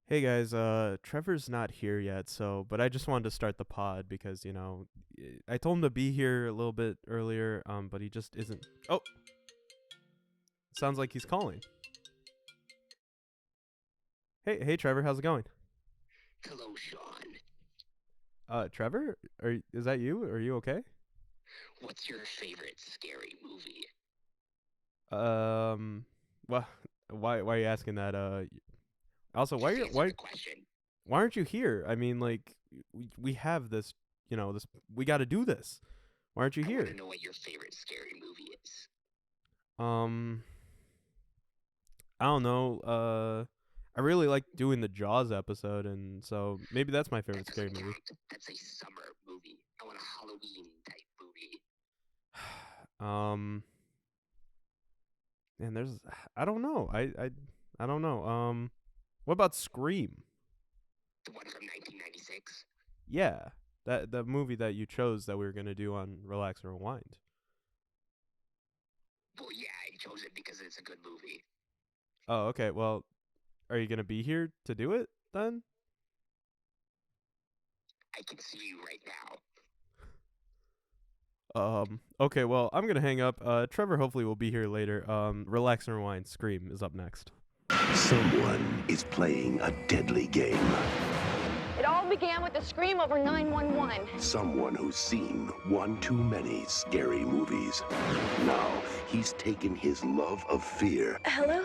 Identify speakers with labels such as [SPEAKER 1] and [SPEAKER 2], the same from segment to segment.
[SPEAKER 1] Hey guys, Trevor's not here yet, but I just wanted to start the pod because, I told him to be here a little bit earlier, but he just isn't. Oh, sounds like he's calling. Hey Trevor, how's it going?
[SPEAKER 2] Hello, Sean.
[SPEAKER 1] Trevor, is that you? Are you okay?
[SPEAKER 2] What's your favorite scary movie?
[SPEAKER 1] Um, well, why are you asking that? Also,
[SPEAKER 2] Just answer the question.
[SPEAKER 1] why aren't you here? I mean, like, we have this, we got to do this. Why aren't you
[SPEAKER 2] I
[SPEAKER 1] here?
[SPEAKER 2] want to know what your favorite scary movie is.
[SPEAKER 1] Um, I don't know. I really like doing the Jaws episode, and so maybe that's my favorite
[SPEAKER 2] That
[SPEAKER 1] scary
[SPEAKER 2] doesn't
[SPEAKER 1] movie.
[SPEAKER 2] count. That's a summer movie. I want a Halloween type movie.
[SPEAKER 1] um, and there's I don't know. I don't know. What about Scream?
[SPEAKER 2] The one from 1996.
[SPEAKER 1] Yeah, that the movie that you chose that we were gonna do on Relax and Rewind.
[SPEAKER 2] Well, yeah, I chose it because it's a good movie.
[SPEAKER 1] Oh, okay. Well, are you gonna be here to do it then?
[SPEAKER 2] I can see you right now.
[SPEAKER 1] Okay. Well, I'm gonna hang up. Trevor hopefully will be here later. Relax and Rewind. Scream is up next.
[SPEAKER 3] Someone is playing a deadly game.
[SPEAKER 4] It all began with a scream over 911.
[SPEAKER 3] Someone who's seen one too many scary movies. Now, he's taken his love of fear
[SPEAKER 4] Hello?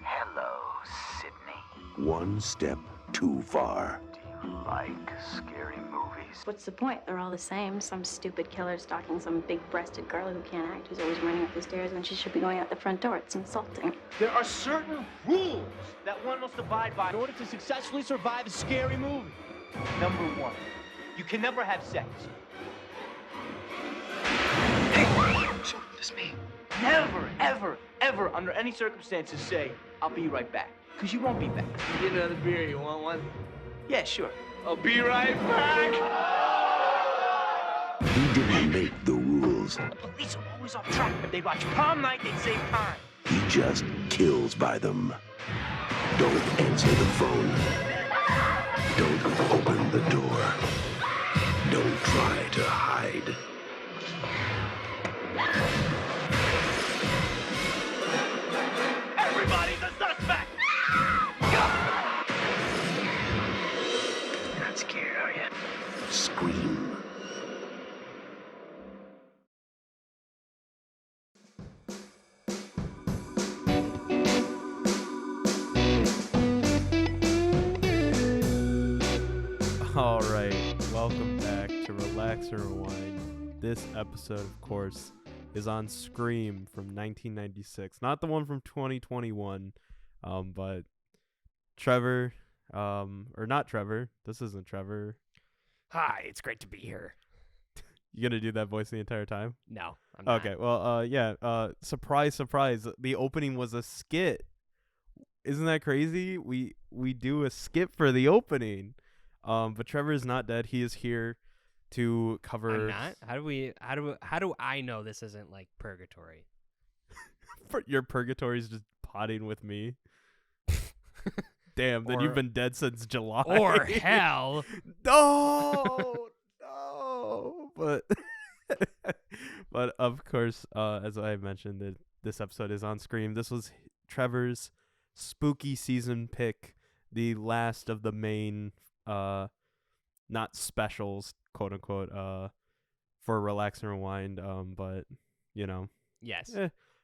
[SPEAKER 5] Hello, Sydney.
[SPEAKER 3] one step too far.
[SPEAKER 5] Do you like scary movies?
[SPEAKER 6] What's the point? They're all the same. Some stupid killer stalking some big-breasted girl who can't act, who's always running up the stairs when she should be going out the front door. It's insulting.
[SPEAKER 7] There are certain rules that one must abide by in order to successfully survive a scary movie. Number one, you can never have sex.
[SPEAKER 2] Hey, Sean, this me.
[SPEAKER 7] Never, ever, ever, under any circumstances, say, I'll be right back. Because you won't be back.
[SPEAKER 8] Get another beer, you want one?
[SPEAKER 7] Yeah, sure.
[SPEAKER 8] I'll be right back!
[SPEAKER 3] He didn't make the rules.
[SPEAKER 7] The police are always off track. If they watch prom night, they'd save time.
[SPEAKER 3] He just kills by them. Don't answer the phone. Don't open the door. Don't try to hide.
[SPEAKER 7] Everybody's a suspect!
[SPEAKER 2] You're not scared, are you?
[SPEAKER 3] Scream.
[SPEAKER 1] All right, welcome back to Relax and Rewind. This episode, of course, is on Scream from 1996, not the one from 2021, but Trevor, or not Trevor. This isn't Trevor.
[SPEAKER 9] Hi, it's great to be here.
[SPEAKER 1] You gonna do that voice the entire time?
[SPEAKER 9] No, I'm not.
[SPEAKER 1] Okay, well, yeah. Surprise, surprise. The opening was a skit. Isn't that crazy? We do a skit for the opening. But Trevor is not dead. He is here to cover.
[SPEAKER 9] I'm not. How do I know this isn't like purgatory?
[SPEAKER 1] Your purgatory is just potting with me. Damn, then you've been dead since July.
[SPEAKER 9] Or hell.
[SPEAKER 1] No, no. But of course, as I mentioned, this episode is on Scream. This was Trevor's spooky season pick, the last of the main, not specials, quote unquote, for Relax and Rewind. But
[SPEAKER 9] Yes.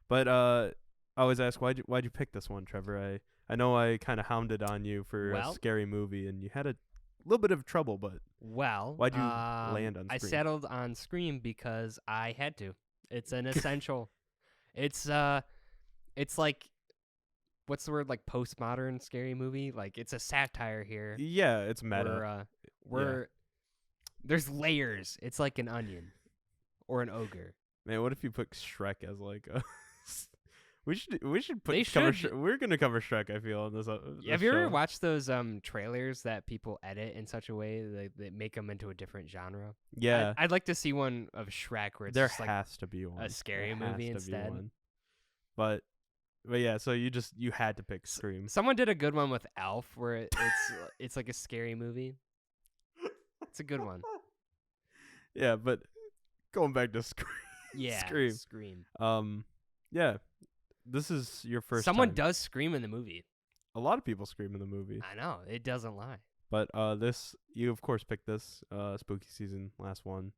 [SPEAKER 1] But I always ask why'd you pick this one, Trevor? I know I kind of hounded on you for a scary movie, and you had a little bit of trouble, but
[SPEAKER 9] why'd
[SPEAKER 1] you land on Scream?
[SPEAKER 9] I settled on Scream because I had to. It's an essential. It's like, what's the word, like postmodern scary movie? Like, it's a satire here.
[SPEAKER 1] Yeah, it's meta.
[SPEAKER 9] There's layers. It's like an onion or an ogre.
[SPEAKER 1] Man, what if you put Shrek as like a? We should put.
[SPEAKER 9] They should.
[SPEAKER 1] We're gonna cover Shrek. I feel on this.
[SPEAKER 9] Have you ever watched those trailers that people edit in such a way that make them into a different genre?
[SPEAKER 1] Yeah,
[SPEAKER 9] I'd like to see one of Shrek where it's
[SPEAKER 1] there
[SPEAKER 9] just
[SPEAKER 1] has to be one.
[SPEAKER 9] a scary movie instead.
[SPEAKER 1] But But yeah, so you had to pick Scream.
[SPEAKER 9] Someone did a good one with Elf, where it's like a scary movie. It's a good one.
[SPEAKER 1] Yeah, but going back to
[SPEAKER 9] Yeah,
[SPEAKER 1] Scream. Yeah, this is your first.
[SPEAKER 9] Someone
[SPEAKER 1] time.
[SPEAKER 9] does scream in the movie.
[SPEAKER 1] A lot of people scream in the movie.
[SPEAKER 9] I know, it doesn't lie.
[SPEAKER 1] But you of course picked this spooky season, last one.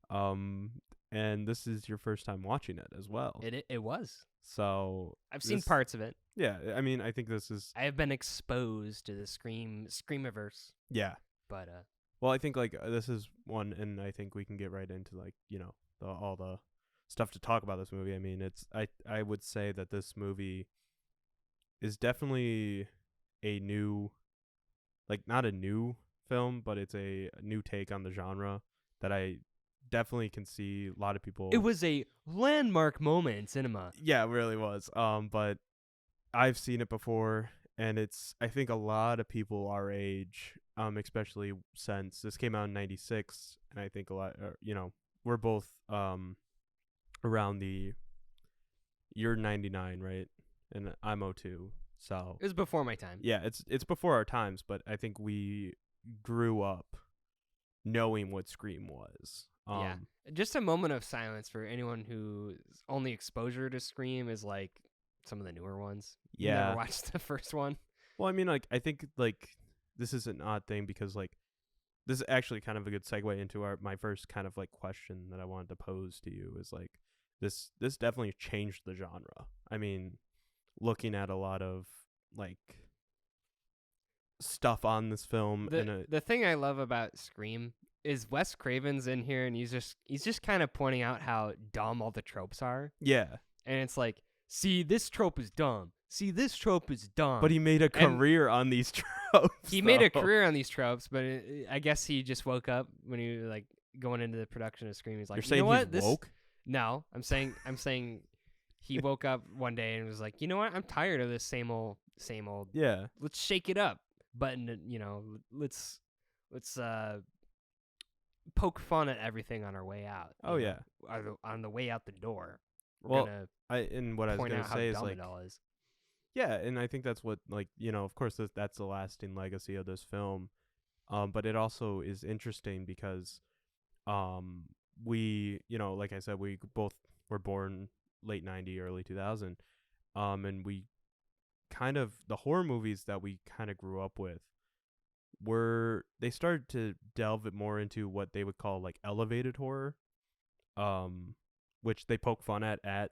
[SPEAKER 1] And this is your first time watching it as well.
[SPEAKER 9] It was.
[SPEAKER 1] So
[SPEAKER 9] I've seen parts of it.
[SPEAKER 1] Yeah, I mean, I think this is.
[SPEAKER 9] I have been exposed to the Screamiverse.
[SPEAKER 1] Yeah.
[SPEAKER 9] But
[SPEAKER 1] well, I think like this is one, and I think we can get right into like all the stuff to talk about this movie. I mean, I would say that this movie is definitely a new, like not a new film, but it's a new take on the genre that I definitely can see a lot of people.
[SPEAKER 9] It was a landmark moment in cinema.
[SPEAKER 1] Yeah, it really was. But I've seen it before, and I think a lot of people our age, especially since this came out in '96, and I think a lot, we're both around the you're 99, right? And I'm 02, so
[SPEAKER 9] it was before my time.
[SPEAKER 1] Yeah, it's before our times, but I think we grew up knowing what Scream was.
[SPEAKER 9] Yeah, just a moment of silence for anyone whose only exposure to Scream is like some of the newer ones.
[SPEAKER 1] Yeah,
[SPEAKER 9] you never watched the first one.
[SPEAKER 1] Well, I mean, like I think like this is an odd thing because like this is actually kind of a good segue into my first kind of like question that I wanted to pose to you is like this definitely changed the genre. I mean, looking at a lot of like stuff on this film.
[SPEAKER 9] The thing I love about Scream is Wes Craven's in here, and he's just kind of pointing out how dumb all the tropes are.
[SPEAKER 1] Yeah,
[SPEAKER 9] and it's like, see, this trope is dumb. See, this trope is dumb.
[SPEAKER 1] But he made a career on these tropes.
[SPEAKER 9] He made a career on these tropes, but I guess he just woke up when he was like going into the production of Scream. He's like,
[SPEAKER 1] you're saying
[SPEAKER 9] you know what?
[SPEAKER 1] He's woke?
[SPEAKER 9] No, I'm saying he woke up one day and was like, you know what? I'm tired of this same old.
[SPEAKER 1] Yeah.
[SPEAKER 9] Let's shake it up. But let's poke fun at everything on our way out.
[SPEAKER 1] Oh yeah.
[SPEAKER 9] On the way out the door.
[SPEAKER 1] What I was gonna say is like, yeah, and I think that's what like of course that's the lasting legacy of this film, but it also is interesting because, we like I said, we both were born late '90s, early 2000, and we kind of the horror movies that we kind of grew up with they started to delve it more into what they would call like elevated horror, which they poke fun at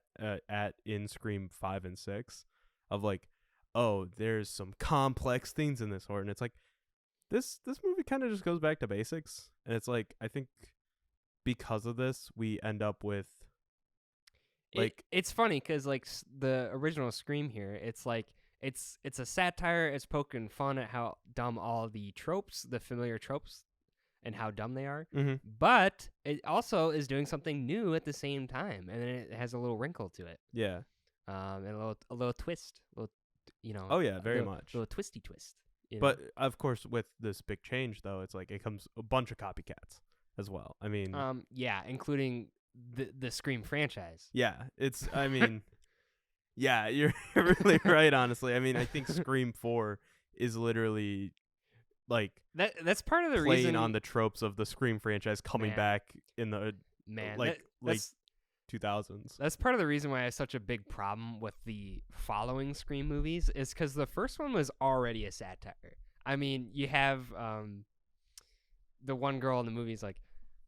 [SPEAKER 1] in Scream 5 and 6, of like, oh, there's some complex things in this horror, and it's like this movie kind of just goes back to basics, and it's like I think because of this we end up with like
[SPEAKER 9] it's funny because like the original Scream here, it's like it's a satire. It's poking fun at how dumb all the tropes, the familiar tropes, and how dumb they are.
[SPEAKER 1] Mm-hmm.
[SPEAKER 9] But it also is doing something new at the same time, and it has a little wrinkle to it.
[SPEAKER 1] Yeah.
[SPEAKER 9] And a little twist.
[SPEAKER 1] Oh yeah, very much.
[SPEAKER 9] A little twisty twist.
[SPEAKER 1] But of course, with this big change, though, it's like it comes a bunch of copycats as well. I mean,
[SPEAKER 9] yeah, including the Scream franchise.
[SPEAKER 1] Yeah, I mean. Yeah, you're really right, honestly. I mean, I think Scream 4 is literally like
[SPEAKER 9] that's part of the
[SPEAKER 1] playing
[SPEAKER 9] reason
[SPEAKER 1] on the tropes of the Scream franchise coming back in the late 2000s.
[SPEAKER 9] That's part of the reason why I have such a big problem with the following Scream movies is because the first one was already a satire. I mean, you have the one girl in the movie is like,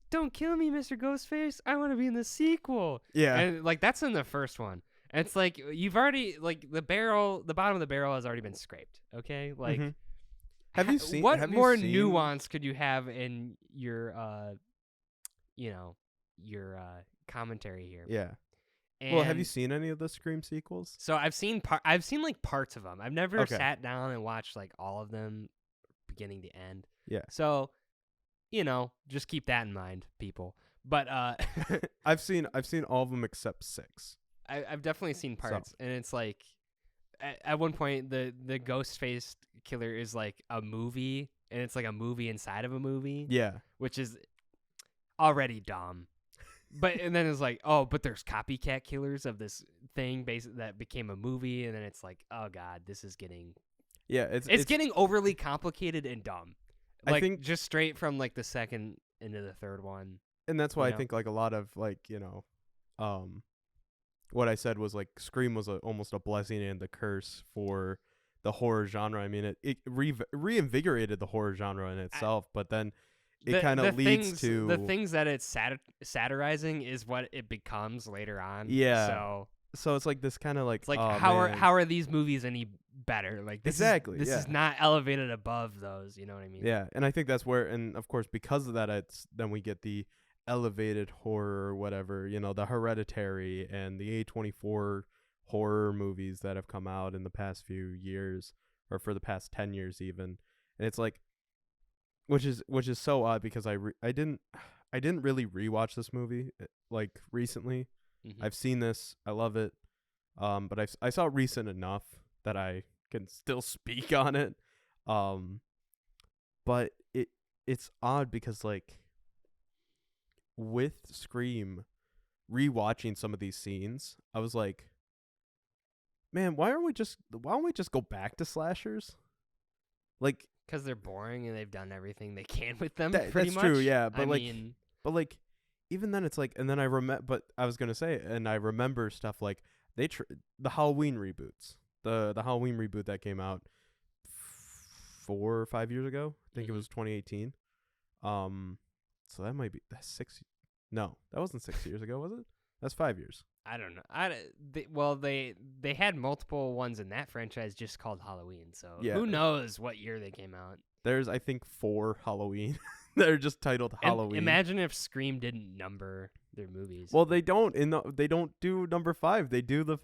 [SPEAKER 9] "Don't kill me, Mr. Ghostface. I want to be in the sequel."
[SPEAKER 1] Yeah,
[SPEAKER 9] and like that's in the first one. And it's like you've already like the bottom of the barrel has already been scraped. Okay, like
[SPEAKER 1] have you seen
[SPEAKER 9] what more nuance could you have in your commentary here?
[SPEAKER 1] Yeah.
[SPEAKER 9] And
[SPEAKER 1] well, have you seen any of the Scream sequels?
[SPEAKER 9] So I've seen like parts of them. I've never sat down and watched like all of them, beginning to end.
[SPEAKER 1] Yeah.
[SPEAKER 9] So, just keep that in mind, people. But
[SPEAKER 1] I've seen all of them except 6.
[SPEAKER 9] I've definitely seen parts, and it's like at one point the Ghostface killer is like a movie, and it's like a movie inside of a movie.
[SPEAKER 1] Yeah,
[SPEAKER 9] which is already dumb. and then it's like, oh, but there's copycat killers of this thing that became a movie, and then it's like, oh god, this is getting it's getting overly complicated and dumb. Like, I think just straight from like the second into the third one.
[SPEAKER 1] And that's why I think like a lot of like, what I said was like Scream was almost a blessing and a curse for the horror genre. I mean, it reinvigorated the horror genre in itself, but then it kind of leads to
[SPEAKER 9] the things that it's satirizing is what it becomes later on.
[SPEAKER 1] Yeah. So it's like this kind of like,
[SPEAKER 9] it's like how are these movies any better? Like this is not elevated above those. You know what I mean?
[SPEAKER 1] Yeah, and I think that's where, and of course because of that, then we get the elevated horror or whatever. The Hereditary and the A24 horror movies that have come out in the past few years, or for the past 10 years even. And it's like, which is so odd because I didn't really rewatch this movie like recently. Mm-hmm. I've seen this, I love it, but I saw it recent enough that I can still speak on it. But it's odd because like with Scream, rewatching some of these scenes, I was like, man, why don't we just go back to slashers? Like,
[SPEAKER 9] because they're boring and they've done everything they can with them.
[SPEAKER 1] That's
[SPEAKER 9] much.
[SPEAKER 1] True, yeah. But even then, it's like, and then I remember. But I was gonna say, and I remember stuff like the Halloween reboots, the Halloween reboot that came out 4 or 5 years ago. I think it was 2018. So that might be that's 6. No, that wasn't 6 years ago, was it? That's 5 years.
[SPEAKER 9] I don't know. They had multiple ones in that franchise just called Halloween. So who knows what year they came out?
[SPEAKER 1] There's I think 4 Halloween. They're just titled Halloween.
[SPEAKER 9] Imagine if Scream didn't number their movies.
[SPEAKER 1] Well, they don't. They don't do number 5. They do the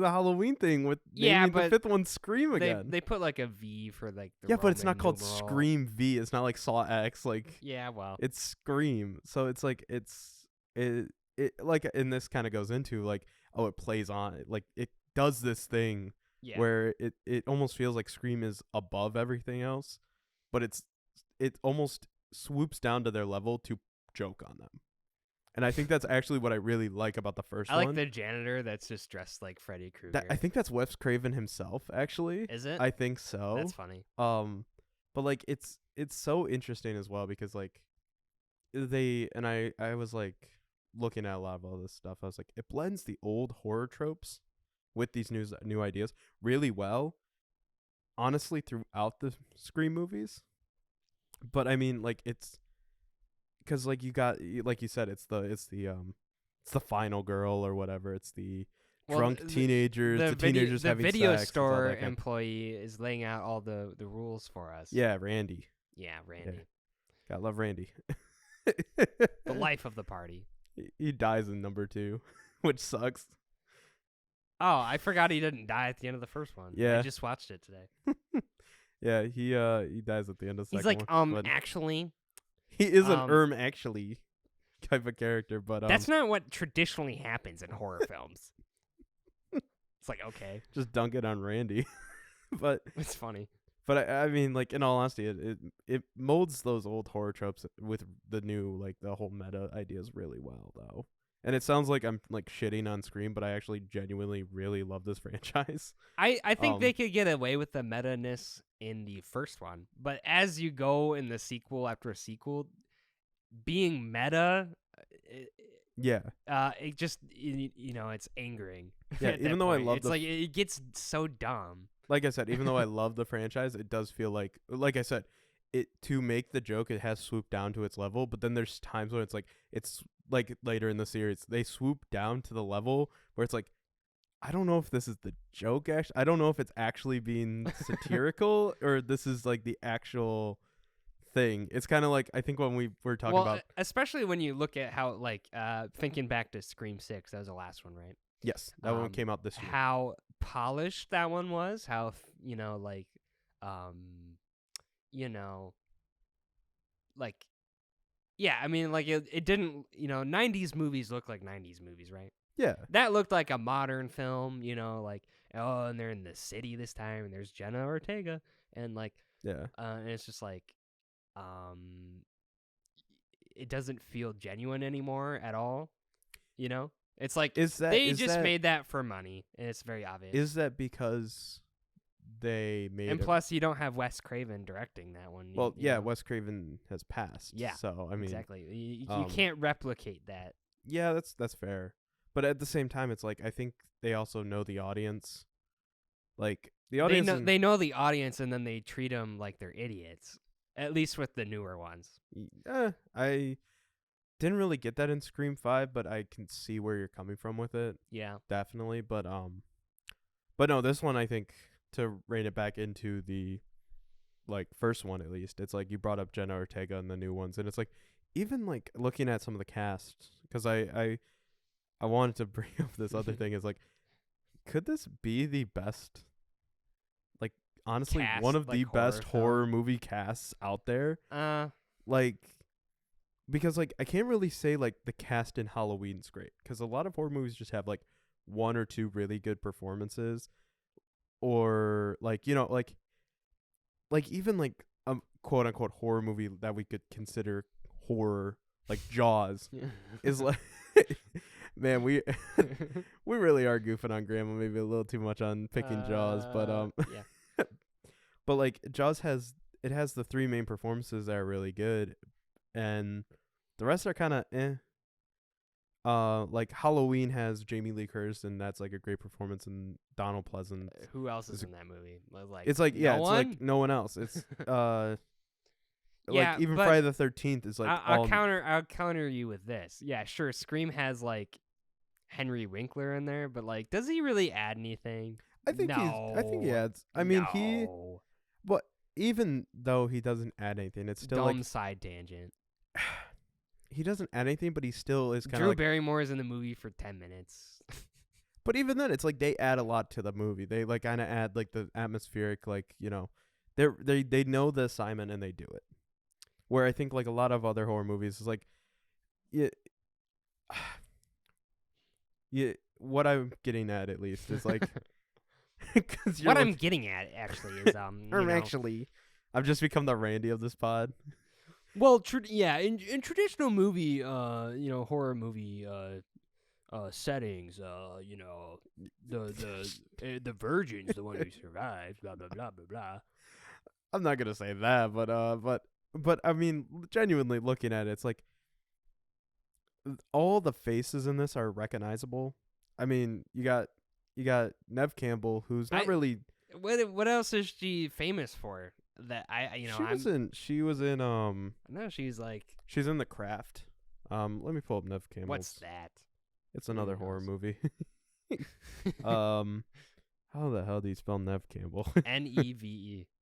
[SPEAKER 1] Halloween thing with but the 5th one Scream again.
[SPEAKER 9] They put like a V for like the
[SPEAKER 1] but it's not called
[SPEAKER 9] numeral.
[SPEAKER 1] Scream V. It's not like Saw X. Like
[SPEAKER 9] well,
[SPEAKER 1] it's Scream. So it's like it like, and this kind of goes into like, oh, it plays on it, like it does this thing where it almost feels like Scream is above everything else, but it almost swoops down to their level to joke on them. And I think that's actually what I really like about the first one.
[SPEAKER 9] I like the janitor that's just dressed like Freddy Krueger.
[SPEAKER 1] I think that's Wes Craven himself, actually.
[SPEAKER 9] Is it?
[SPEAKER 1] I think so.
[SPEAKER 9] That's funny.
[SPEAKER 1] But like it's so interesting as well because like I was like looking at a lot of all this stuff. I was like, it blends the old horror tropes with these new ideas really well, honestly, throughout the Scream movies. But I mean, like, it's because like you got, like you said, it's the final girl or whatever. It's the drunk teenagers, the teenagers having sex.
[SPEAKER 9] The video store employee is laying out all the rules for us.
[SPEAKER 1] Yeah, Randy.
[SPEAKER 9] Yeah, Randy.
[SPEAKER 1] Yeah. Gotta love Randy.
[SPEAKER 9] The life of the party.
[SPEAKER 1] He dies in number 2, which sucks.
[SPEAKER 9] Oh, I forgot he didn't die at the end of the first one.
[SPEAKER 1] Yeah.
[SPEAKER 9] I just watched it today.
[SPEAKER 1] Yeah, he dies at the end of the second
[SPEAKER 9] one.
[SPEAKER 1] He's like,
[SPEAKER 9] actually.
[SPEAKER 1] He is an actually type of character, but
[SPEAKER 9] that's not what traditionally happens in horror films. It's like, okay.
[SPEAKER 1] Just dunk it on Randy. But
[SPEAKER 9] it's funny.
[SPEAKER 1] But I mean, like, in all honesty, it molds those old horror tropes with the new, like, the whole meta ideas really well, though. And it sounds like I'm, like, shitting on Scream, but I actually genuinely really love this franchise.
[SPEAKER 9] I think they could get away with the meta-ness in the first one. But as you go in the sequel after a sequel, being meta... it just, it's angering.
[SPEAKER 1] Yeah, even though
[SPEAKER 9] point.
[SPEAKER 1] I love
[SPEAKER 9] it's like, it gets so dumb.
[SPEAKER 1] Like I said, even though I love the franchise, it does feel like I said, it to make the joke, it has swooped down to its level. But then there's times when it's like later in the series, they swoop down to the level where it's like, I don't know if this is the joke. Actually, I don't know if it's actually being satirical or this is like the actual thing. It's kind of like, I think when we were talking about,
[SPEAKER 9] especially when you look at how like thinking back to Scream 6, that was the last one, right?
[SPEAKER 1] Yes, that one came out this year.
[SPEAKER 9] How polished that one was, how I mean, like it didn't, 90s movies look like 90s movies, right?
[SPEAKER 1] Yeah,
[SPEAKER 9] that looked like a modern film, like, oh, and they're in the city this time, and there's Jenna Ortega, and like, and it's just like, it doesn't feel genuine anymore at all. You know, it's like
[SPEAKER 1] Is that
[SPEAKER 9] they just made that for money, and it's very obvious.
[SPEAKER 1] Is that because they made
[SPEAKER 9] and plus, you don't have Wes Craven directing that one.
[SPEAKER 1] Well,
[SPEAKER 9] you know?
[SPEAKER 1] Wes Craven has passed.
[SPEAKER 9] Yeah,
[SPEAKER 1] so I mean,
[SPEAKER 9] exactly. You can't replicate that.
[SPEAKER 1] Yeah, that's fair. But at the same time, it's like I think they also know the audience. Like the audience,
[SPEAKER 9] they know the audience, and then they treat them like they're idiots. At least with the newer ones.
[SPEAKER 1] I didn't really get that in Scream 5, but I can see where you're coming from with it.
[SPEAKER 9] Yeah,
[SPEAKER 1] definitely. But no, this one I think, to rein it back into the like first one at least, it's like you brought up Jenna Ortega and the new ones, and it's like even like looking at some of the cast, because I wanted to bring up this other thing is like, could this be the best? Like honestly,
[SPEAKER 9] cast,
[SPEAKER 1] one of
[SPEAKER 9] like
[SPEAKER 1] the best
[SPEAKER 9] horror
[SPEAKER 1] horror movie casts out there. Like. Because, like, I can't really say, like, the cast in Halloween's great. Because a lot of horror movies just have, like, one or two really good performances. Or, like, you know, like even, like, a quote-unquote horror movie that we could consider horror, like Jaws, is, like... Man, we really are goofing on Grandma maybe a little too much on picking Jaws. But,
[SPEAKER 9] yeah.
[SPEAKER 1] But, like, Jaws has the three main performances that are really good. And the rest are kind of eh. Like Halloween has Jamie Lee Curtis, and that's like a great performance, and Donald Pleasance.
[SPEAKER 9] Who else is in that movie? Like,
[SPEAKER 1] it's like
[SPEAKER 9] no
[SPEAKER 1] it's
[SPEAKER 9] one?
[SPEAKER 1] like no one else. It's
[SPEAKER 9] Yeah,
[SPEAKER 1] like even
[SPEAKER 9] but
[SPEAKER 1] Friday the 13th is like
[SPEAKER 9] I'll counter you with this. Yeah, sure. Scream has like Henry Winkler in there, but like, does he really add anything?
[SPEAKER 1] I think he adds. I mean but even though he doesn't add anything, it's still
[SPEAKER 9] dumb
[SPEAKER 1] like
[SPEAKER 9] side tangent.
[SPEAKER 1] He doesn't add anything, but he still is kind of
[SPEAKER 9] Drew
[SPEAKER 1] like,
[SPEAKER 9] Barrymore is in the movie for 10 minutes.
[SPEAKER 1] But even then, it's like they add a lot to the movie. They like kind of add like the atmospheric, like, you know, they know the assignment and they do it. Where I think like a lot of other horror movies is like, what I'm getting at least is like,
[SPEAKER 9] what I'm getting at actually is
[SPEAKER 1] I've just become the Randy of this pod.
[SPEAKER 9] Well, in traditional movie, horror movie settings, the virgin's the one who survives, blah blah blah blah blah.
[SPEAKER 1] I'm not gonna say that, but I mean, genuinely looking at it, it's like all the faces in this are recognizable. I mean, you got Neve Campbell, who's not really.
[SPEAKER 9] What else is she famous for? That
[SPEAKER 1] She was in
[SPEAKER 9] No, she's
[SPEAKER 1] in The Craft. Let me pull up Neve Campbell.
[SPEAKER 9] What's that?
[SPEAKER 1] It's another horror movie. How the hell do you spell Neve Campbell?
[SPEAKER 9] Neve.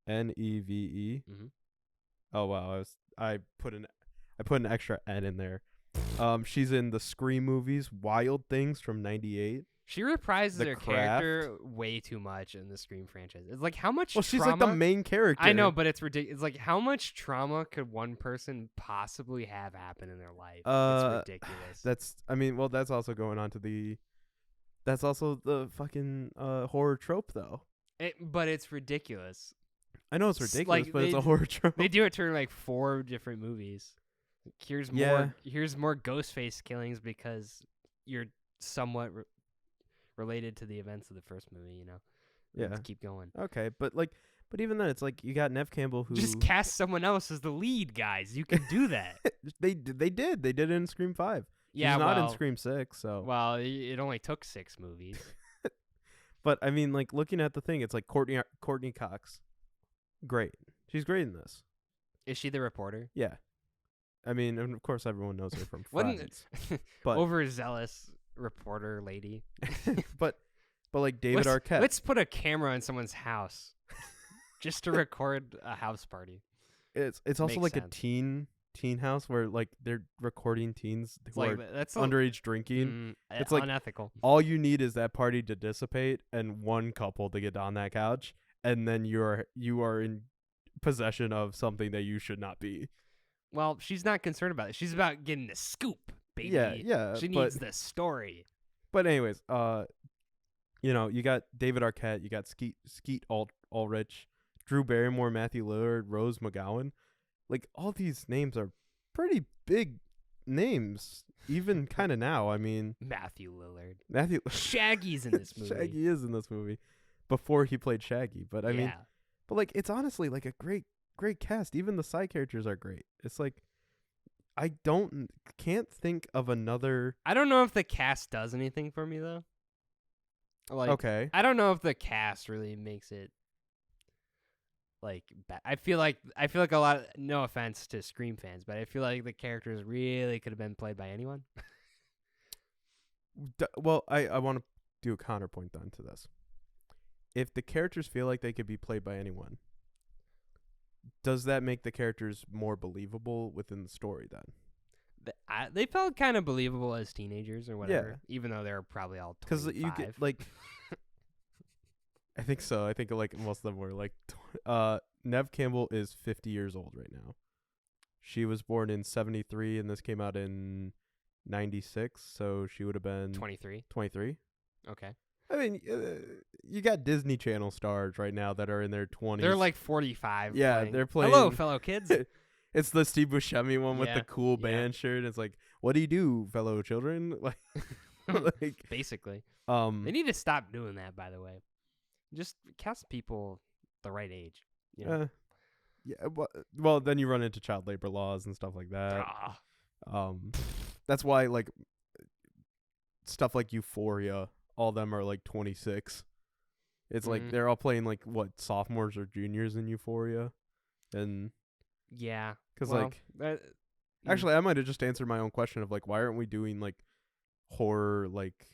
[SPEAKER 1] Neve.
[SPEAKER 9] Mm-hmm.
[SPEAKER 1] Oh wow, I put an extra N in there. She's in the Scream movies, Wild Things from '98.
[SPEAKER 9] She reprises her
[SPEAKER 1] Craft.
[SPEAKER 9] character way too much in the Scream franchise. It's like how much.
[SPEAKER 1] Well, she's like the main character.
[SPEAKER 9] I know, but it's ridiculous. It's like how much trauma could one person possibly have happen in their life? It's ridiculous.
[SPEAKER 1] That's also going on to the. That's also the fucking horror trope, though.
[SPEAKER 9] But it's ridiculous.
[SPEAKER 1] I know it's ridiculous, but it's a horror trope.
[SPEAKER 9] They do it to like 4 different movies. Here's more Ghostface killings because you're somewhat related to the events of the first movie, you know. Let's keep going.
[SPEAKER 1] Okay, but even then, it's like you got Neve Campbell who
[SPEAKER 9] just cast someone else as the lead, guys. You can do that.
[SPEAKER 1] They did it in Scream 5.
[SPEAKER 9] Yeah,
[SPEAKER 1] not in Scream 6. So
[SPEAKER 9] it only took 6 movies.
[SPEAKER 1] But I mean, like looking at the thing, it's like Courtney Cox. Great, she's great in this.
[SPEAKER 9] Is she the reporter?
[SPEAKER 1] Yeah, I mean, and of course, everyone knows her from Friends.
[SPEAKER 9] But overzealous reporter lady.
[SPEAKER 1] but like David Arquette.
[SPEAKER 9] Let's put a camera in someone's house just to record a house party.
[SPEAKER 1] It's also like a teen house where like they're recording teens who are
[SPEAKER 9] that's
[SPEAKER 1] underage drinking. It's like
[SPEAKER 9] unethical.
[SPEAKER 1] All you need is that party to dissipate and one couple to get on that couch, and then you are in possession of something that you should not be.
[SPEAKER 9] Well, she's not concerned about it. She's about getting the scoop, baby.
[SPEAKER 1] Yeah.
[SPEAKER 9] She needs the story.
[SPEAKER 1] But anyways, you got David Arquette, you got Skeet Ulrich, Drew Barrymore, Matthew Lillard, Rose McGowan. Like all these names are pretty big names, even kind of now. I mean,
[SPEAKER 9] Matthew Lillard.
[SPEAKER 1] Matthew
[SPEAKER 9] Shaggy's in this movie.
[SPEAKER 1] Shaggy is in this movie before he played Shaggy. But I mean, but like, it's honestly like a great cast. Even the side characters are great. It's like, I can't think of another.
[SPEAKER 9] I don't know if the cast does anything for me though. Like,
[SPEAKER 1] okay.
[SPEAKER 9] I don't know if the cast really makes it like I feel like a lot of, no offense to Scream fans, but I feel like the characters really could have been played by anyone.
[SPEAKER 1] Well, I want to do a counterpoint then to this. If the characters feel like they could be played by anyone, does that make the characters more believable within the story then?
[SPEAKER 9] They felt kind of believable as teenagers or whatever, even though they were probably all 25.
[SPEAKER 1] Because you get like, I think so. I think like most of them were like, Neve Campbell is 50 years old right now. She was born in 73, and this came out in 96, so she would have been
[SPEAKER 9] 23.
[SPEAKER 1] 23.
[SPEAKER 9] Okay.
[SPEAKER 1] I mean, you got Disney Channel stars right now that are in their 20s.
[SPEAKER 9] They're like 45.
[SPEAKER 1] Yeah,
[SPEAKER 9] playing.
[SPEAKER 1] they're playing.
[SPEAKER 9] Hello, fellow kids.
[SPEAKER 1] It's the Steve Buscemi one with the cool band shirt. It's like, what do you do, fellow children? Like,
[SPEAKER 9] basically. They need to stop doing that, by the way. Just cast people the right age. You know?
[SPEAKER 1] Yeah. Well, then you run into child labor laws and stuff like that. That's why like stuff like Euphoria, all of them are like 26. It's like they're all playing like what, sophomores or juniors in Euphoria, and
[SPEAKER 9] yeah,
[SPEAKER 1] because actually, I might have just answered my own question of like, why aren't we doing like horror like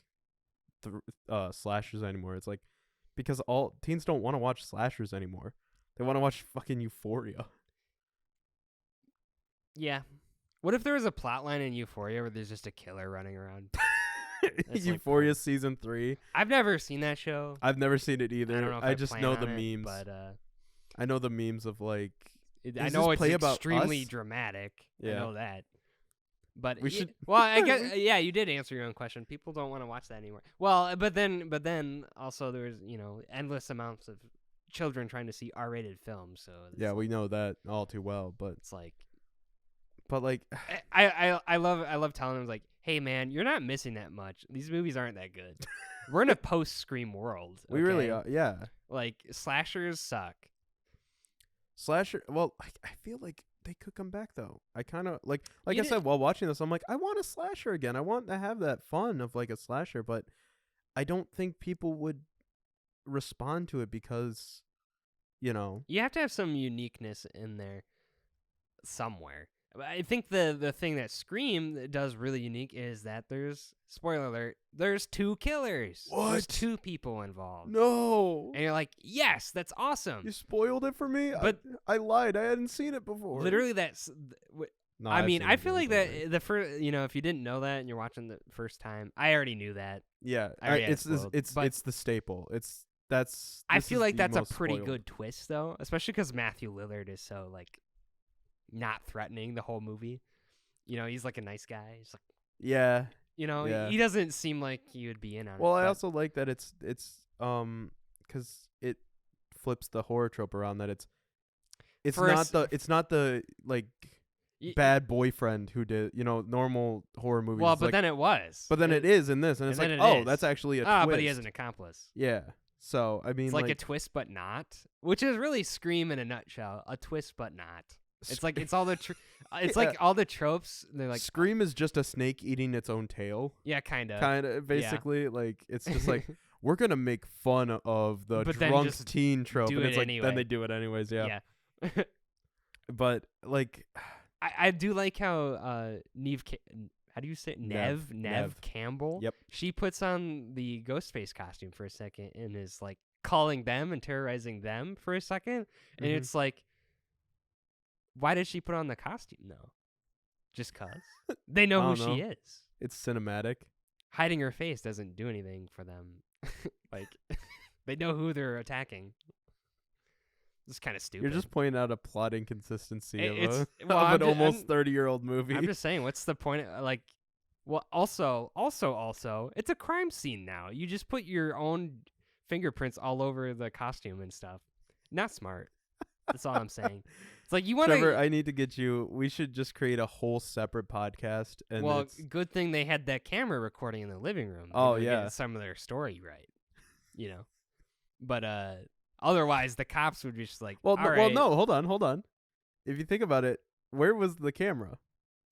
[SPEAKER 1] slashers anymore? It's like, because all teens don't want to watch slashers anymore. They want to watch fucking Euphoria.
[SPEAKER 9] Yeah. What if there was a plot line in Euphoria where there's just a killer running around?
[SPEAKER 1] Euphoria like, season 3.
[SPEAKER 9] I've never seen that show.
[SPEAKER 1] I've never seen it either. I just know the memes.
[SPEAKER 9] But
[SPEAKER 1] I know the memes of like.
[SPEAKER 9] I know it's extremely dramatic. Yeah. I know that. But
[SPEAKER 1] we should.
[SPEAKER 9] Well, I guess you did answer your own question. People don't want to watch that anymore. Well, but then also there's endless amounts of children trying to see R-rated films. So
[SPEAKER 1] yeah, we know that all too well. But
[SPEAKER 9] it's like.
[SPEAKER 1] But like,
[SPEAKER 9] I love telling them like, hey man, you're not missing that much. These movies aren't that good. We're in a post-Scream world.
[SPEAKER 1] We really are. Yeah.
[SPEAKER 9] Like slashers suck.
[SPEAKER 1] Well, I feel like they could come back though. I kind of like I said while watching this, I'm like, I want a slasher again. I want to have that fun of like a slasher, but I don't think people would respond to it because, you
[SPEAKER 9] have to have some uniqueness in there somewhere. I think the thing that Scream does really unique is that there's, spoiler alert, there's 2 killers.
[SPEAKER 1] What?
[SPEAKER 9] There's 2 people involved.
[SPEAKER 1] No.
[SPEAKER 9] And you're like, yes, that's awesome.
[SPEAKER 1] You spoiled it for me?
[SPEAKER 9] But
[SPEAKER 1] I lied. I hadn't seen it before.
[SPEAKER 9] Literally that's...
[SPEAKER 1] No,
[SPEAKER 9] I mean, I feel like that the first, if you didn't know that and you're watching the first time, I already knew that.
[SPEAKER 1] Yeah, it's the staple. I
[SPEAKER 9] feel like that's a pretty good twist though, especially because Matthew Lillard is so like not threatening the whole movie. He's like a nice guy. He's like,
[SPEAKER 1] yeah,
[SPEAKER 9] he doesn't seem like he would be in on it.
[SPEAKER 1] Well, I also like that it's because it flips the horror trope around that it's not the like bad boyfriend who did normal horror movies.
[SPEAKER 9] Well, but like, then it was.
[SPEAKER 1] But then it is in this, and it's like, that's actually a twist.
[SPEAKER 9] But he has an accomplice.
[SPEAKER 1] Yeah. So I mean,
[SPEAKER 9] it's like a twist, but not, which is really Scream in a nutshell. A twist, but not. It's like it's all the like all the tropes. They're like
[SPEAKER 1] Scream is just a snake eating its own tail.
[SPEAKER 9] Yeah, kind of.
[SPEAKER 1] Basically, yeah. Like it's just like we're gonna make fun of the drunk teen trope, and it's like anyway. Then they do it anyways. Yeah. But like,
[SPEAKER 9] I do like how Neve. How do you say Neve Campbell?
[SPEAKER 1] Yep.
[SPEAKER 9] She puts on the Ghostface costume for a second and is like calling them and terrorizing them for a second, and it's like. Why did she put on the costume? No. Just 'cause? They know who she is.
[SPEAKER 1] It's cinematic.
[SPEAKER 9] Hiding her face doesn't do anything for them. Like, they know who they're attacking. It's kind of stupid.
[SPEAKER 1] You're just pointing out a plot inconsistency of an almost 30-year-old movie.
[SPEAKER 9] I'm just saying, what's the point? Also, it's a crime scene now. You just put your own fingerprints all over the costume and stuff. Not smart. That's all I'm saying. It's like you want
[SPEAKER 1] Trevor, I need to get you. We should just create a whole separate podcast. And
[SPEAKER 9] well, good thing they had that camera recording in the living room.
[SPEAKER 1] Oh,
[SPEAKER 9] They were
[SPEAKER 1] yeah.
[SPEAKER 9] getting some of their story right, you know. But otherwise, the cops would just like,
[SPEAKER 1] well,
[SPEAKER 9] all right.
[SPEAKER 1] well, no, hold on. If you think about it, where was the camera?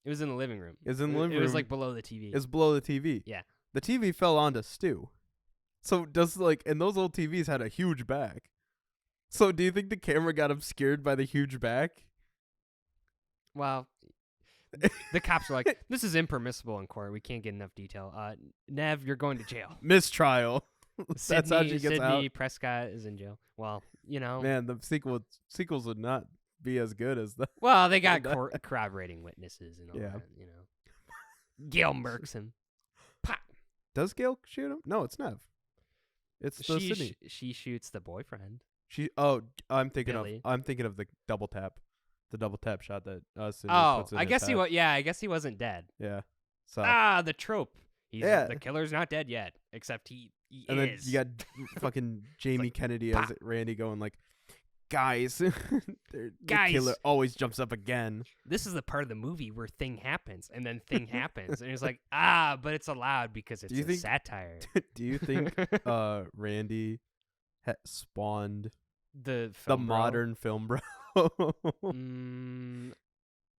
[SPEAKER 9] It was in the living room.
[SPEAKER 1] It was in the living
[SPEAKER 9] It was
[SPEAKER 1] room.
[SPEAKER 9] like below the TV.
[SPEAKER 1] It's below the TV.
[SPEAKER 9] Yeah.
[SPEAKER 1] The TV fell onto Stu. So does and those old TVs had a huge back. So do you think the camera got obscured by the huge back?
[SPEAKER 9] Well, the cops were like, this is impermissible in court. We can't get enough detail. Nev, you're going to jail.
[SPEAKER 1] Mistrial. That's how she gets
[SPEAKER 9] Sydney
[SPEAKER 1] out.
[SPEAKER 9] Prescott is in jail. Well, you know.
[SPEAKER 1] Man, the sequels would not be as good as the.
[SPEAKER 9] Well, they got corroborating witnesses and all
[SPEAKER 1] Yeah.
[SPEAKER 9] that, you know. Gail murks him. Pop.
[SPEAKER 1] Does Gail shoot him? No, it's Nev. It's the Sydney.
[SPEAKER 9] She shoots the boyfriend.
[SPEAKER 1] I'm thinking
[SPEAKER 9] Billy.
[SPEAKER 1] of the double tap. The double tap shot that Sydney
[SPEAKER 9] Oh,
[SPEAKER 1] puts in
[SPEAKER 9] I
[SPEAKER 1] his
[SPEAKER 9] guess
[SPEAKER 1] head.
[SPEAKER 9] I guess he wasn't dead.
[SPEAKER 1] Yeah. So
[SPEAKER 9] The trope.
[SPEAKER 1] Yeah.
[SPEAKER 9] The killer's not dead yet, except he
[SPEAKER 1] and then
[SPEAKER 9] is.
[SPEAKER 1] you got fucking Jamie
[SPEAKER 9] like,
[SPEAKER 1] Kennedy
[SPEAKER 9] pop.
[SPEAKER 1] as Randy going like, guys, the
[SPEAKER 9] Guys.
[SPEAKER 1] killer always jumps up again.
[SPEAKER 9] This is the part of the movie where thing happens, and then thing happens, and it's like, but it's allowed because it's
[SPEAKER 1] you think-
[SPEAKER 9] satire.
[SPEAKER 1] Do you think Randy spawned
[SPEAKER 9] the
[SPEAKER 1] the modern film bro?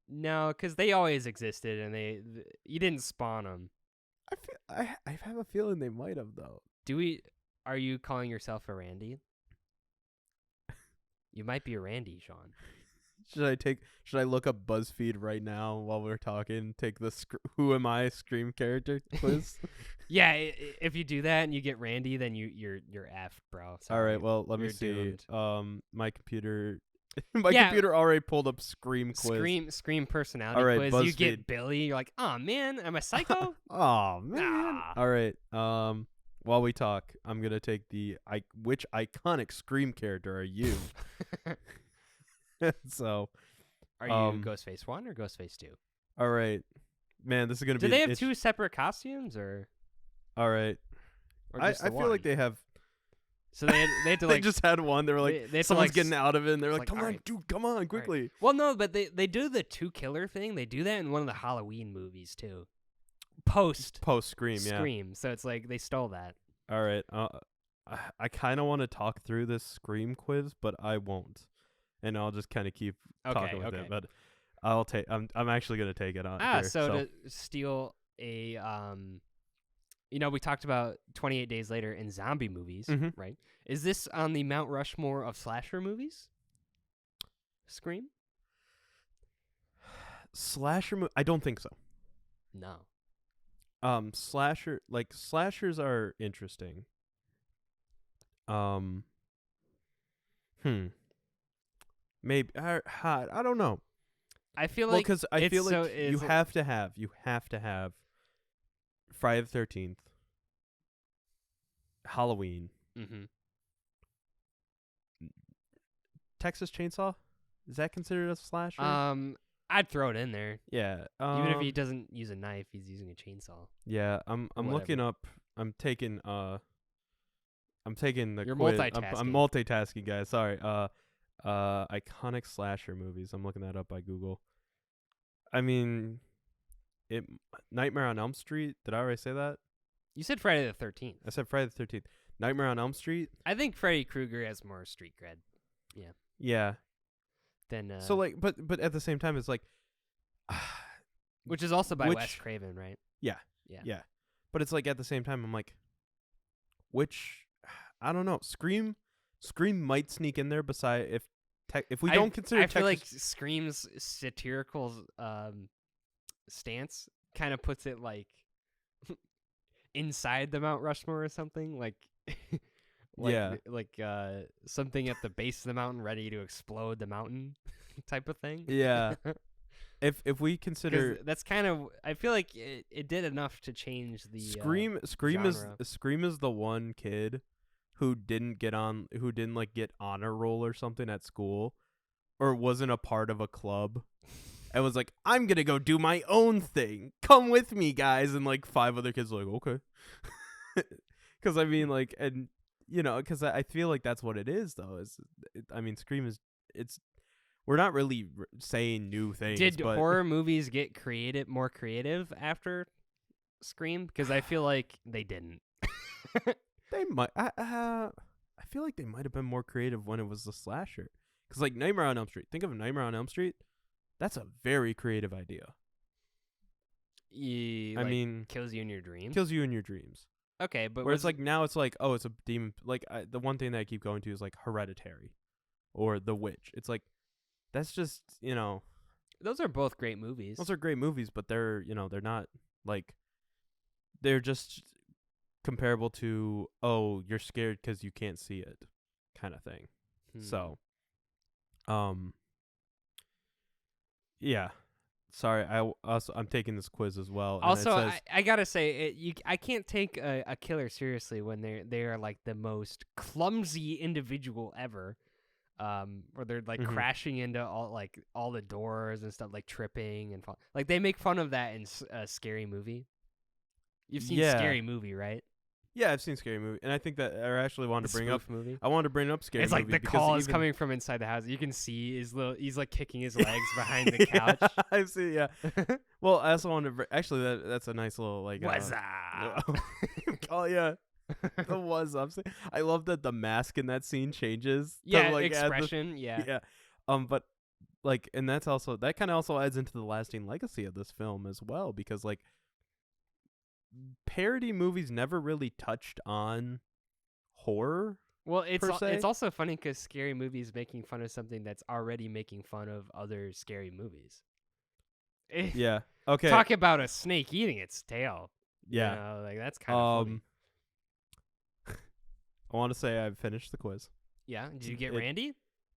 [SPEAKER 9] No, because they always existed, and you didn't spawn them.
[SPEAKER 1] I have a feeling they might have though.
[SPEAKER 9] Are you calling yourself a Randy? You might be a Randy, Sean.
[SPEAKER 1] Should I look up BuzzFeed right now while we're talking? Take the Who Am I Scream character quiz?
[SPEAKER 9] Yeah, if you do that and you get Randy, then you're effed, bro. Sorry.
[SPEAKER 1] All right, well, let me
[SPEAKER 9] You're
[SPEAKER 1] see.
[SPEAKER 9] doomed.
[SPEAKER 1] My computer computer already pulled up Scream quiz.
[SPEAKER 9] Scream personality
[SPEAKER 1] All right,
[SPEAKER 9] quiz. You
[SPEAKER 1] BuzzFeed.
[SPEAKER 9] get Billy, you're like, oh man, I'm a psycho.
[SPEAKER 1] Oh man.
[SPEAKER 9] Ah.
[SPEAKER 1] All right. While we talk, I'm gonna take which iconic Scream character are you? So,
[SPEAKER 9] Are you Ghostface 1 or Ghostface 2?
[SPEAKER 1] all right, man, this is gonna be.
[SPEAKER 9] Do they have two separate costumes or?
[SPEAKER 1] All right.
[SPEAKER 9] Or
[SPEAKER 1] I
[SPEAKER 9] just the
[SPEAKER 1] feel
[SPEAKER 9] one?
[SPEAKER 1] like they have.
[SPEAKER 9] So they had to
[SPEAKER 1] They
[SPEAKER 9] like.
[SPEAKER 1] just had one. They were like,
[SPEAKER 9] they had to,
[SPEAKER 1] someone's
[SPEAKER 9] like,
[SPEAKER 1] getting out of it, and they're like,
[SPEAKER 9] like,
[SPEAKER 1] "Come
[SPEAKER 9] all
[SPEAKER 1] on,
[SPEAKER 9] right.
[SPEAKER 1] dude, come on, quickly."
[SPEAKER 9] Well, no, but they do the two killer thing. They do that in one of the Halloween movies too. Post
[SPEAKER 1] Scream, yeah.
[SPEAKER 9] Scream. So it's like they stole that.
[SPEAKER 1] All right. I kind of want to talk through this Scream quiz, but I won't, and I'll just kind of keep talking with it. But I'll take. I'm actually gonna take it on. Here,
[SPEAKER 9] So to steal a we talked about 28 Days Later in zombie movies,
[SPEAKER 1] Mhm.
[SPEAKER 9] right? Is this on the Mount Rushmore of slasher movies? Scream?
[SPEAKER 1] Slasher. I don't think so.
[SPEAKER 9] No.
[SPEAKER 1] Slashers are interesting. Maybe I don't know.
[SPEAKER 9] I feel
[SPEAKER 1] Well,
[SPEAKER 9] like
[SPEAKER 1] because I feel like you
[SPEAKER 9] it's-
[SPEAKER 1] have to have Friday the 13th, Halloween,
[SPEAKER 9] Mhm.
[SPEAKER 1] Texas Chainsaw. Is that considered a slasher?
[SPEAKER 9] I'd throw it in there.
[SPEAKER 1] Yeah.
[SPEAKER 9] Even if he doesn't use a knife, he's using a chainsaw.
[SPEAKER 1] Yeah, I'm looking up. I'm taking the
[SPEAKER 9] You're
[SPEAKER 1] quiz.
[SPEAKER 9] multitasking.
[SPEAKER 1] I'm multitasking, guys. Sorry. Iconic slasher movies. I'm looking that up by Google. I mean, Nightmare on Elm Street. Did I already say that?
[SPEAKER 9] You said Friday the 13th.
[SPEAKER 1] I said Friday the 13th. Nightmare on Elm Street.
[SPEAKER 9] I think Freddy Krueger has more street cred.
[SPEAKER 1] Yeah.
[SPEAKER 9] Than
[SPEAKER 1] So but at the same time, it's like,
[SPEAKER 9] which is also by Wes
[SPEAKER 1] which-
[SPEAKER 9] Craven, right?
[SPEAKER 1] Yeah.
[SPEAKER 9] Yeah.
[SPEAKER 1] Yeah. But it's like at the same time, I'm like, I don't know. Scream might sneak in there. Beside if we don't consider
[SPEAKER 9] I feel like
[SPEAKER 1] Texas,
[SPEAKER 9] Scream's satirical stance kind of puts it like inside the Mount Rushmore or something, like
[SPEAKER 1] Yeah.
[SPEAKER 9] like something at the base of the mountain ready to explode the mountain type of thing.
[SPEAKER 1] yeah. If we consider
[SPEAKER 9] 'Cause that's kind of, I feel like it did enough to change the
[SPEAKER 1] Scream
[SPEAKER 9] genre.
[SPEAKER 1] is the one kid who didn't get honor roll or something at school, or wasn't a part of a club, and was like, I'm gonna go do my own thing. Come with me, guys. And like 5 other kids were like, okay. Because I mean, like, and because I feel like that's what it is, though. Scream is we're not really saying new things.
[SPEAKER 9] Did
[SPEAKER 1] but
[SPEAKER 9] horror movies get more creative after Scream? Because I feel like they didn't.
[SPEAKER 1] they might. I feel like they might have been more creative when it was the slasher. Because like Nightmare on Elm Street. Think of Nightmare on Elm Street. That's a very creative idea.
[SPEAKER 9] I mean, kills you in your dreams.
[SPEAKER 1] Kills you in your dreams.
[SPEAKER 9] Okay, but
[SPEAKER 1] where it's like now it's like, oh, it's a demon. Like the one thing that I keep going to is like Hereditary, or The Witch. It's like that's just
[SPEAKER 9] those are both great movies.
[SPEAKER 1] Those are great movies, but they're they're not like they're just comparable to you're scared because you can't see it kind of thing. So, yeah. Sorry, I'm taking this quiz as well. And
[SPEAKER 9] also,
[SPEAKER 1] it says,
[SPEAKER 9] I gotta say, I can't take a killer seriously when they are like the most clumsy individual ever, or they're like crashing into all the doors and stuff, like tripping and like they make fun of that in a Scary Movie. You've seen Scary Movie, right?
[SPEAKER 1] Yeah, I've seen Scary Movie, and I think that I actually wanted to bring up
[SPEAKER 9] movie.
[SPEAKER 1] I wanted to bring up Scary
[SPEAKER 9] Movie. It's like the call is coming from inside the house. You can see he's like kicking his legs behind the couch.
[SPEAKER 1] I've seen, yeah. Well, I also wanted to actually that's a nice little like
[SPEAKER 9] what's up?
[SPEAKER 1] Oh yeah. The was up. I love that the mask in that scene changes.
[SPEAKER 9] Yeah,
[SPEAKER 1] to, like,
[SPEAKER 9] expression. Yeah.
[SPEAKER 1] But like, and that kind of also adds into the lasting legacy of this film as well, because like parody movies never really touched on horror.
[SPEAKER 9] Well, it's also funny because Scary Movie is making fun of something that's already making fun of other scary movies.
[SPEAKER 1] Yeah. Okay.
[SPEAKER 9] Talk about a snake eating its tail.
[SPEAKER 1] Yeah.
[SPEAKER 9] Like that's kind of funny.
[SPEAKER 1] I want to say I've finished the quiz.
[SPEAKER 9] Yeah. Did you get Randy?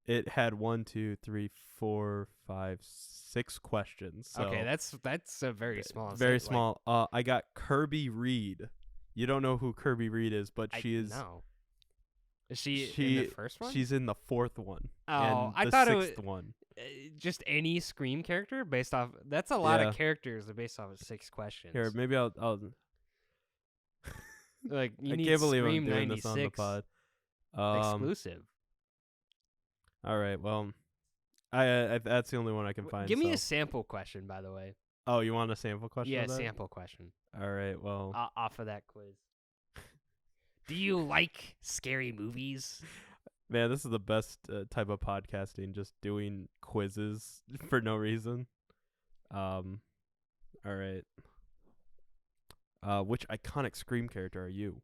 [SPEAKER 1] It had 1, 2, 3, 4, 5, 6 questions. So
[SPEAKER 9] okay, that's a very small.
[SPEAKER 1] Very small. I got Kirby Reed. You don't know who Kirby Reed is, but she is.
[SPEAKER 9] No. Is she in the first one?
[SPEAKER 1] She's in the 4th one.
[SPEAKER 9] Oh,
[SPEAKER 1] and
[SPEAKER 9] I thought
[SPEAKER 1] 6th
[SPEAKER 9] it was
[SPEAKER 1] one.
[SPEAKER 9] Just any Scream character based off. That's a lot of characters based off of 6 questions.
[SPEAKER 1] Here, maybe I'll
[SPEAKER 9] like you
[SPEAKER 1] I
[SPEAKER 9] need
[SPEAKER 1] can't believe
[SPEAKER 9] Scream
[SPEAKER 1] I'm doing
[SPEAKER 9] 96
[SPEAKER 1] this on the pod.
[SPEAKER 9] Exclusive.
[SPEAKER 1] All right. Well, I that's the only one I can find.
[SPEAKER 9] Give me a sample question, by the way.
[SPEAKER 1] Oh, you want a sample question?
[SPEAKER 9] Yeah,
[SPEAKER 1] of that?
[SPEAKER 9] sample question.
[SPEAKER 1] All right. Well,
[SPEAKER 9] off of that quiz. Do you like scary movies?
[SPEAKER 1] Man, this is the best type of podcasting. Just doing quizzes for no reason. All right. Which iconic Scream character are you?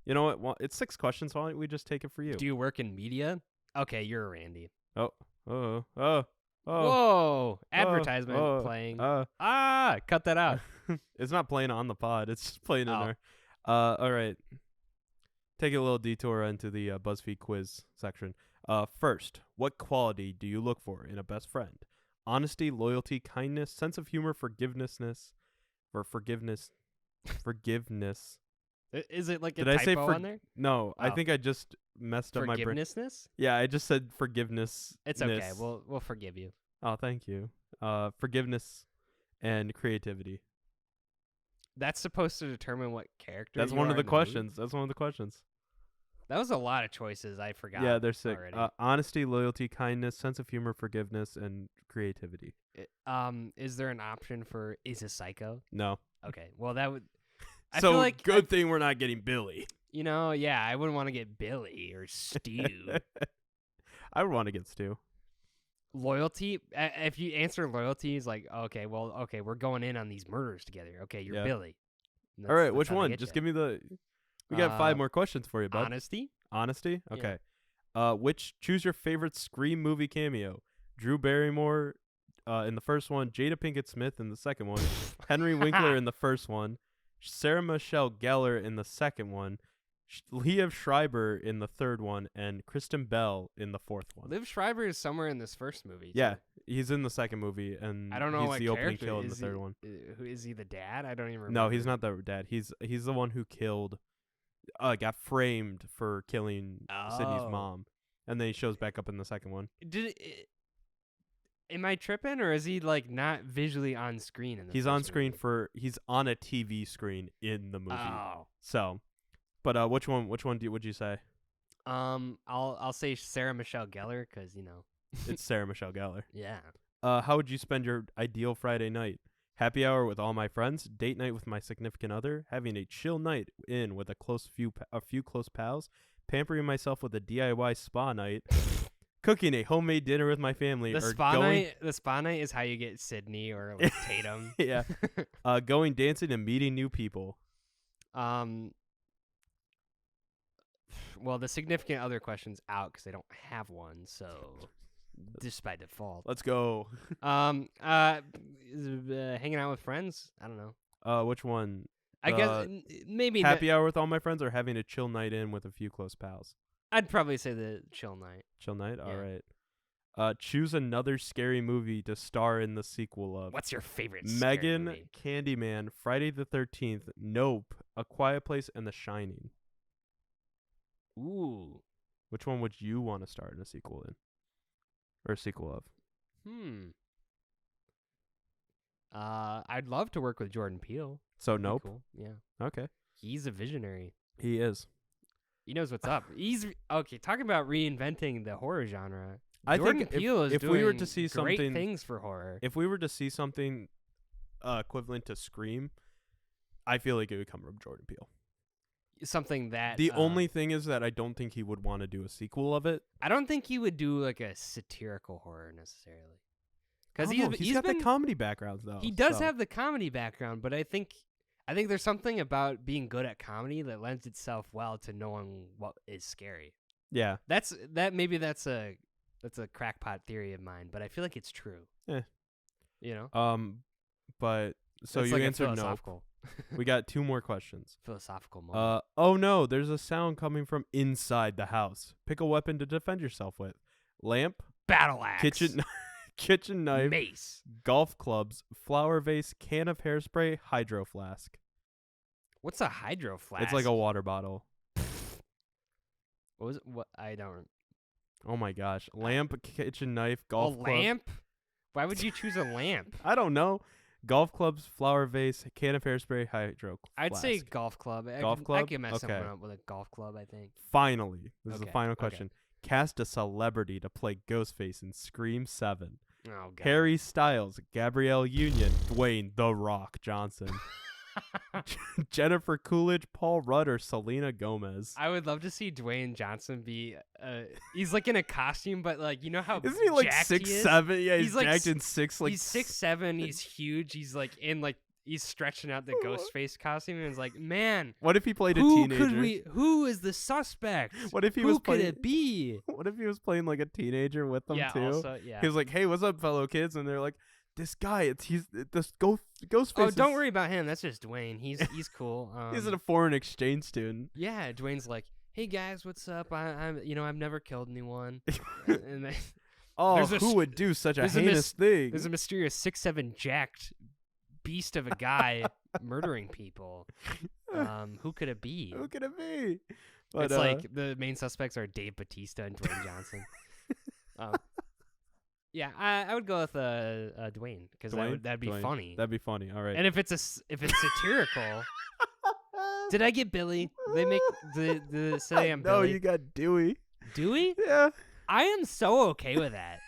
[SPEAKER 1] You know what? Well, it's 6 questions. Why don't we just take it for you?
[SPEAKER 9] Do you work in media? Okay, you're Randy.
[SPEAKER 1] Whoa!
[SPEAKER 9] Advertisement playing. Cut that out.
[SPEAKER 1] It's not playing on the pod. It's just playing in there. All right. Take a little detour into the BuzzFeed quiz section. First, what quality do you look for in a best friend? Honesty, loyalty, kindness, sense of humor, forgiveness.
[SPEAKER 9] Is it like a
[SPEAKER 1] Did I
[SPEAKER 9] typo
[SPEAKER 1] say
[SPEAKER 9] on there?
[SPEAKER 1] No, I think I just messed up my brain.
[SPEAKER 9] Forgivenessness?
[SPEAKER 1] Yeah, I just said forgiveness.
[SPEAKER 9] It's okay. We'll forgive you.
[SPEAKER 1] Oh, thank you. Forgiveness and creativity.
[SPEAKER 9] That's supposed to determine what character.
[SPEAKER 1] That's one of the questions. That's one of the questions.
[SPEAKER 9] That was a lot of choices. I forgot.
[SPEAKER 1] Yeah, they're 6.
[SPEAKER 9] Already.
[SPEAKER 1] Honesty, loyalty, kindness, sense of humor, forgiveness, and creativity.
[SPEAKER 9] Is there an option for is a psycho?
[SPEAKER 1] No.
[SPEAKER 9] Okay. Well, that would. I
[SPEAKER 1] so
[SPEAKER 9] feel like
[SPEAKER 1] good thing we're not getting Billy.
[SPEAKER 9] Yeah, I wouldn't want to get Billy or Stu.
[SPEAKER 1] I would want to get Stu.
[SPEAKER 9] Loyalty. If you answer loyalty, is like okay, we're going in on these murders together. Okay, you're Billy.
[SPEAKER 1] All right, which one? Just give me the. We got 5 more questions for you, bud.
[SPEAKER 9] Honesty.
[SPEAKER 1] Honesty. Okay. Yeah. Choose your favorite Scream movie cameo. Drew Barrymore, in the first one. Jada Pinkett Smith in the second one. Henry Winkler in the first one. Sarah Michelle Gellar in the second one. Liev Schreiber in the third one, and Kristen Bell in the fourth one.
[SPEAKER 9] Liev Schreiber is somewhere in this first movie.
[SPEAKER 1] Yeah, he's in the second movie, and
[SPEAKER 9] I don't know
[SPEAKER 1] he's
[SPEAKER 9] what
[SPEAKER 1] the opening
[SPEAKER 9] character
[SPEAKER 1] kill in the third one.
[SPEAKER 9] Who is he? The dad? I don't even remember.
[SPEAKER 1] No, he's not the dad. He's the one who killed. Got framed for killing Sydney's mom, and then he shows back up in the second one.
[SPEAKER 9] Am I tripping, or is he like not visually on screen in the
[SPEAKER 1] He's on screen movie? He's on a TV screen in the movie.
[SPEAKER 9] Oh.
[SPEAKER 1] So, but which one would you say?
[SPEAKER 9] I'll say Sarah Michelle Gellar because
[SPEAKER 1] It's Sarah Michelle Gellar.
[SPEAKER 9] Yeah.
[SPEAKER 1] How would you spend your ideal Friday night? Happy hour with all my friends, date night with my significant other, having a chill night in with a few close pals, pampering myself with a DIY spa night, cooking a homemade dinner with my family,
[SPEAKER 9] The
[SPEAKER 1] or
[SPEAKER 9] spa night is how you get Sydney or like Tatum.
[SPEAKER 1] yeah, going dancing and meeting new people.
[SPEAKER 9] Well, the significant other question's out because they don't have one, so just by default.
[SPEAKER 1] Let's go.
[SPEAKER 9] Hanging out with friends. I don't know.
[SPEAKER 1] Which one?
[SPEAKER 9] I guess maybe
[SPEAKER 1] happy hour with all my friends, or having a chill night in with a few close pals.
[SPEAKER 9] I'd probably say the chill night.
[SPEAKER 1] Chill night.
[SPEAKER 9] Yeah.
[SPEAKER 1] All right. Choose another scary movie to star in the sequel of.
[SPEAKER 9] What's your favorite?
[SPEAKER 1] Megan,
[SPEAKER 9] movie?
[SPEAKER 1] Candyman, Friday the 13th, Nope, A Quiet Place, and The Shining.
[SPEAKER 9] Ooh.
[SPEAKER 1] Which one would you want to star in a sequel in? Or a sequel of?
[SPEAKER 9] I'd love to work with Jordan Peele.
[SPEAKER 1] So
[SPEAKER 9] That'd be
[SPEAKER 1] Nope.
[SPEAKER 9] cool. Yeah.
[SPEAKER 1] Okay.
[SPEAKER 9] He's a visionary.
[SPEAKER 1] He is.
[SPEAKER 9] He knows what's up. He's okay. Talking about reinventing the horror genre.
[SPEAKER 1] I
[SPEAKER 9] Jordan
[SPEAKER 1] think
[SPEAKER 9] Peele is
[SPEAKER 1] if we were
[SPEAKER 9] doing
[SPEAKER 1] to see
[SPEAKER 9] great
[SPEAKER 1] something,
[SPEAKER 9] things for horror.
[SPEAKER 1] if we were to see something equivalent to Scream, I feel like it would come from Jordan Peele.
[SPEAKER 9] Something that
[SPEAKER 1] The only thing is that I don't think he would want to do a sequel of it.
[SPEAKER 9] I don't think he would do like a satirical horror necessarily. Because
[SPEAKER 1] He's got the comedy background though.
[SPEAKER 9] He does
[SPEAKER 1] so.
[SPEAKER 9] have the comedy background, but I think there's something about being good at comedy that lends itself well to knowing what is scary.
[SPEAKER 1] Yeah.
[SPEAKER 9] Maybe that's a crackpot theory of mine, but I feel like it's true.
[SPEAKER 1] Yeah.
[SPEAKER 9] You know?
[SPEAKER 1] But so
[SPEAKER 9] It's
[SPEAKER 1] you
[SPEAKER 9] like a
[SPEAKER 1] answered no.
[SPEAKER 9] philosophical.
[SPEAKER 1] We got 2 more questions.
[SPEAKER 9] Philosophical moment.
[SPEAKER 1] Oh no, there's a sound coming from inside the house. Pick a weapon to defend yourself with. Lamp,
[SPEAKER 9] Battle axe.
[SPEAKER 1] kitchen knife,
[SPEAKER 9] Mace.
[SPEAKER 1] golf clubs, flower vase, can of hairspray, hydro flask.
[SPEAKER 9] What's a hydro flask?
[SPEAKER 1] It's like a water bottle.
[SPEAKER 9] What was it? What I don't.
[SPEAKER 1] Oh my gosh. Lamp, kitchen knife, golf club.
[SPEAKER 9] Lamp? Why would you choose a lamp?
[SPEAKER 1] I don't know. Golf clubs, flower vase, can of hairspray, hydro flask.
[SPEAKER 9] I'd say golf club.
[SPEAKER 1] Golf club?
[SPEAKER 9] I could mess
[SPEAKER 1] Okay.
[SPEAKER 9] someone up with a golf club, I think.
[SPEAKER 1] Finally, this is the
[SPEAKER 9] Okay,
[SPEAKER 1] final
[SPEAKER 9] okay.
[SPEAKER 1] question. Cast a celebrity to play Ghostface in Scream 7.
[SPEAKER 9] Oh, God.
[SPEAKER 1] Harry Styles, Gabrielle Union, Dwayne The Rock Johnson, Jennifer Coolidge, Paul Rudd, or Selena Gomez.
[SPEAKER 9] I would love to see Dwayne Johnson be. He's like in a costume, but like you know how
[SPEAKER 1] Isn't he like
[SPEAKER 9] jacked
[SPEAKER 1] 6'7"? Yeah, he's
[SPEAKER 9] like
[SPEAKER 1] jacked in six. Like
[SPEAKER 9] he's 6'7". He's huge. He's like in like he's stretching out the Ghostface costume, and it's like, man,
[SPEAKER 1] what if he played a
[SPEAKER 9] who
[SPEAKER 1] teenager?
[SPEAKER 9] could we? Who is the suspect?
[SPEAKER 1] What if he
[SPEAKER 9] who
[SPEAKER 1] was
[SPEAKER 9] could
[SPEAKER 1] playing?
[SPEAKER 9] it be?
[SPEAKER 1] What if he was playing like a teenager with them
[SPEAKER 9] Yeah,
[SPEAKER 1] too?
[SPEAKER 9] also, yeah.
[SPEAKER 1] He was like, "Hey, what's up, fellow kids?" And they're like, "This guy, this Ghostface."
[SPEAKER 9] Oh, don't worry about him. That's just Dwayne. He's cool.
[SPEAKER 1] He's a foreign exchange student.
[SPEAKER 9] Yeah, Dwayne's like, hey guys, what's up? I'm I've never killed anyone. and then,
[SPEAKER 1] Oh,
[SPEAKER 9] there's a
[SPEAKER 1] who
[SPEAKER 9] st-
[SPEAKER 1] would do such a
[SPEAKER 9] there's a
[SPEAKER 1] heinous thing?
[SPEAKER 9] There's a mysterious 6'7" jacked beast of a guy murdering people. Who could it be?
[SPEAKER 1] Who could it be? But,
[SPEAKER 9] It's like the main suspects are Dave Bautista and Dwayne Johnson. Yeah, I would go with Dwayne because that'd be
[SPEAKER 1] Dwayne.
[SPEAKER 9] funny.
[SPEAKER 1] That'd be funny. All right.
[SPEAKER 9] And if it's satirical, did I get Billy? They make the say I'm
[SPEAKER 1] no,
[SPEAKER 9] Billy.
[SPEAKER 1] you got Dewey.
[SPEAKER 9] Dewey?
[SPEAKER 1] Yeah.
[SPEAKER 9] I am so okay with that.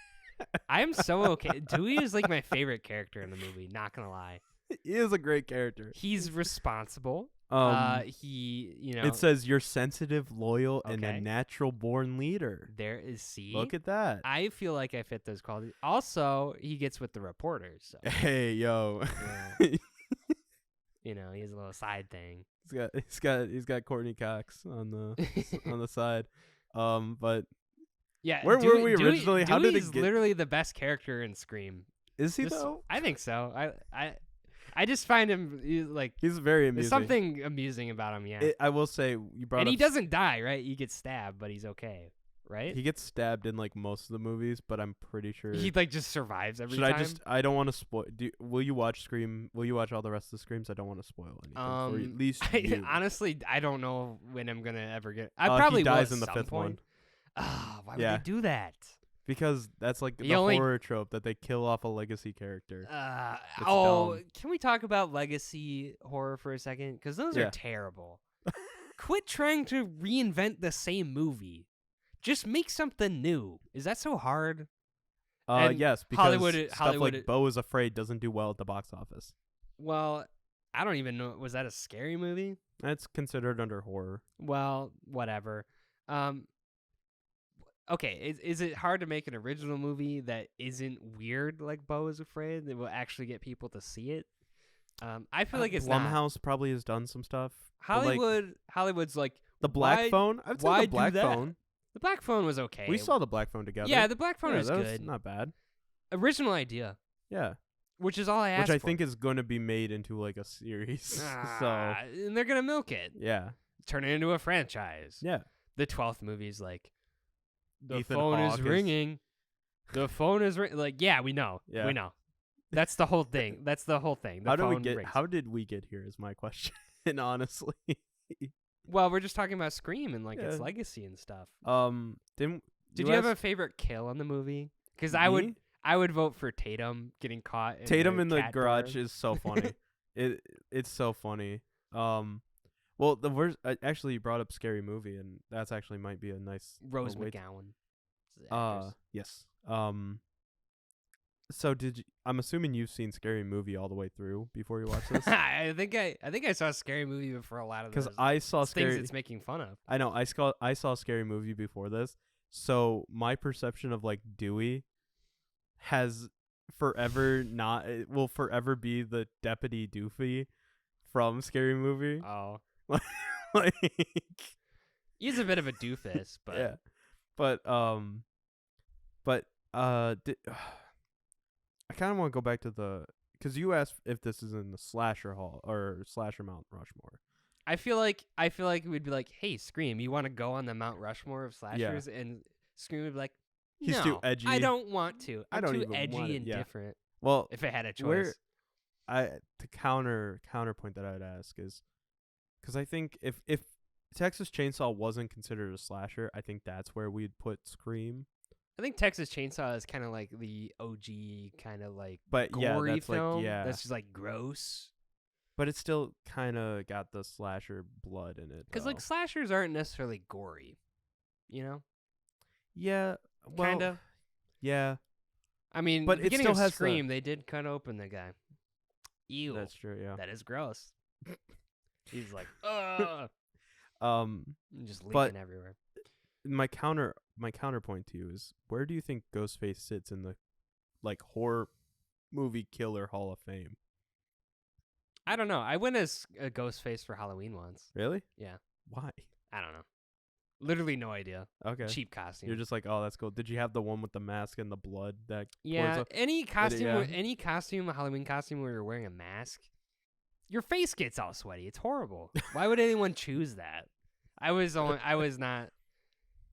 [SPEAKER 9] I am so okay. Dewey is like my favorite character in the movie. Not gonna lie.
[SPEAKER 1] He is a great character.
[SPEAKER 9] He's responsible. He,
[SPEAKER 1] It says you're sensitive, loyal, and a
[SPEAKER 9] Okay.
[SPEAKER 1] natural born leader.
[SPEAKER 9] there is C.
[SPEAKER 1] Look at that.
[SPEAKER 9] I feel like I fit those qualities. Also, he gets with the reporters. So,
[SPEAKER 1] Hey, yo.
[SPEAKER 9] yeah. He has a little side thing.
[SPEAKER 1] he's got Courtney Cox on the side. But
[SPEAKER 9] Yeah.
[SPEAKER 1] Where were we originally? How did it
[SPEAKER 9] Dewey's
[SPEAKER 1] get-
[SPEAKER 9] literally the best character in Scream.
[SPEAKER 1] is he though?
[SPEAKER 9] I think so. I just find him
[SPEAKER 1] He's very
[SPEAKER 9] there's
[SPEAKER 1] amusing.
[SPEAKER 9] something amusing about him. Yeah.
[SPEAKER 1] I will say you brought
[SPEAKER 9] And
[SPEAKER 1] up
[SPEAKER 9] he doesn't die, right? He gets stabbed, but he's okay, right?
[SPEAKER 1] he gets stabbed in like most of the movies, but I'm pretty sure.
[SPEAKER 9] He like just survives every
[SPEAKER 1] Should
[SPEAKER 9] time.
[SPEAKER 1] I just? I don't want to spoil. Will you watch Scream? Will you watch all the rest of the Screams? I don't want to spoil anything. For at least you.
[SPEAKER 9] Honestly, I don't know when I'm gonna ever get.
[SPEAKER 1] He
[SPEAKER 9] probably will
[SPEAKER 1] dies
[SPEAKER 9] at
[SPEAKER 1] in the
[SPEAKER 9] some
[SPEAKER 1] fifth
[SPEAKER 9] point.
[SPEAKER 1] one.
[SPEAKER 9] Why
[SPEAKER 1] Yeah.
[SPEAKER 9] would they do that?
[SPEAKER 1] Because that's like
[SPEAKER 9] He
[SPEAKER 1] the
[SPEAKER 9] only-
[SPEAKER 1] horror trope that they kill off a legacy character.
[SPEAKER 9] Dumb. Can we talk about legacy horror for a second? Because those
[SPEAKER 1] Yeah.
[SPEAKER 9] are terrible. Quit trying to reinvent the same movie. Just make something new. Is that so hard? And
[SPEAKER 1] Yes, because
[SPEAKER 9] Hollywood-
[SPEAKER 1] stuff
[SPEAKER 9] Hollywood-
[SPEAKER 1] like Beau is Afraid doesn't do well at the box office.
[SPEAKER 9] Well, I don't even know. Was that a scary movie?
[SPEAKER 1] That's considered under horror.
[SPEAKER 9] Well, whatever. Okay, is it hard to make an original movie that isn't weird like Beau is Afraid that will actually get people to see it? I feel like it's not.
[SPEAKER 1] Blumhouse probably has done some stuff. but, like,
[SPEAKER 9] Hollywood's like
[SPEAKER 1] the Black
[SPEAKER 9] why-
[SPEAKER 1] Phone. I'd say
[SPEAKER 9] why
[SPEAKER 1] the
[SPEAKER 9] do
[SPEAKER 1] Black
[SPEAKER 9] that?
[SPEAKER 1] Phone.
[SPEAKER 9] The Black Phone was okay.
[SPEAKER 1] We saw the Black Phone together.
[SPEAKER 9] Yeah, the Black Phone
[SPEAKER 1] Yeah,
[SPEAKER 9] was
[SPEAKER 1] that
[SPEAKER 9] good.
[SPEAKER 1] not bad.
[SPEAKER 9] Original idea,
[SPEAKER 1] Yeah,
[SPEAKER 9] which is all I asked
[SPEAKER 1] which I
[SPEAKER 9] for.
[SPEAKER 1] think is going to be made into like a series. So
[SPEAKER 9] And they're gonna milk it,
[SPEAKER 1] yeah,
[SPEAKER 9] turn it into a franchise.
[SPEAKER 1] yeah.
[SPEAKER 9] The 12th movie's like, the
[SPEAKER 1] Ethan
[SPEAKER 9] phone
[SPEAKER 1] Hawke
[SPEAKER 9] is
[SPEAKER 1] is-
[SPEAKER 9] ring. The phone is like, yeah, we know.
[SPEAKER 1] Yeah.
[SPEAKER 9] We know. That's the whole thing. That's the whole thing. The
[SPEAKER 1] How did we
[SPEAKER 9] phone
[SPEAKER 1] get?
[SPEAKER 9] rings.
[SPEAKER 1] How did we get here? Is my question. Honestly,
[SPEAKER 9] Well, we're just talking about Scream and like its
[SPEAKER 1] Yeah.
[SPEAKER 9] legacy and stuff.
[SPEAKER 1] did
[SPEAKER 9] Did you have a favorite kill in the movie? Because I
[SPEAKER 1] Me?
[SPEAKER 9] would vote for Tatum getting caught.
[SPEAKER 1] Tatum in the
[SPEAKER 9] cat
[SPEAKER 1] garage
[SPEAKER 9] door.
[SPEAKER 1] is so funny. It's so funny. Well, the worst. Actually, you brought up Scary Movie, and that's actually might be a nice
[SPEAKER 9] Rose
[SPEAKER 1] way
[SPEAKER 9] McGowan. is the actress.
[SPEAKER 1] Yes. So I'm assuming you've seen Scary Movie all the way through before you watched this?
[SPEAKER 9] I think I saw a Scary Movie before a lot of
[SPEAKER 1] Because
[SPEAKER 9] those
[SPEAKER 1] I saw
[SPEAKER 9] things
[SPEAKER 1] Scary.
[SPEAKER 9] it's making fun of.
[SPEAKER 1] I know. I saw Scary Movie before this. So my perception of like Dewey has forever not. It will forever be the Deputy Doofy from Scary Movie.
[SPEAKER 9] Oh,
[SPEAKER 1] Like,
[SPEAKER 9] he's a bit of a doofus, but
[SPEAKER 1] yeah. But I kind of want to go back to because you asked if this is in the slasher hall or slasher Mount Rushmore.
[SPEAKER 9] I feel like we'd be like, "Hey, Scream, you want to go on the Mount Rushmore of slashers?" And Scream would be like,
[SPEAKER 1] He's
[SPEAKER 9] "No,
[SPEAKER 1] too edgy.
[SPEAKER 9] I don't want to.
[SPEAKER 1] I
[SPEAKER 9] I'm
[SPEAKER 1] don't
[SPEAKER 9] too
[SPEAKER 1] even want
[SPEAKER 9] edgy
[SPEAKER 1] it,
[SPEAKER 9] and
[SPEAKER 1] yeah.
[SPEAKER 9] different."
[SPEAKER 1] Well,
[SPEAKER 9] If I had a choice,
[SPEAKER 1] where to counterpoint that I'd ask is because I think if Texas Chainsaw wasn't considered a slasher, I think that's where we'd put Scream.
[SPEAKER 9] I think Texas Chainsaw is kind of like the OG kind of like
[SPEAKER 1] But yeah,
[SPEAKER 9] gory
[SPEAKER 1] that's
[SPEAKER 9] film.
[SPEAKER 1] like
[SPEAKER 9] That's just like gross.
[SPEAKER 1] but it's still kind of got the slasher blood in it.
[SPEAKER 9] Because like slashers aren't necessarily gory, you know?
[SPEAKER 1] yeah, well,
[SPEAKER 9] Kind of.
[SPEAKER 1] yeah,
[SPEAKER 9] I mean,
[SPEAKER 1] but
[SPEAKER 9] the
[SPEAKER 1] it
[SPEAKER 9] beginning
[SPEAKER 1] still
[SPEAKER 9] of
[SPEAKER 1] has
[SPEAKER 9] Scream, they did cut open the guy. Ew.
[SPEAKER 1] that's true. Yeah,
[SPEAKER 9] That is gross. He's like, ugh. Just leaking
[SPEAKER 1] but-
[SPEAKER 9] everywhere.
[SPEAKER 1] my counterpoint to you is where do you think Ghostface sits in the like horror movie killer Hall of Fame?
[SPEAKER 9] I don't know. I went as a Ghostface for Halloween once.
[SPEAKER 1] Really?
[SPEAKER 9] Yeah.
[SPEAKER 1] Why?
[SPEAKER 9] I don't know. Literally no idea.
[SPEAKER 1] Okay.
[SPEAKER 9] Cheap costume.
[SPEAKER 1] You're just like, oh, that's cool. Did you have the one with the mask and the blood that?
[SPEAKER 9] yeah.
[SPEAKER 1] pours up?
[SPEAKER 9] Any costume,
[SPEAKER 1] yeah.
[SPEAKER 9] any costume, a Halloween costume where you're wearing a mask, your face gets all sweaty. It's horrible. Why would anyone choose that? I was not.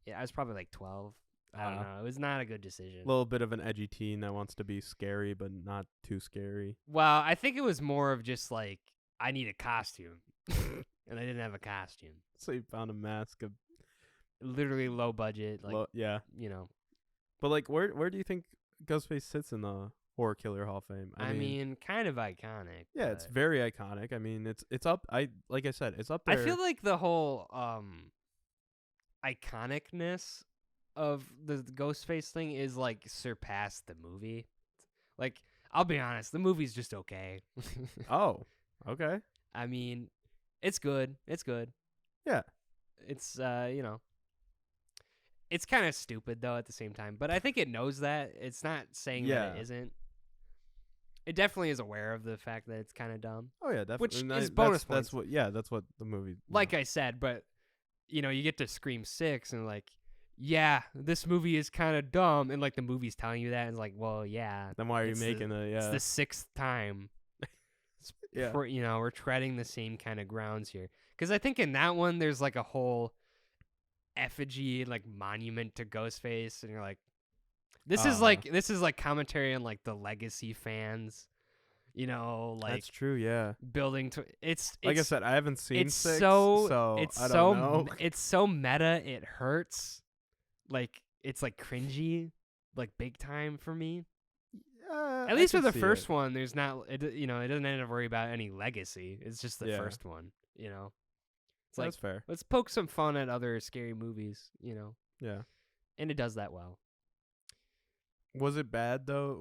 [SPEAKER 9] Yeah, I was probably like 12. I don't know. It was not a good decision.
[SPEAKER 1] A little bit of an edgy teen that wants to be scary but not too scary.
[SPEAKER 9] Well, I think it was more of just like I need a costume, and I didn't have a costume.
[SPEAKER 1] So you found a mask of
[SPEAKER 9] Literally low budget, like
[SPEAKER 1] yeah.
[SPEAKER 9] you know.
[SPEAKER 1] But like, where do you think Ghostface sits in the horror killer Hall of Fame?
[SPEAKER 9] I mean, kind of iconic.
[SPEAKER 1] yeah, it's
[SPEAKER 9] but
[SPEAKER 1] very iconic. I mean, it's up. Like I said, it's up there.
[SPEAKER 9] I feel like the whole iconicness of the Ghostface thing is like surpassed the movie. Like, I'll be honest, the movie's just okay.
[SPEAKER 1] Oh, okay.
[SPEAKER 9] I mean, it's good. It's good.
[SPEAKER 1] Yeah.
[SPEAKER 9] It's you know, it's kind of stupid though at the same time, but I think it knows that. It's not saying that
[SPEAKER 1] Yeah.
[SPEAKER 9] it isn't. It definitely is aware of the fact that it's kind of dumb.
[SPEAKER 1] Oh yeah, definitely.
[SPEAKER 9] Which
[SPEAKER 1] And
[SPEAKER 9] is
[SPEAKER 1] that's
[SPEAKER 9] bonus points.
[SPEAKER 1] That's what the movie.
[SPEAKER 9] Like I said, but you know, you get to Scream 6 and like, yeah, this movie is kind of dumb, and like the movie's telling you that, and it's like, well, yeah.
[SPEAKER 1] Then why are you
[SPEAKER 9] it's
[SPEAKER 1] making
[SPEAKER 9] the,
[SPEAKER 1] it? Yeah.
[SPEAKER 9] It's the 6th time.
[SPEAKER 1] Yeah.
[SPEAKER 9] You know, we're treading the same kind of grounds here. Because I think in that one, there's like a whole effigy, like monument to Ghostface, and you're like, this is like commentary on like the legacy fans. You know, like
[SPEAKER 1] That's true. Yeah.
[SPEAKER 9] building to it's
[SPEAKER 1] Like I said, I haven't seen
[SPEAKER 9] it's
[SPEAKER 1] 6,
[SPEAKER 9] so it's
[SPEAKER 1] I
[SPEAKER 9] so
[SPEAKER 1] don't know.
[SPEAKER 9] it's so meta it hurts. Like it's like cringy, like big time for me. At least for the first one, there's not you know, it doesn't have to worry about any legacy. It's just the first one, you know. It's
[SPEAKER 1] That's
[SPEAKER 9] like
[SPEAKER 1] fair.
[SPEAKER 9] let's poke some fun at other scary movies, you know.
[SPEAKER 1] Yeah.
[SPEAKER 9] And it does that well.
[SPEAKER 1] Was it bad though?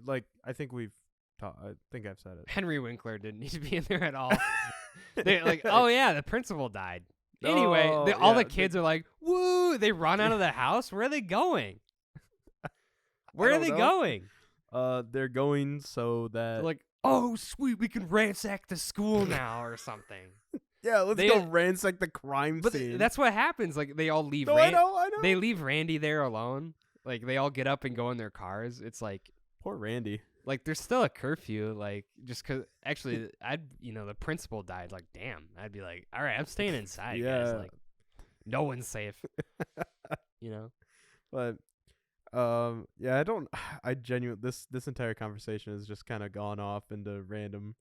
[SPEAKER 1] Like I think I think I've said it.
[SPEAKER 9] Henry Winkler didn't need to be in there at all. They're like, oh yeah, the principal died. Anyway, all the kids are like, woo! They run out of the house. Where are they going? Where are they going?
[SPEAKER 1] They're going so that
[SPEAKER 9] They're like, oh sweet, we can ransack the school now or something.
[SPEAKER 1] yeah, let's go ransack the crime
[SPEAKER 9] But
[SPEAKER 1] scene.
[SPEAKER 9] that's what happens. Like they all leave.
[SPEAKER 1] I know.
[SPEAKER 9] They leave Randy there alone. Like they all get up and go in their cars. It's like
[SPEAKER 1] Poor Randy.
[SPEAKER 9] Like there's still a curfew. Like just cause actually the principal died. Like damn, I'd be like, all right, I'm staying inside.
[SPEAKER 1] Yeah.
[SPEAKER 9] Guys. Like no one's safe.
[SPEAKER 1] But I genuinely this entire conversation has just kind of gone off into random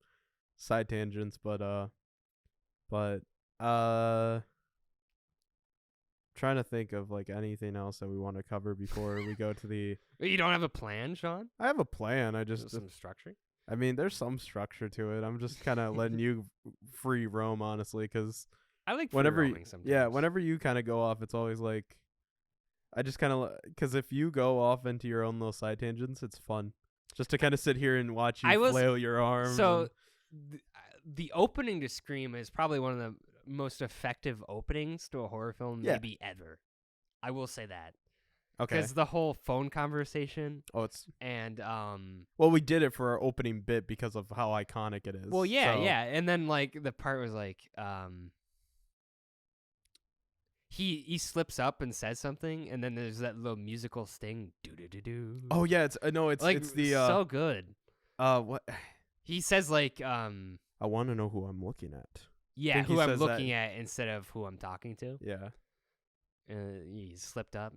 [SPEAKER 1] side tangents, but trying to think of like anything else that we want to cover before we go to the
[SPEAKER 9] You don't have a plan, Sean?
[SPEAKER 1] I have a plan. I just
[SPEAKER 9] some structure.
[SPEAKER 1] I mean, there's some structure to it. I'm just kind of letting you free roam, honestly, because
[SPEAKER 9] I like
[SPEAKER 1] whenever
[SPEAKER 9] free roaming sometimes.
[SPEAKER 1] yeah, whenever you kind of go off, it's always like I just kind of because if you go off into your own little side tangents, it's fun just to kind of sit here and watch you flail your arms.
[SPEAKER 9] So the opening to Scream is probably one of the most effective openings to a horror film maybe ever. I will say that.
[SPEAKER 1] Okay.
[SPEAKER 9] Because the whole phone conversation.
[SPEAKER 1] Oh, it's
[SPEAKER 9] and
[SPEAKER 1] well, we did it for our opening bit because of how iconic it is.
[SPEAKER 9] Well, yeah,
[SPEAKER 1] so.
[SPEAKER 9] yeah, and then like the part was like he slips up and says something, and then there's that little musical sting. Do do do do.
[SPEAKER 1] Oh yeah, it's
[SPEAKER 9] like
[SPEAKER 1] it's the
[SPEAKER 9] so good.
[SPEAKER 1] What
[SPEAKER 9] he says like
[SPEAKER 1] I want to know who I'm looking at.
[SPEAKER 9] Yeah, who I'm looking at instead of who I'm talking to.
[SPEAKER 1] Yeah.
[SPEAKER 9] He slipped up,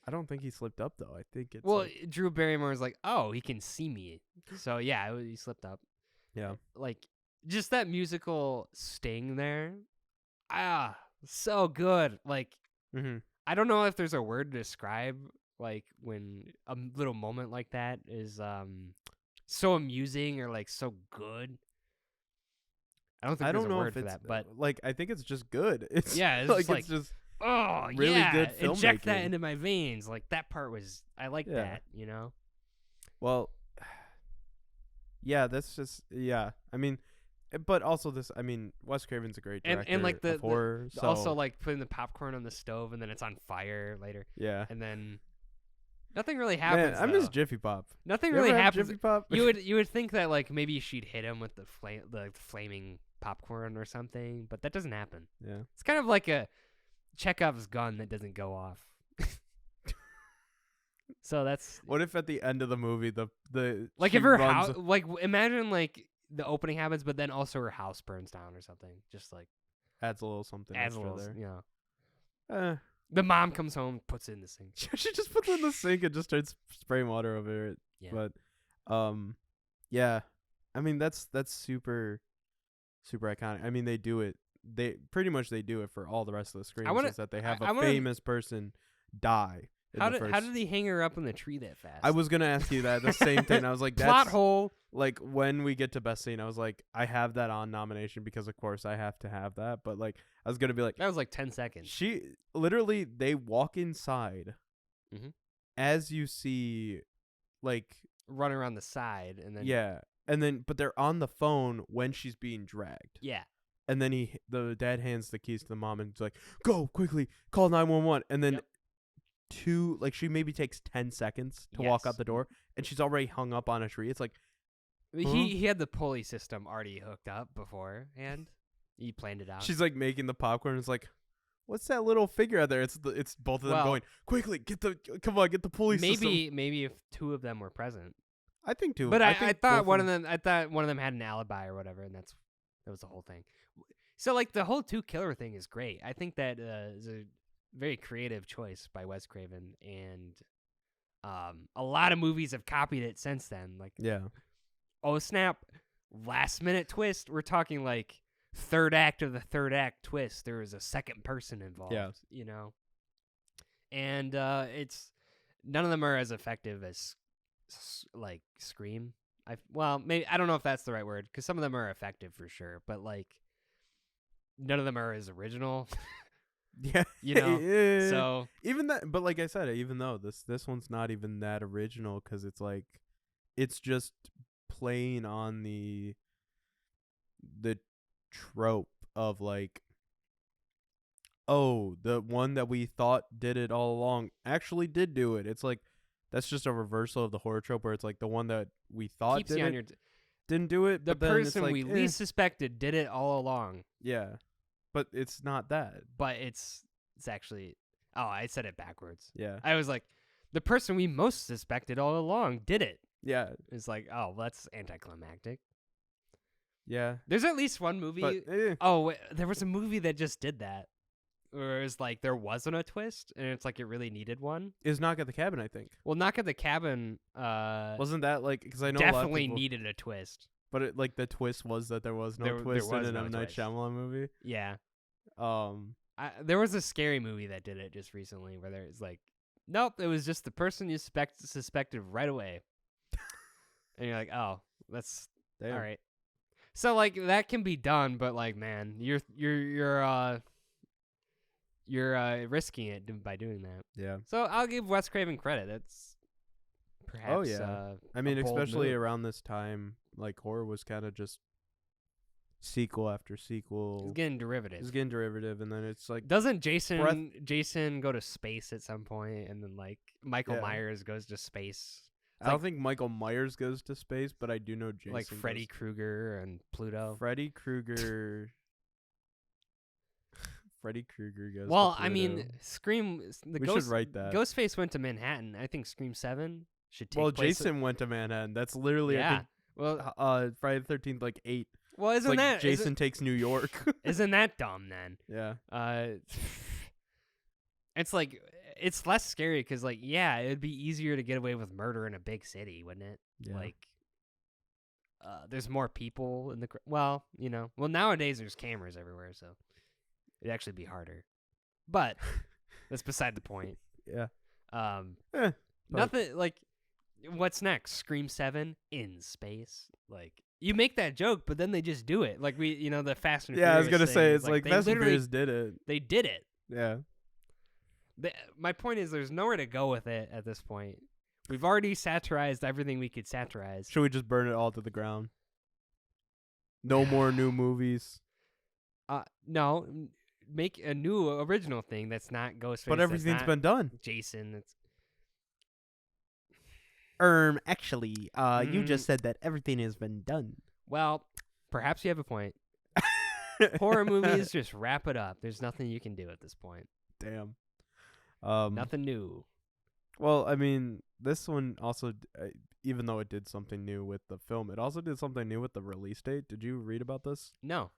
[SPEAKER 1] I don't think he slipped up though. I think it's
[SPEAKER 9] Drew Barrymore's like, oh, he can see me. So yeah, he slipped up.
[SPEAKER 1] Yeah.
[SPEAKER 9] Like just that musical sting there. So good. Like I don't know if there's a word to describe like when a little moment like that is so amusing or like so good. I don't think there's a word for that, but
[SPEAKER 1] like I think it's just good. It's
[SPEAKER 9] it's
[SPEAKER 1] like
[SPEAKER 9] like
[SPEAKER 1] it's just
[SPEAKER 9] oh
[SPEAKER 1] really
[SPEAKER 9] yeah,
[SPEAKER 1] good filmmaking.
[SPEAKER 9] inject that into my veins. Like that part was I like that,
[SPEAKER 1] Well, yeah, that's just I mean, but also Wes Craven's a great director
[SPEAKER 9] and like the
[SPEAKER 1] of horror. So.
[SPEAKER 9] Also like putting the popcorn on the stove and then it's on fire later.
[SPEAKER 1] Yeah,
[SPEAKER 9] and then nothing really happens.
[SPEAKER 1] Man, I miss Jiffy Pop.
[SPEAKER 9] Nothing
[SPEAKER 1] you
[SPEAKER 9] really
[SPEAKER 1] ever
[SPEAKER 9] happens.
[SPEAKER 1] Jiffy Pop?
[SPEAKER 9] You would think that like maybe she'd hit him with the flaming popcorn or something, but that doesn't happen.
[SPEAKER 1] Yeah,
[SPEAKER 9] it's kind of like a Chekhov's gun that doesn't go off. So that's
[SPEAKER 1] what if at the end of the movie the
[SPEAKER 9] like if her house like imagine like the opening happens, but then also her house burns down or something. Just like
[SPEAKER 1] adds a little something.
[SPEAKER 9] Adds a
[SPEAKER 1] extra
[SPEAKER 9] little,
[SPEAKER 1] there.
[SPEAKER 9] The mom comes home, puts it in the sink.
[SPEAKER 1] She just puts it in the sink and just starts spraying water over it.
[SPEAKER 9] Yeah.
[SPEAKER 1] But, yeah. I mean, that's super, super iconic. I mean, they do it. They do it for all the rest of the screens. Is that they have a famous person die.
[SPEAKER 9] How did he hang her up in the tree that fast?
[SPEAKER 1] I was gonna ask you that the same thing. I was like, that's
[SPEAKER 9] plot hole.
[SPEAKER 1] Like when we get to best scene, I was like, I have that on nomination because of course I have to have that. But like, I was gonna be like,
[SPEAKER 9] that was like 10 seconds.
[SPEAKER 1] She literally they walk inside, as you see, like
[SPEAKER 9] running around the side, and
[SPEAKER 1] then but they're on the phone when she's being dragged.
[SPEAKER 9] Yeah.
[SPEAKER 1] And then the dad hands the keys to the mom and he's like, go quickly, call 911. And then she maybe takes 10 seconds to walk out the door and she's already hung up on a tree. It's like
[SPEAKER 9] he had the pulley system already hooked up beforehand. He planned it out.
[SPEAKER 1] She's like making the popcorn. It's like, what's that little figure out there? It's both of them going quickly. Get the pulley system.
[SPEAKER 9] Maybe if two of them were present.
[SPEAKER 1] I think two.
[SPEAKER 9] But I thought one of them had an alibi or whatever, and that was the whole thing. So like the whole two killer thing is great. I think that is a very creative choice by Wes Craven, and a lot of movies have copied it since then. Like, oh snap, last minute twist. We're talking like third act of the third act twist. There was a second person involved. And it's none of them are as effective as like Scream. Maybe I don't know if that's the right word because some of them are effective for sure, but like none of them are as original.
[SPEAKER 1] Yeah.
[SPEAKER 9] You know?
[SPEAKER 1] Yeah.
[SPEAKER 9] So
[SPEAKER 1] even that, but like I said, even though this one's not even that original, because it's like, it's just playing on the trope of like, oh, the one that we thought did it all along actually did do it. It's like, that's just a reversal of the horror trope where it's like the one that we thought
[SPEAKER 9] keeps
[SPEAKER 1] did
[SPEAKER 9] you on
[SPEAKER 1] it
[SPEAKER 9] your
[SPEAKER 1] didn't do it.
[SPEAKER 9] the
[SPEAKER 1] but then it's
[SPEAKER 9] person
[SPEAKER 1] like,
[SPEAKER 9] we least suspected did it all along.
[SPEAKER 1] yeah, but it's not that.
[SPEAKER 9] But it's actually I said it backwards.
[SPEAKER 1] Yeah,
[SPEAKER 9] I was like, the person we most suspected all along did it.
[SPEAKER 1] yeah,
[SPEAKER 9] It's like, oh, that's anticlimactic.
[SPEAKER 1] yeah.
[SPEAKER 9] There's at least one movie.
[SPEAKER 1] But
[SPEAKER 9] There was a movie that just did that. Where it's like there wasn't a twist, and it's like it really needed one.
[SPEAKER 1] is Knock at the Cabin, I think.
[SPEAKER 9] Well, Knock at the Cabin
[SPEAKER 1] Wasn't that like, because I know
[SPEAKER 9] definitely
[SPEAKER 1] a lot of people,
[SPEAKER 9] needed a twist.
[SPEAKER 1] but it, like the twist was that there was no
[SPEAKER 9] There
[SPEAKER 1] twist
[SPEAKER 9] was
[SPEAKER 1] in an
[SPEAKER 9] no
[SPEAKER 1] M. Night
[SPEAKER 9] twist.
[SPEAKER 1] Shyamalan movie.
[SPEAKER 9] Yeah.
[SPEAKER 1] There
[SPEAKER 9] There was a scary movie that did it just recently where there's like, nope, it was just the person you suspected right away. And you're like, oh, that's all right. So like that can be done, but like, man, you're risking it by doing that.
[SPEAKER 1] Yeah.
[SPEAKER 9] So I'll give Wes Craven credit. That's perhaps
[SPEAKER 1] I mean,
[SPEAKER 9] a bold
[SPEAKER 1] especially
[SPEAKER 9] move.
[SPEAKER 1] around this time, like horror was kind of just sequel after sequel.
[SPEAKER 9] It's getting derivative.
[SPEAKER 1] It's getting derivative, and then it's like,
[SPEAKER 9] Doesn't Jason go to space at some point, and then like Michael
[SPEAKER 1] Yeah.
[SPEAKER 9] Myers goes to space?
[SPEAKER 1] I don't think Michael Myers goes to space, but I do know Jason
[SPEAKER 9] Like Freddy Krueger and Pluto.
[SPEAKER 1] Freddy Krueger. Freddy Krueger goes.
[SPEAKER 9] Well,
[SPEAKER 1] to
[SPEAKER 9] I mean,
[SPEAKER 1] Pluto.
[SPEAKER 9] Scream.
[SPEAKER 1] We should write that.
[SPEAKER 9] Ghostface went to Manhattan. I think Scream 7 should take
[SPEAKER 1] Well,
[SPEAKER 9] place.
[SPEAKER 1] Jason went to Manhattan. That's literally,
[SPEAKER 9] Yeah.
[SPEAKER 1] I think,
[SPEAKER 9] Well,
[SPEAKER 1] Friday the 13th, like 8.
[SPEAKER 9] well,
[SPEAKER 1] It's
[SPEAKER 9] isn't
[SPEAKER 1] like
[SPEAKER 9] that
[SPEAKER 1] Jason takes New York.
[SPEAKER 9] isn't that dumb then?
[SPEAKER 1] Yeah.
[SPEAKER 9] It's like it's less scary because like it'd be easier to get away with murder in a big city, wouldn't it?
[SPEAKER 1] Yeah.
[SPEAKER 9] Like, there's more people in the well nowadays there's cameras everywhere, so it'd actually be harder. But that's beside the point.
[SPEAKER 1] Yeah.
[SPEAKER 9] But nothing like. What's next? Scream 7 in space. Like you make that joke, but then they just do it. Like the Fast and
[SPEAKER 1] Yeah, I was
[SPEAKER 9] Furious
[SPEAKER 1] gonna say
[SPEAKER 9] thing,
[SPEAKER 1] it's like
[SPEAKER 9] they
[SPEAKER 1] Fast and
[SPEAKER 9] literally-
[SPEAKER 1] Furious did it.
[SPEAKER 9] They did it.
[SPEAKER 1] Yeah.
[SPEAKER 9] My point is, there's nowhere to go with it at this point. We've already satirized everything we could satirize.
[SPEAKER 1] Should we just burn it all to the ground? No more new movies.
[SPEAKER 9] No, make a new original thing that's not Ghostface.
[SPEAKER 1] But everything's been done.
[SPEAKER 9] Jason. That's
[SPEAKER 1] Actually, you just said that everything has been done.
[SPEAKER 9] well, perhaps you have a point. Horror movies just wrap it up. There's nothing you can do at this point.
[SPEAKER 1] Damn.
[SPEAKER 9] Nothing new.
[SPEAKER 1] Well, I mean, this one also, even though it did something new with the film, it also did something new with the release date. Did you read about this?
[SPEAKER 9] No.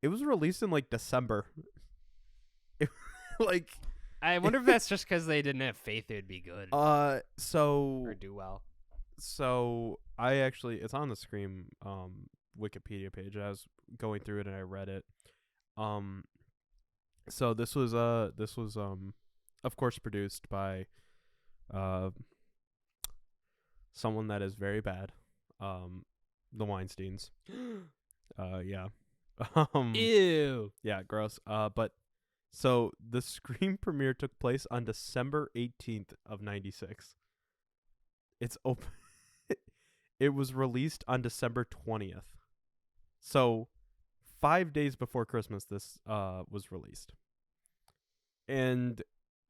[SPEAKER 1] It was released in like December. Like,
[SPEAKER 9] I wonder if that's just because they didn't have faith it would be good
[SPEAKER 1] so
[SPEAKER 9] or do well.
[SPEAKER 1] So I actually, it's on the Scream Wikipedia page. I was going through it and I read it. So this was of course produced by someone that is very bad, the Weinsteins. Yeah.
[SPEAKER 9] Ew.
[SPEAKER 1] Yeah, gross. But so the Scream premiere took place on December 18th of 96. It's open. It was released on December 20th. So 5 days before Christmas, this was released. And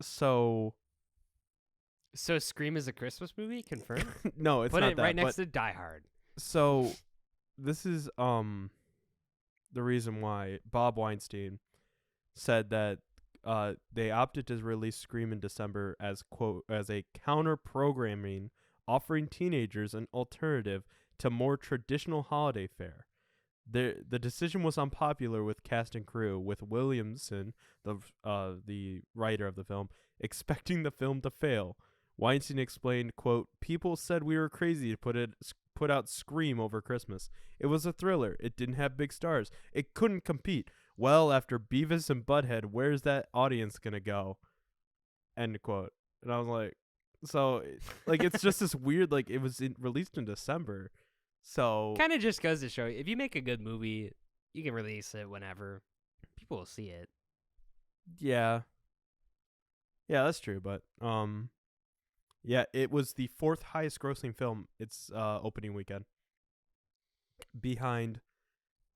[SPEAKER 1] so
[SPEAKER 9] Scream is a Christmas movie? Confirmed?
[SPEAKER 1] no, it's
[SPEAKER 9] Put
[SPEAKER 1] not
[SPEAKER 9] it
[SPEAKER 1] that,
[SPEAKER 9] right next
[SPEAKER 1] but-
[SPEAKER 9] to Die Hard.
[SPEAKER 1] So this is the reason why Bob Weinstein said that they opted to release Scream in December as quote as a counter programming offering teenagers an alternative to more traditional holiday fare. The decision was unpopular with cast and crew, with Williamson, the writer of the film, expecting the film to fail. Weinstein explained, quote, "People said we were crazy to put out Scream over Christmas. It was a thriller. It didn't have big stars. It couldn't compete. Well, after Beavis and Butthead, where's that audience gonna go?" End quote. And I was like, so, like, it's just this weird, like, it was released in December. So
[SPEAKER 9] Kind of just goes to show you, if you make a good movie, you can release it whenever. People will see it.
[SPEAKER 1] Yeah. Yeah, that's true, but yeah, it was the 4th highest grossing film its opening weekend. Behind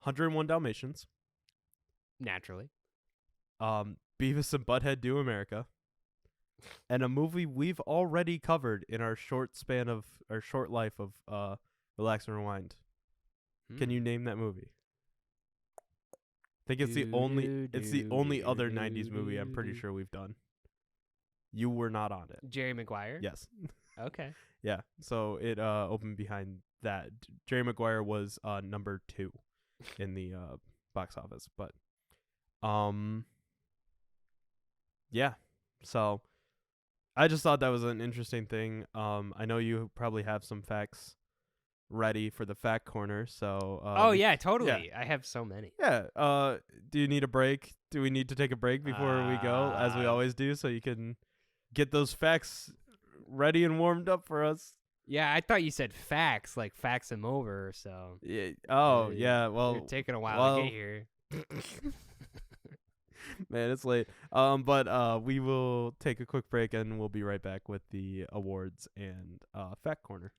[SPEAKER 1] 101 Dalmatians,
[SPEAKER 9] Naturally.
[SPEAKER 1] Beavis and Butthead Do America, and a movie we've already covered in our short life of Relax and Rewind. Can you name that movie? I think it's the only other 90s movie I'm pretty sure we've done. You were not on it.
[SPEAKER 9] Jerry Maguire?
[SPEAKER 1] Yes.
[SPEAKER 9] Okay.
[SPEAKER 1] Yeah. So it opened behind that. Jerry Maguire was number 2 in the box office, but yeah. So I just thought that was an interesting thing. I know you probably have some facts ready for the fact corner, so
[SPEAKER 9] oh yeah, totally. Yeah. I have so many.
[SPEAKER 1] Yeah. Do you need a break? Do we need to take a break before we go, as we always do, so you can get those facts ready and warmed up for us?
[SPEAKER 9] Yeah, I thought you said facts, like fax them over. So
[SPEAKER 1] yeah. Oh yeah. Well,
[SPEAKER 9] you're taking a while to get here.
[SPEAKER 1] Man, it's late. But we will take a quick break and we'll be right back with the awards and fact corner.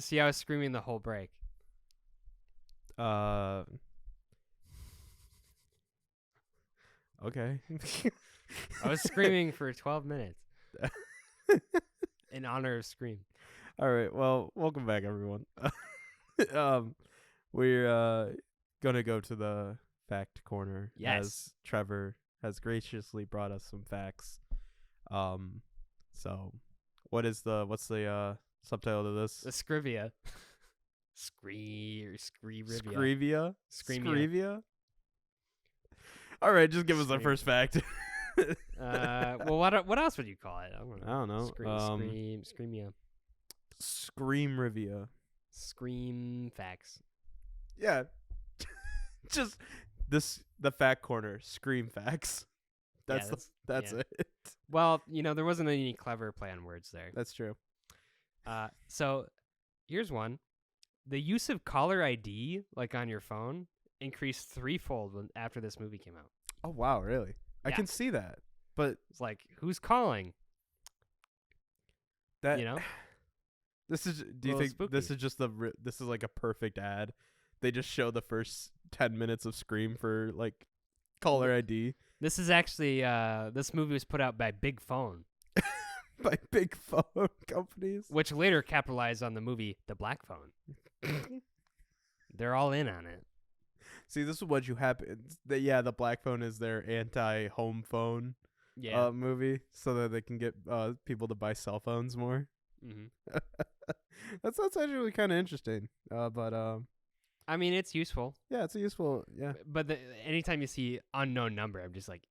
[SPEAKER 9] See, I was screaming the whole break.
[SPEAKER 1] Okay.
[SPEAKER 9] I was screaming for 12 minutes in honor of Scream.
[SPEAKER 1] All right. Well, welcome back, everyone. We're gonna go to the fact corner.
[SPEAKER 9] Yes.
[SPEAKER 1] As Trevor has graciously brought us some facts. So what's the subtitle to this?
[SPEAKER 9] The Scrivia. Scrivia.
[SPEAKER 1] Scrivia?
[SPEAKER 9] Screamia.
[SPEAKER 1] All right, just give us the first fact.
[SPEAKER 9] Well, what else would you call it?
[SPEAKER 1] I don't know.
[SPEAKER 9] Screamia.
[SPEAKER 1] Screamrivia.
[SPEAKER 9] Scream facts.
[SPEAKER 1] Yeah. Just the fact corner. Scream facts. That's it.
[SPEAKER 9] Well, there wasn't any clever play on words there.
[SPEAKER 1] That's true.
[SPEAKER 9] So here's one. The use of caller ID, like on your phone, increased threefold after this movie came out.
[SPEAKER 1] Oh wow, really?
[SPEAKER 9] Yeah.
[SPEAKER 1] I can see that, but
[SPEAKER 9] it's like, who's calling?
[SPEAKER 1] That This is. Do you think
[SPEAKER 9] spooky.
[SPEAKER 1] This is just this is like a perfect ad? They just show the first 10 minutes of Scream for like caller ID.
[SPEAKER 9] This is actually this movie was put out by Big Phone.
[SPEAKER 1] By Big Phone companies,
[SPEAKER 9] which later capitalized on the movie The Black Phone. They're all in on it.
[SPEAKER 1] See, this is what you happen. The Black Phone is their anti-home phone movie, so that they can get people to buy cell phones more.
[SPEAKER 9] Mm-hmm.
[SPEAKER 1] That's actually kind of interesting. But
[SPEAKER 9] I mean, it's useful.
[SPEAKER 1] Yeah, it's useful. Yeah.
[SPEAKER 9] But anytime you see unknown number, I'm just like,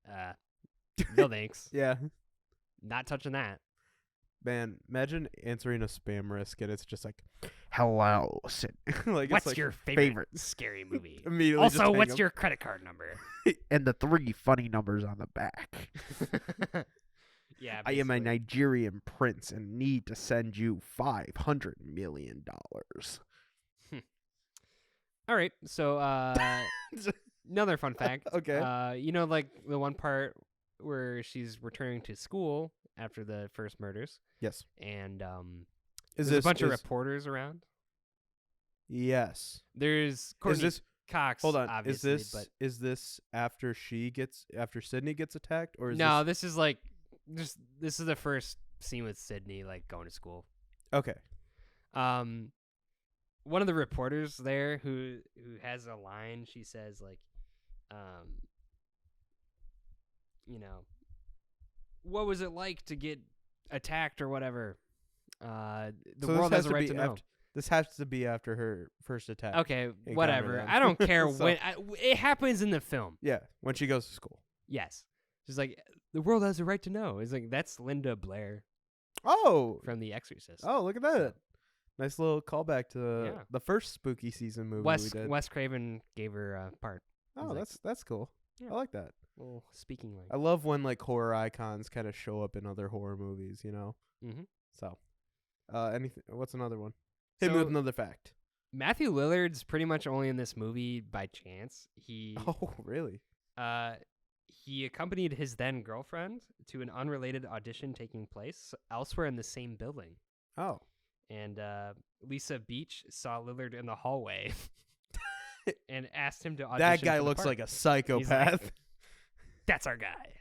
[SPEAKER 9] no thanks.
[SPEAKER 1] Yeah.
[SPEAKER 9] Not touching that.
[SPEAKER 1] Man, imagine answering a spam risk and it's just like, hello.
[SPEAKER 9] Like, what's your favorite scary movie?
[SPEAKER 1] Immediately.
[SPEAKER 9] Also, what's your credit card number?
[SPEAKER 10] And the 3 funny numbers on the back.
[SPEAKER 9] Yeah.
[SPEAKER 10] I am a Nigerian prince and need to send you $500 million.
[SPEAKER 9] All right. So, another fun fact.
[SPEAKER 1] Okay.
[SPEAKER 9] Like the one part where she's returning to school after the first murders.
[SPEAKER 1] Yes.
[SPEAKER 9] And
[SPEAKER 1] there's
[SPEAKER 9] a bunch of reporters around.
[SPEAKER 1] Yes.
[SPEAKER 9] There's Courtney Cox.
[SPEAKER 1] Hold on.
[SPEAKER 9] Obviously,
[SPEAKER 1] is this after Sydney gets attacked, or is
[SPEAKER 9] no? This is like this is the first scene with Sydney like going to school.
[SPEAKER 1] Okay.
[SPEAKER 9] One of the reporters there who has a line. She says like, what was it like to get attacked or whatever? The world has a right to know.
[SPEAKER 1] This has to be after her first attack.
[SPEAKER 9] Okay, whatever. I don't care when. It happens in the film.
[SPEAKER 1] Yeah, when she goes to school.
[SPEAKER 9] Yes. She's like, the world has a right to know. It's like, that's Linda Blair.
[SPEAKER 1] Oh.
[SPEAKER 9] From The Exorcist.
[SPEAKER 1] Oh, look at that. Nice little callback to the first spooky season movie we did.
[SPEAKER 9] Wes Craven gave her a part.
[SPEAKER 1] Oh, that's cool. Yeah. I like that.
[SPEAKER 9] Well, speaking like.
[SPEAKER 1] I love when like horror icons kind of show up in other horror movies,
[SPEAKER 9] Mm-hmm.
[SPEAKER 1] So, anything? What's another one? Hit me with another fact.
[SPEAKER 9] Matthew Lillard's pretty much only in this movie by chance. He
[SPEAKER 1] Oh, really?
[SPEAKER 9] he accompanied his then girlfriend to an unrelated audition taking place elsewhere in the same building.
[SPEAKER 1] Oh.
[SPEAKER 9] And Lisa Beach saw Lillard in the hallway and asked him to audition.
[SPEAKER 1] That guy
[SPEAKER 9] for the
[SPEAKER 1] looks
[SPEAKER 9] part.
[SPEAKER 1] like a psychopath.
[SPEAKER 9] He's like, that's our guy.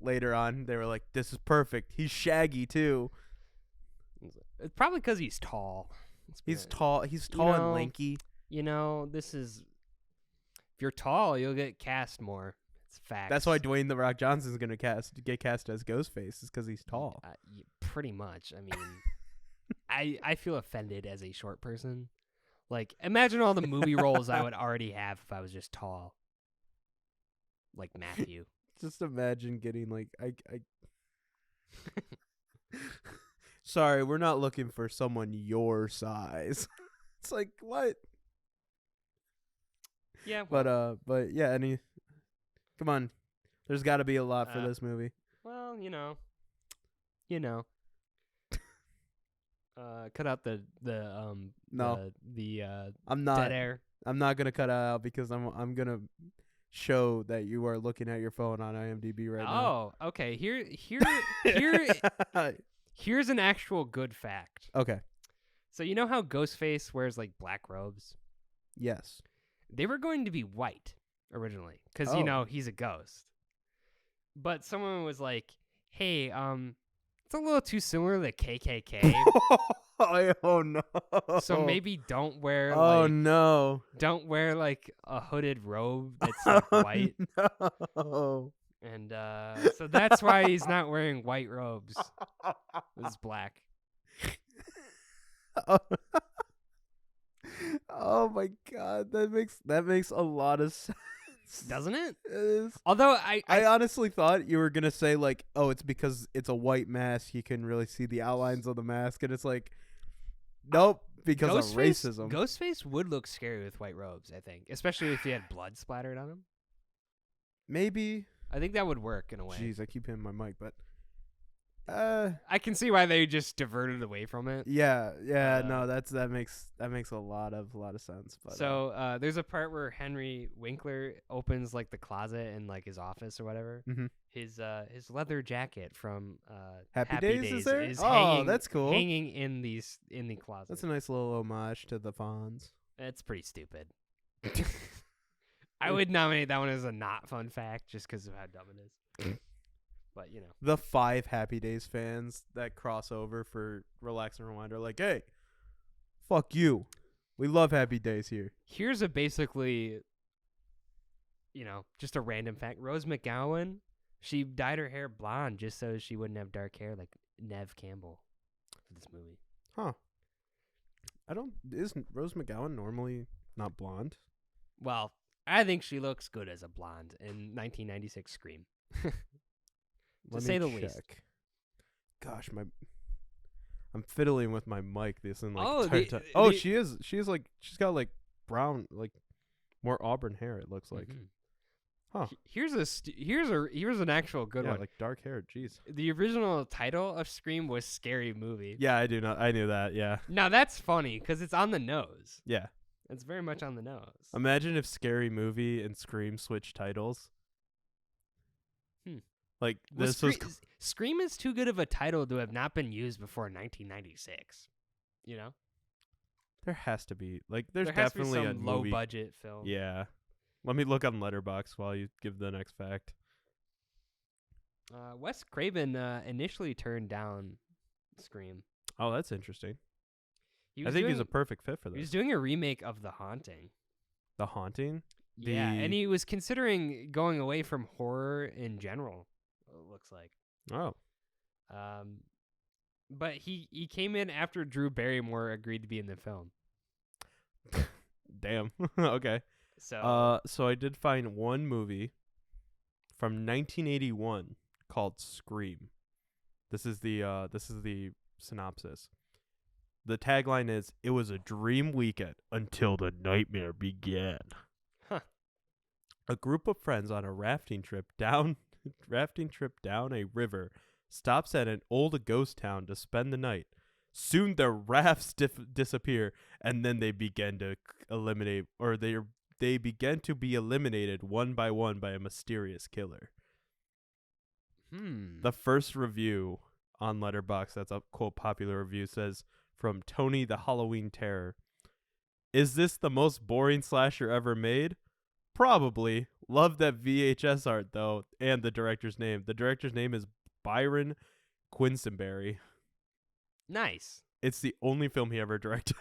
[SPEAKER 1] Later on, they were like, "This is perfect. He's shaggy too.
[SPEAKER 9] It's probably because he's tall.
[SPEAKER 1] He's tall. He's tall and lanky."
[SPEAKER 9] You know, this is. If you're tall, you'll get cast more. It's fact.
[SPEAKER 1] That's why Dwayne the Rock Johnson's gonna get cast as Ghostface, is because he's tall.
[SPEAKER 9] Pretty much. I mean, I feel offended as a short person. Like, imagine all the movie roles I would already have if I was just tall. Like Matthew.
[SPEAKER 1] Just imagine getting like I Sorry, we're not looking for someone your size. It's like, what?
[SPEAKER 9] Yeah. Well,
[SPEAKER 1] but yeah, come on. There's got to be a lot for this movie.
[SPEAKER 9] Well, you know. Cut out the
[SPEAKER 1] No.
[SPEAKER 9] the
[SPEAKER 1] I'm not.
[SPEAKER 9] dead air.
[SPEAKER 1] I'm not going to cut it out because I'm going to show that you are looking at your phone on IMDb right now.
[SPEAKER 9] Oh, okay. Here's an actual good fact.
[SPEAKER 1] Okay.
[SPEAKER 9] So you know how Ghostface wears like black robes?
[SPEAKER 1] Yes.
[SPEAKER 9] They were going to be white originally because he's a ghost. But someone was like, "Hey, it's a little too similar to the KKK."
[SPEAKER 1] Oh no.
[SPEAKER 9] So maybe don't wear don't wear like a hooded robe that's like white.
[SPEAKER 1] No.
[SPEAKER 9] And so that's why he's not wearing white robes. It's black.
[SPEAKER 1] Oh my god, that makes a lot of sense.
[SPEAKER 9] Doesn't it?
[SPEAKER 1] It is.
[SPEAKER 9] Although
[SPEAKER 1] I honestly thought you were gonna say like, oh, it's because it's a white mask, you can really see the outlines of the mask, and it's like, nope, because of racism.
[SPEAKER 9] Ghostface would look scary with white robes, I think, especially if he had blood splattered on him.
[SPEAKER 1] Maybe.
[SPEAKER 9] I think that would work in a way.
[SPEAKER 1] Jeez, I keep hitting my mic, but
[SPEAKER 9] I can see why they just diverted away from it.
[SPEAKER 1] Yeah, no, that makes a lot of sense. But
[SPEAKER 9] so there's a part where Henry Winkler opens like the closet in like his office or whatever.
[SPEAKER 1] Mm-hmm.
[SPEAKER 9] His leather jacket from
[SPEAKER 1] Happy Days is there?
[SPEAKER 9] Hanging,
[SPEAKER 1] that's cool.
[SPEAKER 9] Hanging in the closet.
[SPEAKER 1] That's a nice little homage to the Fonz.
[SPEAKER 9] It's pretty stupid. I would nominate that one as a not fun fact just because of how dumb it is. But, you know.
[SPEAKER 1] The 5 Happy Days fans that cross over for Relax and Rewind are like, hey, fuck you. We love Happy Days here.
[SPEAKER 9] Here's a basically, just a random fact. Rose McGowan, she dyed her hair blonde just so she wouldn't have dark hair like Neve Campbell for this movie.
[SPEAKER 1] Huh. Isn't Rose McGowan normally not blonde?
[SPEAKER 9] Well, I think she looks good as a blonde in 1996 Scream. To say the least.
[SPEAKER 1] Gosh, I'm fiddling with my mic this and like she is she's got like brown, like more auburn hair, it looks like.
[SPEAKER 9] Mm-hmm.
[SPEAKER 1] Huh.
[SPEAKER 9] Here's an actual good one.
[SPEAKER 1] Like dark hair, jeez.
[SPEAKER 9] The original title of Scream was Scary Movie.
[SPEAKER 1] Yeah, I knew that, yeah.
[SPEAKER 9] Now that's funny because it's on the nose.
[SPEAKER 1] Yeah.
[SPEAKER 9] It's very much on the nose.
[SPEAKER 1] Imagine if Scary Movie and Scream switched titles. Like this was
[SPEAKER 9] Scream is too good of a title to have not been used before 1996. You know,
[SPEAKER 1] there has to be there's
[SPEAKER 9] there has
[SPEAKER 1] definitely
[SPEAKER 9] to be some
[SPEAKER 1] a
[SPEAKER 9] low
[SPEAKER 1] movie.
[SPEAKER 9] budget film.
[SPEAKER 1] Yeah, let me look on Letterboxd while you give the next fact.
[SPEAKER 9] Wes Craven initially turned down Scream.
[SPEAKER 1] Oh, that's interesting. I think he's a perfect fit for this.
[SPEAKER 9] He was doing a remake of The Haunting.
[SPEAKER 1] The Haunting?
[SPEAKER 9] Yeah, and he was considering going away from horror in general, it looks like.
[SPEAKER 1] Oh.
[SPEAKER 9] But he came in after Drew Barrymore agreed to be in the film.
[SPEAKER 1] Damn. Okay.
[SPEAKER 9] So
[SPEAKER 1] I did find one movie from 1981 called Scream. This is the synopsis. The tagline is, "It was a dream weekend until the nightmare began."
[SPEAKER 9] Huh.
[SPEAKER 1] A group of friends on a rafting trip down a river stops at an old ghost town to spend the night. Soon their rafts disappear, and then they begin to eliminate, or they begin to be eliminated one by a mysterious killer. The first review on Letterboxd, that's a quote popular review, says, from Tony the Halloween Terror, "Is this the most boring slasher ever made? Probably. Love that VHS art though, and the director's name. The director's name is Byron Quinsonberry.
[SPEAKER 9] Nice.
[SPEAKER 1] It's the only film he ever directed."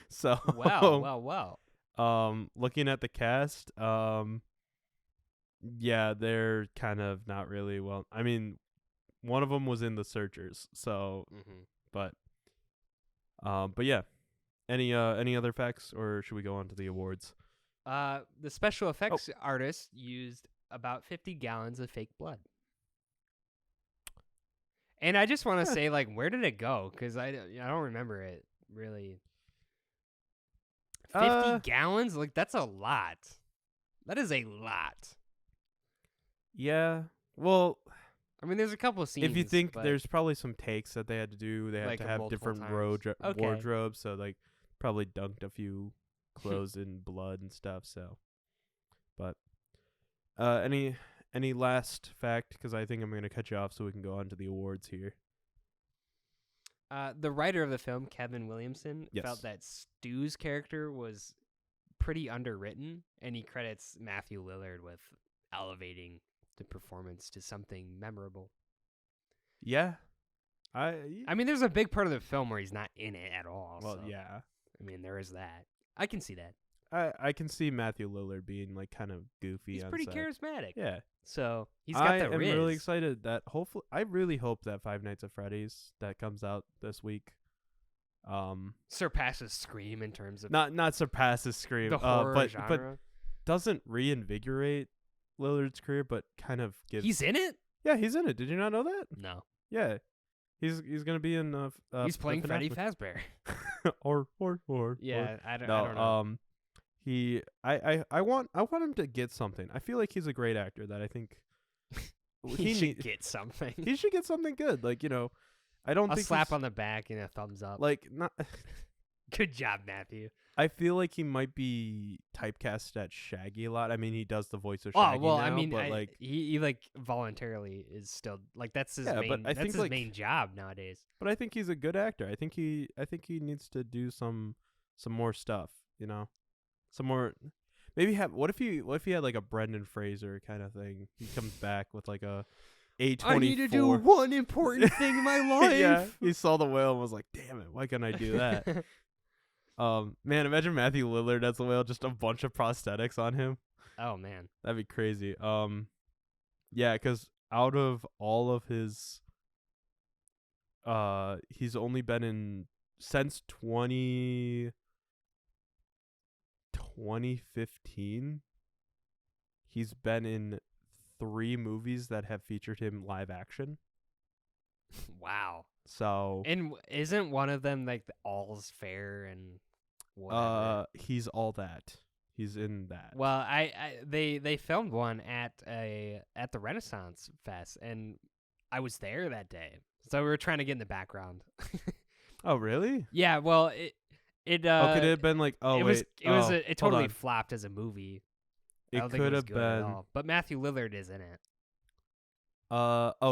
[SPEAKER 1] So
[SPEAKER 9] Wow.
[SPEAKER 1] looking at the cast, yeah, they're kind of not really well. I mean, one of them was in The Searchers, so but yeah. Any other facts, or should we go on to the awards?
[SPEAKER 9] The special effects artist used about 50 gallons of fake blood. And I just want to say, like, where did it go? Because I don't remember it really. 50 gallons? Like, that's a lot. That is a lot.
[SPEAKER 1] Yeah. Well,
[SPEAKER 9] I mean, there's a couple of scenes.
[SPEAKER 1] if you think there's probably some takes that they had to do, they had
[SPEAKER 9] like
[SPEAKER 1] to have
[SPEAKER 9] multiple
[SPEAKER 1] different
[SPEAKER 9] times.
[SPEAKER 1] wardrobes, so like probably dunked a few clothes in blood and stuff. So, but any last fact? Because I think I'm gonna cut you off so we can go on to the awards here.
[SPEAKER 9] The writer of the film, Kevin Williamson, felt that Stu's character was pretty underwritten, and he credits Matthew Lillard with elevating the performance to something memorable.
[SPEAKER 1] Yeah.
[SPEAKER 9] I mean, there's a big part of the film where he's not in it at all.
[SPEAKER 1] Well,
[SPEAKER 9] so,
[SPEAKER 1] yeah.
[SPEAKER 9] I mean, there is that. I can see that.
[SPEAKER 1] I can see Matthew Lillard being like kind of goofy.
[SPEAKER 9] He's
[SPEAKER 1] on
[SPEAKER 9] pretty
[SPEAKER 1] set.
[SPEAKER 9] charismatic.
[SPEAKER 1] Yeah.
[SPEAKER 9] So he's got the
[SPEAKER 1] I am
[SPEAKER 9] riz.
[SPEAKER 1] really excited that hopefully, I really hope that Five Nights at Freddy's that comes out this week,
[SPEAKER 9] surpasses Scream in terms of
[SPEAKER 1] not surpasses Scream,
[SPEAKER 9] the horror
[SPEAKER 1] but
[SPEAKER 9] genre.
[SPEAKER 1] Doesn't reinvigorate Lillard's career, but kind of gives.
[SPEAKER 9] He's in it?
[SPEAKER 1] Yeah, he's in it. Did you not know that?
[SPEAKER 9] No.
[SPEAKER 1] Yeah, he's gonna be in.
[SPEAKER 9] He's playing Freddy Fazbear.
[SPEAKER 1] or
[SPEAKER 9] yeah, I don't
[SPEAKER 1] no,
[SPEAKER 9] know.
[SPEAKER 1] I want him to get something. I feel like he's a great actor that I think
[SPEAKER 9] he should get something.
[SPEAKER 1] He should get something good. Like, I don't think
[SPEAKER 9] a slap on the back and a thumbs up.
[SPEAKER 1] Like, not.
[SPEAKER 9] Good job, Matthew.
[SPEAKER 1] I feel like he might be typecast at Shaggy a lot. I mean, he does the voice of Shaggy
[SPEAKER 9] well,
[SPEAKER 1] now,
[SPEAKER 9] I mean,
[SPEAKER 1] but like
[SPEAKER 9] he like voluntarily is still like that's his main.
[SPEAKER 1] but I
[SPEAKER 9] that's
[SPEAKER 1] think,
[SPEAKER 9] his
[SPEAKER 1] like,
[SPEAKER 9] main job nowadays.
[SPEAKER 1] But I think he's a good actor. I think he needs to do some more stuff. Some more. Maybe what if he had like a Brendan Fraser kind of thing? He comes back with like a A24.
[SPEAKER 9] I need to do one important thing in my life.
[SPEAKER 1] Yeah, he saw the whale and was like, "Damn it, why can't I do that?" Man, imagine Matthew Lillard as a whale, just a bunch of prosthetics on him.
[SPEAKER 9] Oh man,
[SPEAKER 1] that'd be crazy. Yeah, because out of all of his, he's only been in since 2015. He's been in 3 movies that have featured him live action.
[SPEAKER 9] Wow.
[SPEAKER 1] So,
[SPEAKER 9] and isn't one of them like the All's Fair and whatever?
[SPEAKER 1] He's all that. He's in that.
[SPEAKER 9] Well, they filmed one at the Renaissance Fest, and I was there that day, so we were trying to get in the background.
[SPEAKER 1] Oh, really?
[SPEAKER 9] Yeah. Well, it
[SPEAKER 1] could it have been like
[SPEAKER 9] it totally flopped as a movie.
[SPEAKER 1] It could have been,
[SPEAKER 9] but Matthew Lillard is in it.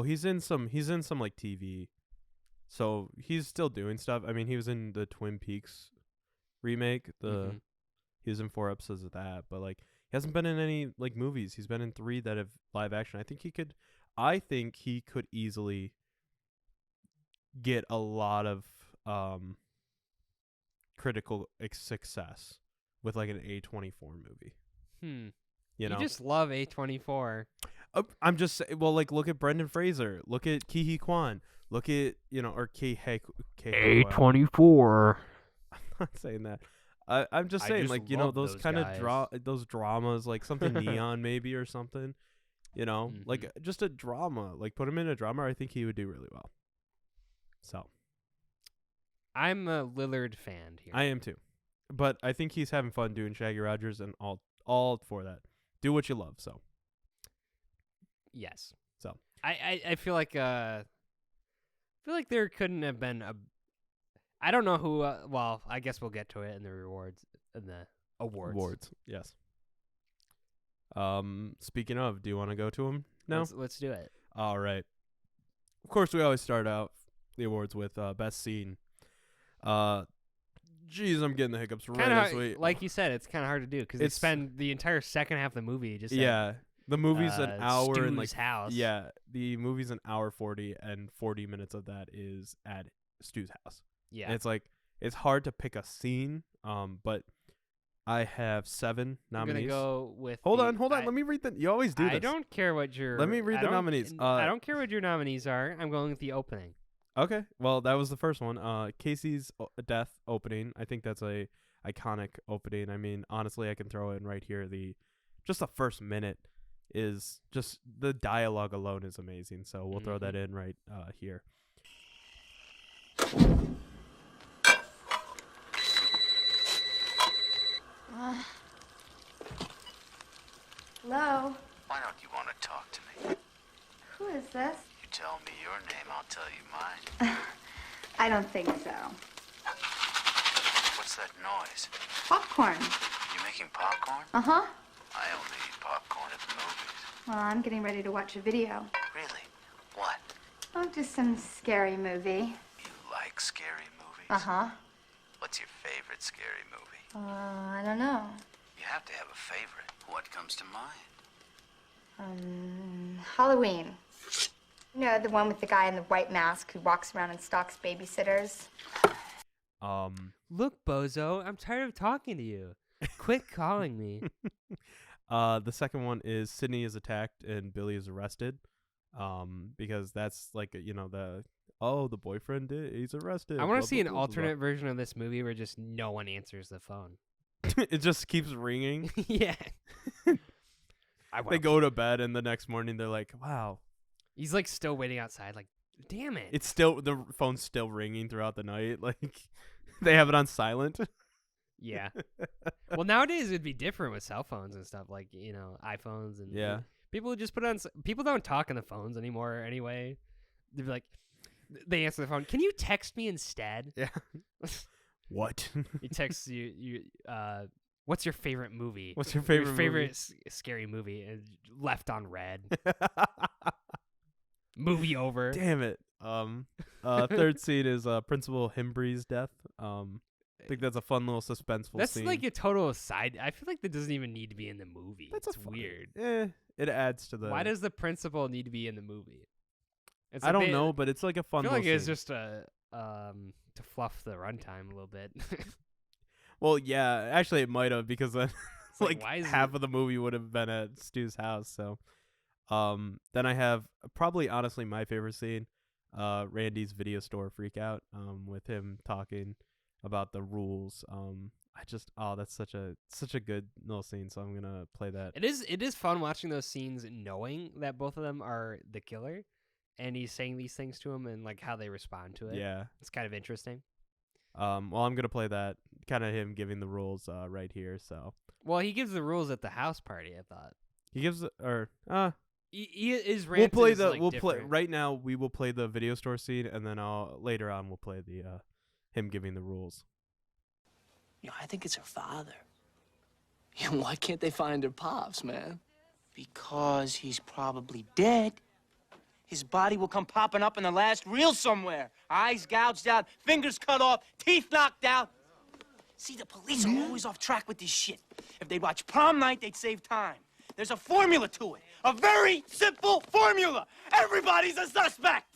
[SPEAKER 1] He's in some like TV. So he's still doing stuff. I mean, he was in the Twin Peaks remake. He was in 4 episodes of that, but like he hasn't been in any like movies. He's been in 3 that have live action. I think he could easily get a lot of critical success with like an A24 movie. You
[SPEAKER 9] just love A24.
[SPEAKER 1] I'm just saying, well, like, look at Brendan Fraser, look at Ki-hee Kwan, look at, or
[SPEAKER 9] A24.
[SPEAKER 1] I'm not saying that. I'm just saying, like, those kind of those dramas, like something Neon maybe or something, like just a drama, like put him in a drama. I think he would do really well. So
[SPEAKER 9] I'm a Lillard fan here.
[SPEAKER 1] I am too, but I think he's having fun doing Shaggy Rogers and all for that. Do what you love. So.
[SPEAKER 9] Yes.
[SPEAKER 1] So
[SPEAKER 9] I feel like feel like there couldn't have been a. I don't know who. Well, I guess we'll get to it in the rewards, in the awards.
[SPEAKER 1] Awards, yes. Speaking of, do you want to go to them now?
[SPEAKER 9] Let's do it.
[SPEAKER 1] All right. Of course, we always start out the awards with best scene. Jeez, I'm getting the hiccups right away.
[SPEAKER 9] Like you said, it's kind of hard to do because they spend the entire second half of the movie just
[SPEAKER 1] the movie's an hour
[SPEAKER 9] Stu's
[SPEAKER 1] and like
[SPEAKER 9] house.
[SPEAKER 1] Yeah, the movie's an hour 40, and 40 minutes of that is at Stu's house.
[SPEAKER 9] Yeah,
[SPEAKER 1] and it's like it's hard to pick a scene. But I have 7 nominees.
[SPEAKER 9] I'm gonna go with.
[SPEAKER 1] Hold on. Let me read you always do this.
[SPEAKER 9] I don't care what your.
[SPEAKER 1] Let me read the nominees.
[SPEAKER 9] I don't care what your nominees are. I'm going with the opening.
[SPEAKER 1] Okay, well that was the first one. Casey's death opening. I think that's a iconic opening. I mean, honestly, I can throw it in right here. Just the first minute is just the dialogue alone is amazing. So we'll throw that in right here.
[SPEAKER 4] Hello?
[SPEAKER 5] Why don't you want to talk to me?
[SPEAKER 4] Who is this?
[SPEAKER 5] You tell me your name, I'll tell you mine.
[SPEAKER 4] I don't think so.
[SPEAKER 5] What's that noise?
[SPEAKER 4] Popcorn.
[SPEAKER 5] You making popcorn?
[SPEAKER 4] Uh-huh.
[SPEAKER 5] I only eat popcorn at the movies.
[SPEAKER 4] Well, I'm getting ready to watch a video.
[SPEAKER 5] Really? What?
[SPEAKER 4] Oh, just some scary movie.
[SPEAKER 5] You like scary movies?
[SPEAKER 4] Uh-huh.
[SPEAKER 5] What's your favorite scary movie?
[SPEAKER 4] I don't know.
[SPEAKER 5] You have to have a favorite. What comes to mind?
[SPEAKER 4] Halloween. You know, the one with the guy in the white mask who walks around and stalks babysitters?
[SPEAKER 9] Look, Bozo, I'm tired of talking to you. Quit calling me.
[SPEAKER 1] The second one is Sydney is attacked and Billy is arrested. Because that's like, the boyfriend he's arrested.
[SPEAKER 9] I want to see an alternate version of this movie where just no one answers the phone.
[SPEAKER 1] It just keeps ringing.
[SPEAKER 9] Yeah.
[SPEAKER 1] They go to bed and the next morning they're like, wow.
[SPEAKER 9] He's like still waiting outside, like, damn it.
[SPEAKER 1] It's still, the phone's still ringing throughout the night. Like, they have it on silent.
[SPEAKER 9] Yeah. Well, nowadays it'd be different with cell phones and stuff, like, iPhones and
[SPEAKER 1] yeah.
[SPEAKER 9] People just put on. People don't talk on the phones anymore anyway. They'd be like, they answer the phone. Can you text me instead?
[SPEAKER 1] Yeah. What?
[SPEAKER 9] He texts you. What's your favorite movie?
[SPEAKER 1] What's your favorite movie?
[SPEAKER 9] Scary movie? And left on red. Movie over.
[SPEAKER 1] Damn it. Third scene is Principal Himbree's death. I think that's a fun little suspenseful
[SPEAKER 9] that's
[SPEAKER 1] scene.
[SPEAKER 9] Like a total side. I feel like that doesn't even need to be in the movie. That's weird.
[SPEAKER 1] It adds to the.
[SPEAKER 9] Why does the principal need to be in the movie?
[SPEAKER 1] I don't know, but it's like a fun.
[SPEAKER 9] I feel like it's
[SPEAKER 1] scene.
[SPEAKER 9] just to fluff the runtime a little bit.
[SPEAKER 1] Well, yeah, actually it might have because then like
[SPEAKER 9] why is
[SPEAKER 1] half of the movie would have been at Stu's house. So, then I have probably honestly my favorite scene, Randy's video store freak out, with him talking about the rules. That's such a good little scene. So I'm gonna play that.
[SPEAKER 9] It is fun watching those scenes, knowing that both of them are the killer, and he's saying these things to him and like how they respond to it.
[SPEAKER 1] Yeah,
[SPEAKER 9] it's kind of interesting.
[SPEAKER 1] Well, I'm gonna play that, kind of him giving the rules right here. So.
[SPEAKER 9] Well, he gives the rules at the house party. I thought
[SPEAKER 1] he gives
[SPEAKER 9] he is.
[SPEAKER 1] We'll play the.
[SPEAKER 9] Like,
[SPEAKER 1] we'll
[SPEAKER 9] different.
[SPEAKER 1] play right now. We will play the video store scene, and then later on we'll play the him giving the rules.
[SPEAKER 11] I think it's her father. Why can't they find her pops, man?
[SPEAKER 7] Because he's probably dead. His body will come popping up in the last reel somewhere. Eyes gouged out, fingers cut off, teeth knocked out. See, the police are always off track with this shit. If they'd watch prom night, they'd save time. There's a formula to it. A very simple formula. Everybody's a suspect.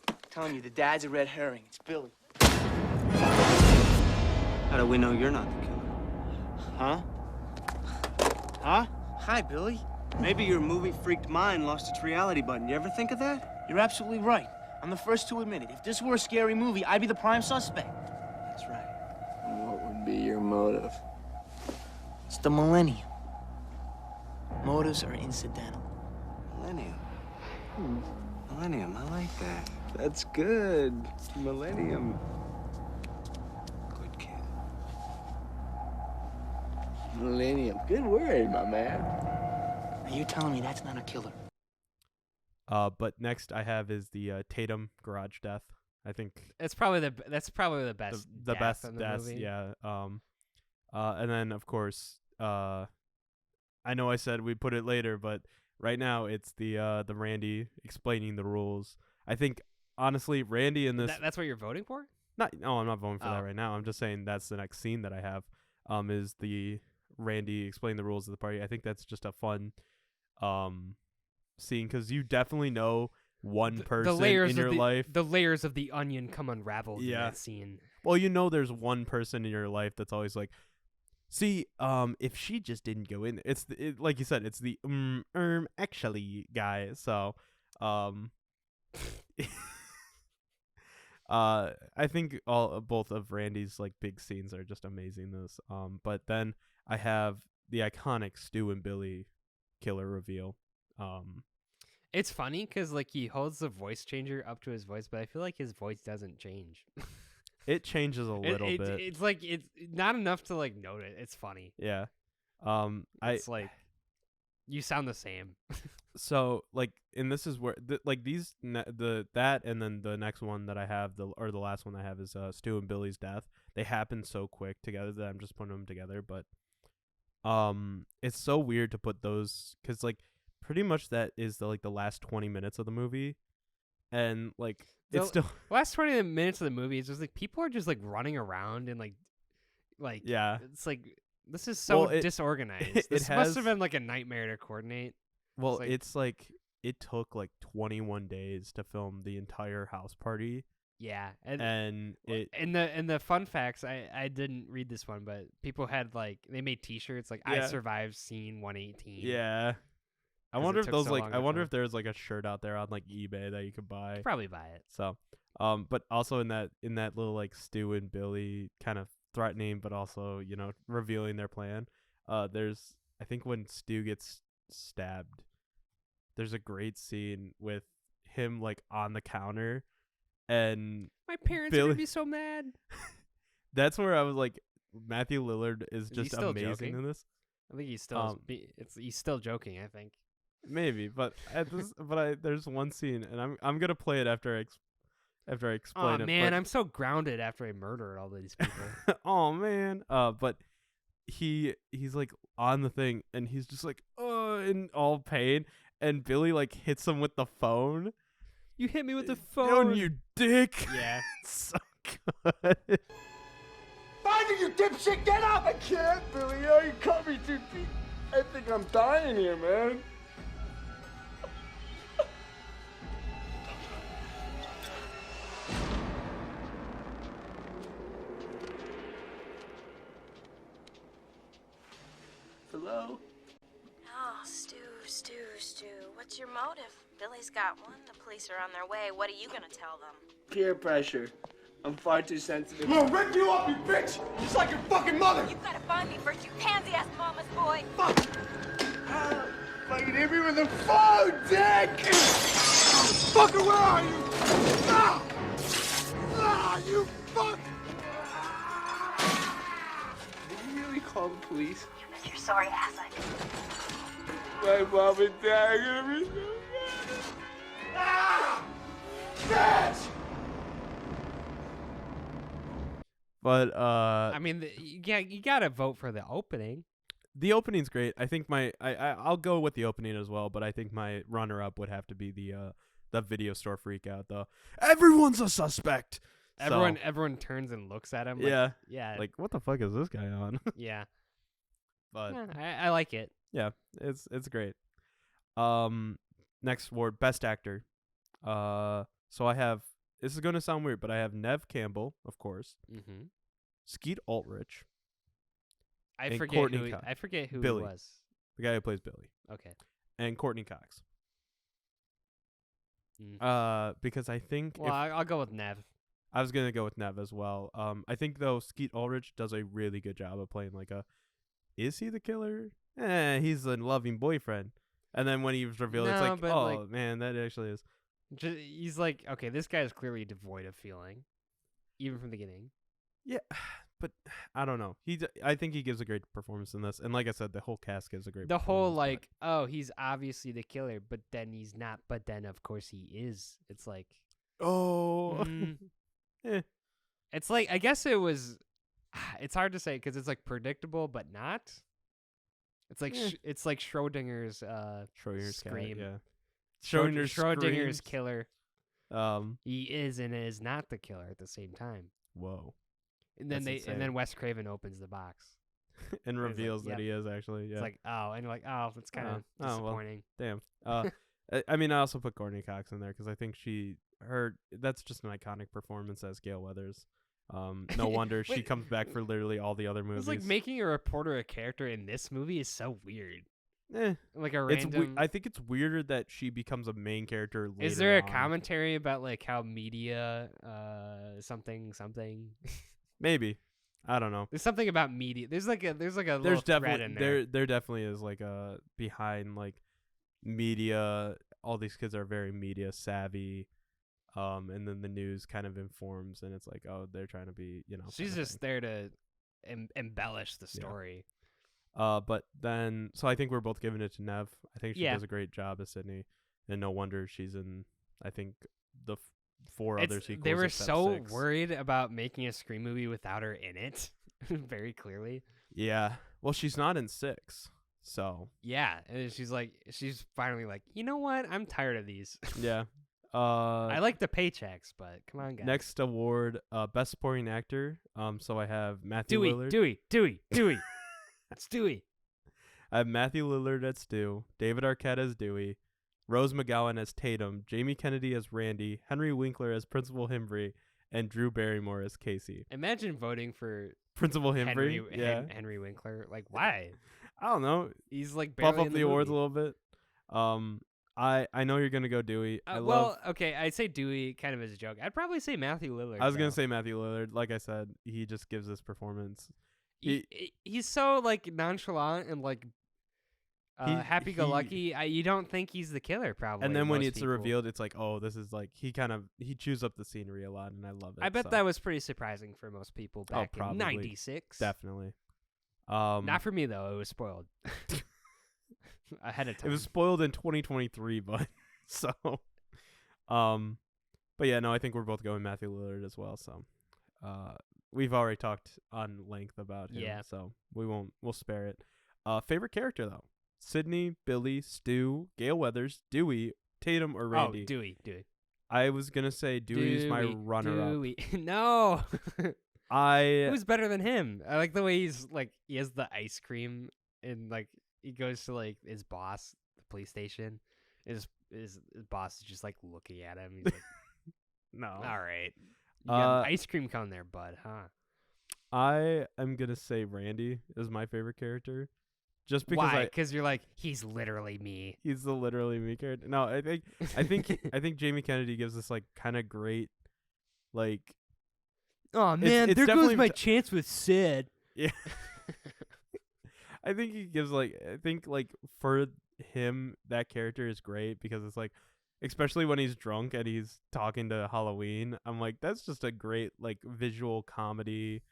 [SPEAKER 7] I'm telling you, the dad's a red herring. It's Billy.
[SPEAKER 11] How do we know you're not the killer?
[SPEAKER 7] Huh? Huh?
[SPEAKER 11] Hi, Billy. Maybe your movie-freaked mind lost its reality button. You ever think of that?
[SPEAKER 7] You're absolutely right. I'm the first to admit it. If this were a scary movie, I'd be the prime suspect.
[SPEAKER 11] That's right. What would be your motive?
[SPEAKER 7] It's the millennium. Motives are incidental.
[SPEAKER 11] Millennium. Millennium, I like that. That's good. Millennium. Good kid. Millennium. Good word, my man.
[SPEAKER 7] Are you telling me that's not a killer?
[SPEAKER 1] But next I have is the Tatum garage death. I think
[SPEAKER 9] That's probably the best.
[SPEAKER 1] the
[SPEAKER 9] death
[SPEAKER 1] best
[SPEAKER 9] in the
[SPEAKER 1] death.
[SPEAKER 9] movie.
[SPEAKER 1] Yeah. And then of course, I know I said we put it later, but right now it's the Randy explaining the rules. I think honestly, Randy in this.
[SPEAKER 9] That's what you're voting for?
[SPEAKER 1] No, I'm not voting for that
[SPEAKER 9] Oh.
[SPEAKER 1] right now. I'm just saying that's the next scene that I have. Is the Randy explain the rules of the party. I think that's just a fun scene because you definitely know one person in your life.
[SPEAKER 9] The layers of the onion come unraveled in that scene.
[SPEAKER 1] Well, you know there's one person in your life that's always like, see, if she just didn't go in, like you said, it's the actually guy. So, I think both of Randy's like big scenes are just amazing. But then I have the iconic Stu and Billy killer reveal.
[SPEAKER 9] It's funny because like he holds the voice changer up to his voice, but I feel like his voice doesn't change.
[SPEAKER 1] It changes a little bit.
[SPEAKER 9] It's like it's not enough to like note it. It's funny.
[SPEAKER 1] Yeah.
[SPEAKER 9] It's like you sound the same.
[SPEAKER 1] So like, and this is where that and then the next one that I have the last one I have is Stu and Billy's death. They happen so quick together that I'm just putting them together. But it's so weird to put those because like pretty much that is the last 20 minutes of the movie, and like it's still
[SPEAKER 9] last 20 minutes of the movie is just like people are just like running around and like
[SPEAKER 1] yeah.
[SPEAKER 9] It's like this is so disorganized. This must have been like a nightmare to coordinate.
[SPEAKER 1] Well, it's like it took like 21 days to film the entire house party.
[SPEAKER 9] Yeah,
[SPEAKER 1] and
[SPEAKER 9] the fun facts, I didn't read this one, but people had like they made T-shirts like I survived scene 118.
[SPEAKER 1] Yeah, I wonder if those if there's like a shirt out there on like eBay that you could buy.
[SPEAKER 9] Could probably buy it.
[SPEAKER 1] So, but also in that little like Stu and Billy kind of threatening, but also revealing their plan. There's I think when Stu gets stabbed, there's a great scene with him like on the counter, and
[SPEAKER 9] my parents are gonna be so mad.
[SPEAKER 1] That's where I was like, Matthew Lillard is just amazing
[SPEAKER 9] joking?
[SPEAKER 1] in this.
[SPEAKER 9] I think he's still he's still joking. I think
[SPEAKER 1] maybe, but there's one scene, and I'm gonna play it after I explain it.
[SPEAKER 9] Oh man, I'm so grounded after I murdered all these people.
[SPEAKER 1] Oh man, but he's like on the thing, and he's just like in all pain, and Billy like hits him with the phone.
[SPEAKER 9] You hit me with the phone,
[SPEAKER 1] you dick.
[SPEAKER 9] Yeah,
[SPEAKER 1] so good.
[SPEAKER 8] Find it, you dipshit! Get up! I can't, Billy. You cut me too deep. I think I'm dying here, man. Hello?
[SPEAKER 6] Oh, Stu. What's your motive? Billy's got one. The police are on their way. What are you gonna tell them?
[SPEAKER 8] Peer pressure. I'm far too sensitive. I'm gonna rip you up, you bitch! Just like your fucking mother!
[SPEAKER 6] You gotta find me first, you pansy-ass mama's boy!
[SPEAKER 8] Fuck! Fucking hit me with the phone, dick! Fucker, where are you? Ah! Ah, you fuck! Did you really call the police?
[SPEAKER 6] You missed your sorry ass,
[SPEAKER 8] My mom and dad are gonna be so mad. Ah! Bitch!
[SPEAKER 1] But
[SPEAKER 9] I mean, you gotta vote for the opening.
[SPEAKER 1] The opening's great. I think I'll go with the opening as well, but I think my runner-up would have to be the video store freak out though. Everyone's a suspect.
[SPEAKER 9] Everyone turns and looks at him. Like, yeah.
[SPEAKER 1] Like, what the fuck is this guy on?
[SPEAKER 9] Yeah.
[SPEAKER 1] But
[SPEAKER 9] I like it.
[SPEAKER 1] Yeah, it's great. Next award, best actor. So I have. This is gonna sound weird, but I have Nev Campbell, of course.
[SPEAKER 9] Mm-hmm.
[SPEAKER 1] Skeet Ulrich.
[SPEAKER 9] I forget who
[SPEAKER 1] Billy,
[SPEAKER 9] he was.
[SPEAKER 1] The guy who plays Billy.
[SPEAKER 9] Okay.
[SPEAKER 1] And Courtney Cox. Because I think.
[SPEAKER 9] Well, I'll go with Nev.
[SPEAKER 1] I was gonna go with Nev as well. I think though Skeet Ulrich does a really good job of playing like a. Is he the killer? He's a loving boyfriend. And then when he was revealed, it's like, oh man, that actually is.
[SPEAKER 9] He's like, okay, this guy is clearly devoid of feeling, even from the beginning.
[SPEAKER 1] Yeah, but I don't know. I think he gives a great performance in this, and like I said, the whole cast gives a great.
[SPEAKER 9] The whole
[SPEAKER 1] performance,
[SPEAKER 9] oh, he's obviously the killer, but then he's not. But then of course he is. It's like,
[SPEAKER 1] oh,
[SPEAKER 9] mm. It's like, I guess it was. It's hard to say because it's like predictable, but not. It's like it's like Schrodinger's Scream.
[SPEAKER 1] Cat, yeah.
[SPEAKER 9] Schrodinger's
[SPEAKER 1] screams.
[SPEAKER 9] killer. He is and is not the killer at the same time.
[SPEAKER 1] Whoa.
[SPEAKER 9] And then
[SPEAKER 1] That's insane.
[SPEAKER 9] and then Wes Craven opens the box
[SPEAKER 1] and reveals
[SPEAKER 9] like,
[SPEAKER 1] that he is actually. Yeah.
[SPEAKER 9] It's like, oh, and you're like, oh, it's kind of disappointing.
[SPEAKER 1] Well, damn. I mean, I also put Courtney Cox in there because I think that's just an iconic performance as Gale Weathers. No wonder she comes back for literally all the other movies.
[SPEAKER 9] It's like making a reporter a character in this movie is so weird. Like a
[SPEAKER 1] it's
[SPEAKER 9] random.
[SPEAKER 1] I think it's weirder that she becomes a main character later.
[SPEAKER 9] Is there a
[SPEAKER 1] on.
[SPEAKER 9] commentary about like how media, something?
[SPEAKER 1] Maybe. I don't know.
[SPEAKER 9] There's something about media. There's like a
[SPEAKER 1] There's
[SPEAKER 9] little thread
[SPEAKER 1] definitely
[SPEAKER 9] in there.
[SPEAKER 1] there definitely is like a behind like media. All these kids are very media savvy. And then the news kind of informs, and it's like, oh, they're trying to be,
[SPEAKER 9] She's just there to embellish the story.
[SPEAKER 1] But then, so I think we're both giving it to Nev. I think she
[SPEAKER 9] Yeah.
[SPEAKER 1] does a great job as Sydney, and no wonder she's in. I think the 4 other sequels.
[SPEAKER 9] They were
[SPEAKER 1] except
[SPEAKER 9] so
[SPEAKER 1] 6.
[SPEAKER 9] worried about making a Scream movie without her in it, very clearly.
[SPEAKER 1] Yeah, well, she's not in 6, so
[SPEAKER 9] Yeah, and she's finally like, you know what? I'm tired of these.
[SPEAKER 1] yeah.
[SPEAKER 9] I like the paychecks, but come on, guys.
[SPEAKER 1] Next award, Best Supporting Actor. So I have Matthew Lillard.
[SPEAKER 9] Dewey. It's Dewey.
[SPEAKER 1] I have Matthew Lillard as Stu, David Arquette as Dewey, Rose McGowan as Tatum, Jamie Kennedy as Randy, Henry Winkler as Principal Himbry, and Drew Barrymore as Casey.
[SPEAKER 9] Imagine voting for
[SPEAKER 1] Principal Himbry.
[SPEAKER 9] Henry Winkler. Like, why?
[SPEAKER 1] I don't know.
[SPEAKER 9] He's like
[SPEAKER 1] buff
[SPEAKER 9] barely
[SPEAKER 1] up
[SPEAKER 9] in
[SPEAKER 1] the awards a
[SPEAKER 9] movie.
[SPEAKER 1] little bit. I know you're gonna go Dewey.
[SPEAKER 9] Okay, I'd say Dewey kind of as a joke. I'd probably say Matthew Lillard.
[SPEAKER 1] I was gonna say Matthew Lillard. Like I said, he just gives this performance.
[SPEAKER 9] He's so like nonchalant and like happy-go-lucky. You don't think he's the killer, probably.
[SPEAKER 1] And then when
[SPEAKER 9] most
[SPEAKER 1] it's
[SPEAKER 9] people.
[SPEAKER 1] revealed, it's like, oh, this is like he chews up the scenery a lot, and I love it.
[SPEAKER 9] I bet that was pretty surprising for most people back in '96.
[SPEAKER 1] Definitely.
[SPEAKER 9] Not for me though. It was spoiled ahead of time.
[SPEAKER 1] It was spoiled in 2023, but so. But yeah, no, I think we're both going Matthew Lillard as well. So, we've already talked on length about him.
[SPEAKER 9] Yeah.
[SPEAKER 1] So we'll spare it. Favorite character though: Sydney, Billy, Stu, Gale Weathers, Dewey, Tatum, or Randy.
[SPEAKER 9] Oh, Dewey.
[SPEAKER 1] I was gonna say Dewey is my runner-up.
[SPEAKER 9] No. Who's better than him? I like the way he has the ice cream and like he goes to like his boss, the police station. His boss is just like looking at him. He's like,
[SPEAKER 1] no.
[SPEAKER 9] All right. You got an ice cream cone there, bud, huh?
[SPEAKER 1] I am gonna say Randy is my favorite character. Just because
[SPEAKER 9] Why? Because you're like, he's literally me.
[SPEAKER 1] He's the literally me character. No, I think Jamie Kennedy gives this like kind of great, like.
[SPEAKER 9] Oh man,
[SPEAKER 1] it's
[SPEAKER 9] there goes
[SPEAKER 1] definitely
[SPEAKER 9] my chance with Sid.
[SPEAKER 1] Yeah. I think he gives like for him that character is great because it's like, especially when he's drunk and he's talking to Halloween. I'm like, that's just a great like visual comedy.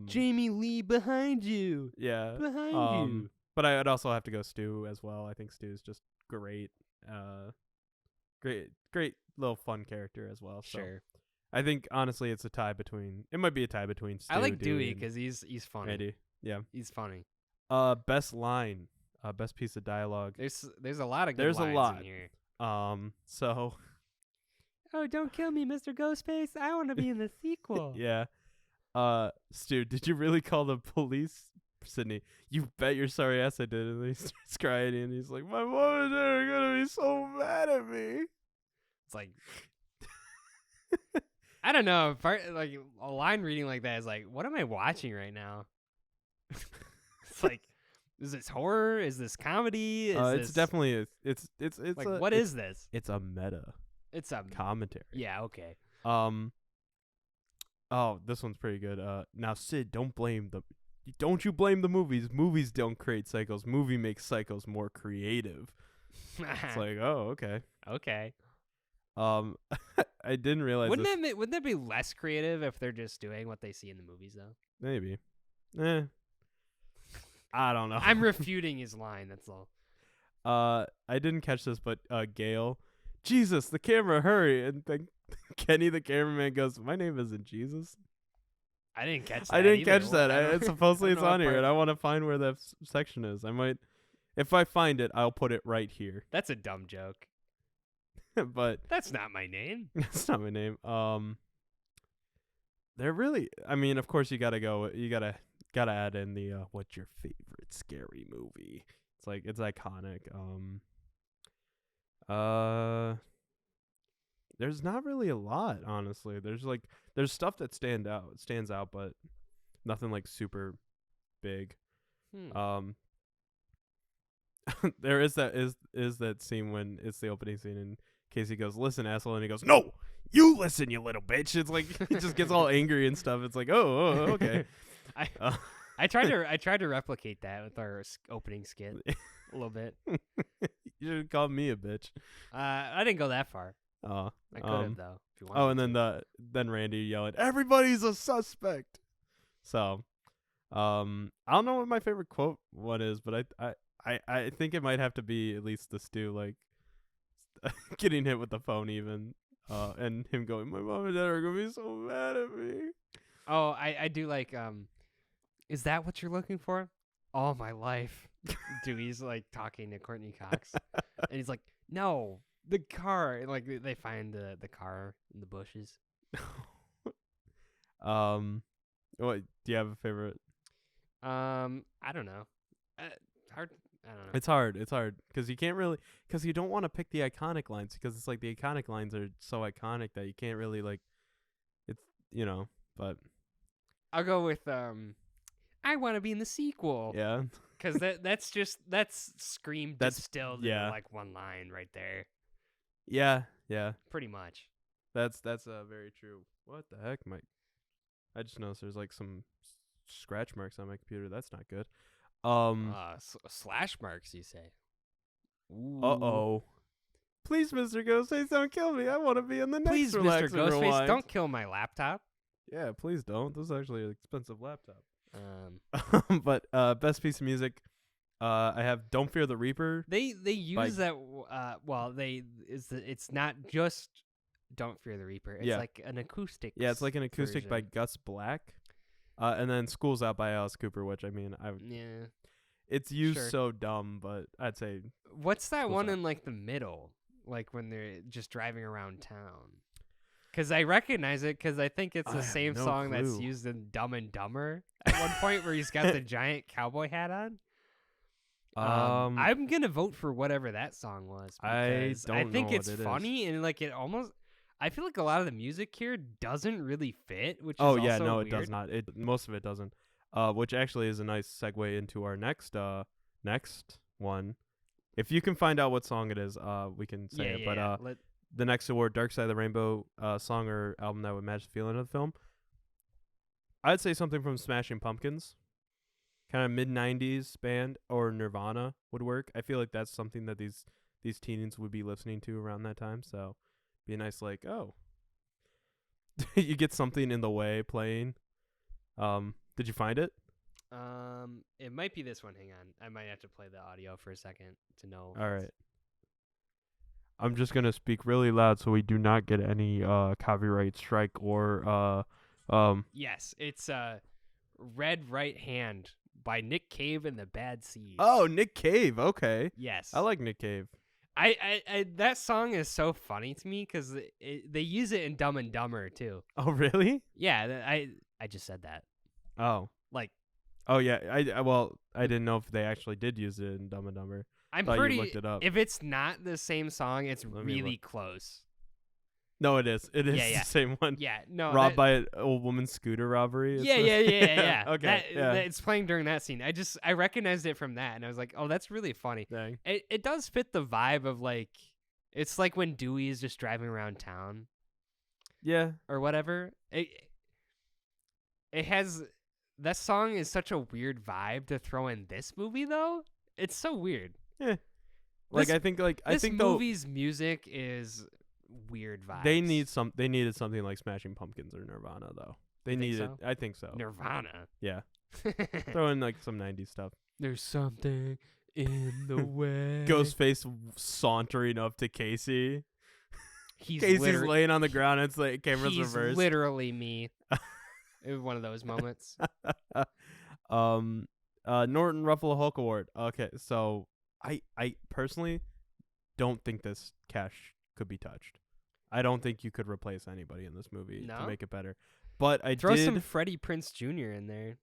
[SPEAKER 9] Jamie Lee behind you.
[SPEAKER 1] Yeah.
[SPEAKER 9] Behind you.
[SPEAKER 1] But I would also have to go Stu as well. I think Stu's just great. Great little fun character as well. So
[SPEAKER 9] Sure.
[SPEAKER 1] I think honestly it might be a tie between Stu.
[SPEAKER 9] I like
[SPEAKER 1] Dewey
[SPEAKER 9] because he's funny.
[SPEAKER 1] Randy. Yeah.
[SPEAKER 9] He's funny.
[SPEAKER 1] Best line. Best piece of dialogue.
[SPEAKER 9] There's a lot of good lines in here.
[SPEAKER 1] So
[SPEAKER 9] Oh, don't kill me, Mr. Ghostface. I want to be in the sequel.
[SPEAKER 1] yeah. Stu, did you really call the police, Sydney? You bet your sorry ass I did. And he starts crying, and he's like, my mom and dad are gonna be so mad at me.
[SPEAKER 9] It's like, I don't know. Like a line reading like that is like, what am I watching right now? It's like, is this horror? Is this comedy?
[SPEAKER 1] It's definitely it's
[SPEAKER 9] like,
[SPEAKER 1] what
[SPEAKER 9] what is this?
[SPEAKER 1] It's a meta.
[SPEAKER 9] It's a
[SPEAKER 1] commentary.
[SPEAKER 9] Yeah. Okay.
[SPEAKER 1] Oh, this one's pretty good. Now Sid, don't you blame the movies. Movies don't create psychos. Movie makes psychos more creative. It's like, oh, okay.
[SPEAKER 9] Okay.
[SPEAKER 1] I didn't realize.
[SPEAKER 9] Wouldn't that be less creative if they're just doing what they see in the movies though?
[SPEAKER 1] Maybe. I don't know.
[SPEAKER 9] I'm refuting his line. That's all.
[SPEAKER 1] I didn't catch this, but Gail, Jesus, the camera, hurry! And then Kenny, the cameraman, goes, "My name isn't Jesus."
[SPEAKER 9] I didn't catch that.
[SPEAKER 1] I didn't
[SPEAKER 9] either.
[SPEAKER 1] catch that. It's supposedly it's on here,
[SPEAKER 9] part.
[SPEAKER 1] and I want to find where that section is. I might, if I find it, I'll put it right here.
[SPEAKER 9] That's a dumb joke.
[SPEAKER 1] But
[SPEAKER 9] That's not my name.
[SPEAKER 1] that's not my name. They're really. I mean, of course, you gotta go. You gotta add in the what's your favorite scary movie? It's like it's iconic. There's not really a lot, honestly. There's stuff that stands out, but nothing like super big. There is that scene when it's the opening scene and Casey goes, "Listen, asshole," and he goes, "No, you listen, you little bitch." It's like he just gets all angry and stuff. It's like, oh okay.
[SPEAKER 9] I tried to replicate that with our opening skit a little bit.
[SPEAKER 1] You should call me a bitch.
[SPEAKER 9] I didn't go that far.
[SPEAKER 1] Oh,
[SPEAKER 9] I could have though. If you wanted
[SPEAKER 1] oh, and then Randy yelling, "Everybody's a suspect." So, I don't know what my favorite quote one is, but I think it might have to be at least the Stu, like getting hit with the phone even, and him going, "My mom and dad are gonna be so mad at me."
[SPEAKER 9] Oh, I do like is that what you're looking for? All my life. Dewey's like talking to Courtney Cox, and he's like, "No, the car." And, like they find the car in the bushes.
[SPEAKER 1] What do you have a favorite?
[SPEAKER 9] I don't know. Hard. I don't know.
[SPEAKER 1] It's hard because you can't really, because you don't want to pick the iconic lines because it's like the iconic lines are so iconic that you can't really like. It's but
[SPEAKER 9] I'll go with I want to be in the sequel.
[SPEAKER 1] yeah.
[SPEAKER 9] Because that's Scream distilled into like one line right there.
[SPEAKER 1] Yeah.
[SPEAKER 9] Pretty much.
[SPEAKER 1] That's very true. What the heck, Mike? I just noticed there's like some scratch marks on my computer. That's not good.
[SPEAKER 9] Slash marks, you say?
[SPEAKER 1] Uh-oh. Please, Mr. Ghostface, don't kill me. I want to be in the next
[SPEAKER 9] Please, Mr.
[SPEAKER 1] Relaxer
[SPEAKER 9] Ghostface,
[SPEAKER 1] Rewind.
[SPEAKER 9] don't kill my laptop.
[SPEAKER 1] Yeah, please don't. This is actually an expensive laptop.
[SPEAKER 9] Um,
[SPEAKER 1] But best piece of music, I have "Don't Fear the Reaper."
[SPEAKER 9] they use that. Well, it's not just "Don't Fear the Reaper." It's like an acoustic.
[SPEAKER 1] Yeah, it's like an acoustic by
[SPEAKER 9] version.
[SPEAKER 1] Gus Black. And then "School's Out" by Alice Cooper, which I mean,
[SPEAKER 9] Yeah.
[SPEAKER 1] it's used
[SPEAKER 9] Sure.
[SPEAKER 1] so dumb, but I'd say
[SPEAKER 9] What's that
[SPEAKER 1] School's
[SPEAKER 9] one
[SPEAKER 1] Out.
[SPEAKER 9] in like the middle, like when they're just driving around town? Because I recognize it because I think it's
[SPEAKER 1] I
[SPEAKER 9] the
[SPEAKER 1] have
[SPEAKER 9] same
[SPEAKER 1] no
[SPEAKER 9] song that's
[SPEAKER 1] clue.
[SPEAKER 9] used in Dumb and Dumber at one point where he's got the giant cowboy hat on. I'm gonna vote for whatever that song was.
[SPEAKER 1] I
[SPEAKER 9] Because
[SPEAKER 1] don't
[SPEAKER 9] I think
[SPEAKER 1] know
[SPEAKER 9] it's
[SPEAKER 1] what it is.
[SPEAKER 9] funny and like it almost. I feel like a lot of the music here doesn't really fit, which
[SPEAKER 1] Oh
[SPEAKER 9] is
[SPEAKER 1] yeah,
[SPEAKER 9] also
[SPEAKER 1] no,
[SPEAKER 9] weird.
[SPEAKER 1] it does not. Most of it doesn't. Which actually is a nice segue into our next one. If you can find out what song it is, we can say it. But the next award, Dark Side of the Rainbow, song or album that would match the feeling of the film. I'd say something from Smashing Pumpkins, kind of mid-90s band, or Nirvana would work. I feel like that's something that these teens would be listening to around that time. So, be a nice like, oh, you get something in the way playing. Did you find it?
[SPEAKER 9] It might be this one. Hang on, I might have to play the audio for a second to know.
[SPEAKER 1] All right. I'm just gonna speak really loud so we do not get any copyright strike or
[SPEAKER 9] Yes, it's Red Right Hand by Nick Cave and the Bad Seeds.
[SPEAKER 1] Oh, Nick Cave. Okay.
[SPEAKER 9] Yes.
[SPEAKER 1] I like Nick Cave.
[SPEAKER 9] I that song is so funny to me because they use it in Dumb and Dumber too.
[SPEAKER 1] Oh, really?
[SPEAKER 9] Yeah, I just said that.
[SPEAKER 1] Oh.
[SPEAKER 9] Like.
[SPEAKER 1] Oh yeah. I didn't know if they actually did use it in Dumb and Dumber.
[SPEAKER 9] I'm
[SPEAKER 1] Thought
[SPEAKER 9] pretty.
[SPEAKER 1] You looked it up.
[SPEAKER 9] If it's not the same song, it's
[SPEAKER 1] Let me
[SPEAKER 9] really
[SPEAKER 1] look.
[SPEAKER 9] close.
[SPEAKER 1] No, it is. It is
[SPEAKER 9] Yeah.
[SPEAKER 1] the same one.
[SPEAKER 9] Yeah, no.
[SPEAKER 1] Robbed by an old woman's scooter robbery.
[SPEAKER 9] Yeah.
[SPEAKER 1] Okay.
[SPEAKER 9] It's playing during that scene. I recognized it from that, and I was like, oh, that's really funny.
[SPEAKER 1] Dang.
[SPEAKER 9] It does fit the vibe of like, it's like when Dewey is just driving around town.
[SPEAKER 1] Yeah.
[SPEAKER 9] Or whatever. It has. That song is such a weird vibe to throw in this movie, though. It's so weird.
[SPEAKER 1] Yeah. Like I think
[SPEAKER 9] this
[SPEAKER 1] though
[SPEAKER 9] movie's music is weird vibes.
[SPEAKER 1] they needed something like Smashing Pumpkins or Nirvana though. They
[SPEAKER 9] You think
[SPEAKER 1] need it.
[SPEAKER 9] so?
[SPEAKER 1] I think so.
[SPEAKER 9] Nirvana.
[SPEAKER 1] Yeah. Throw in like some 90s stuff.
[SPEAKER 9] There's something in the way.
[SPEAKER 1] Ghostface sauntering up to Casey.
[SPEAKER 9] He's
[SPEAKER 1] Casey's laying on the ground. It's like camera's
[SPEAKER 9] he's
[SPEAKER 1] reversed.
[SPEAKER 9] literally me. It was one of those moments.
[SPEAKER 1] Norton Ruffalo Hulk Award. Okay, so I personally don't think this cash could be touched. I don't think you could replace anybody in this movie to
[SPEAKER 9] No?
[SPEAKER 1] make it better. But I
[SPEAKER 9] Throw
[SPEAKER 1] did.
[SPEAKER 9] some Freddie Prinze Jr. in there.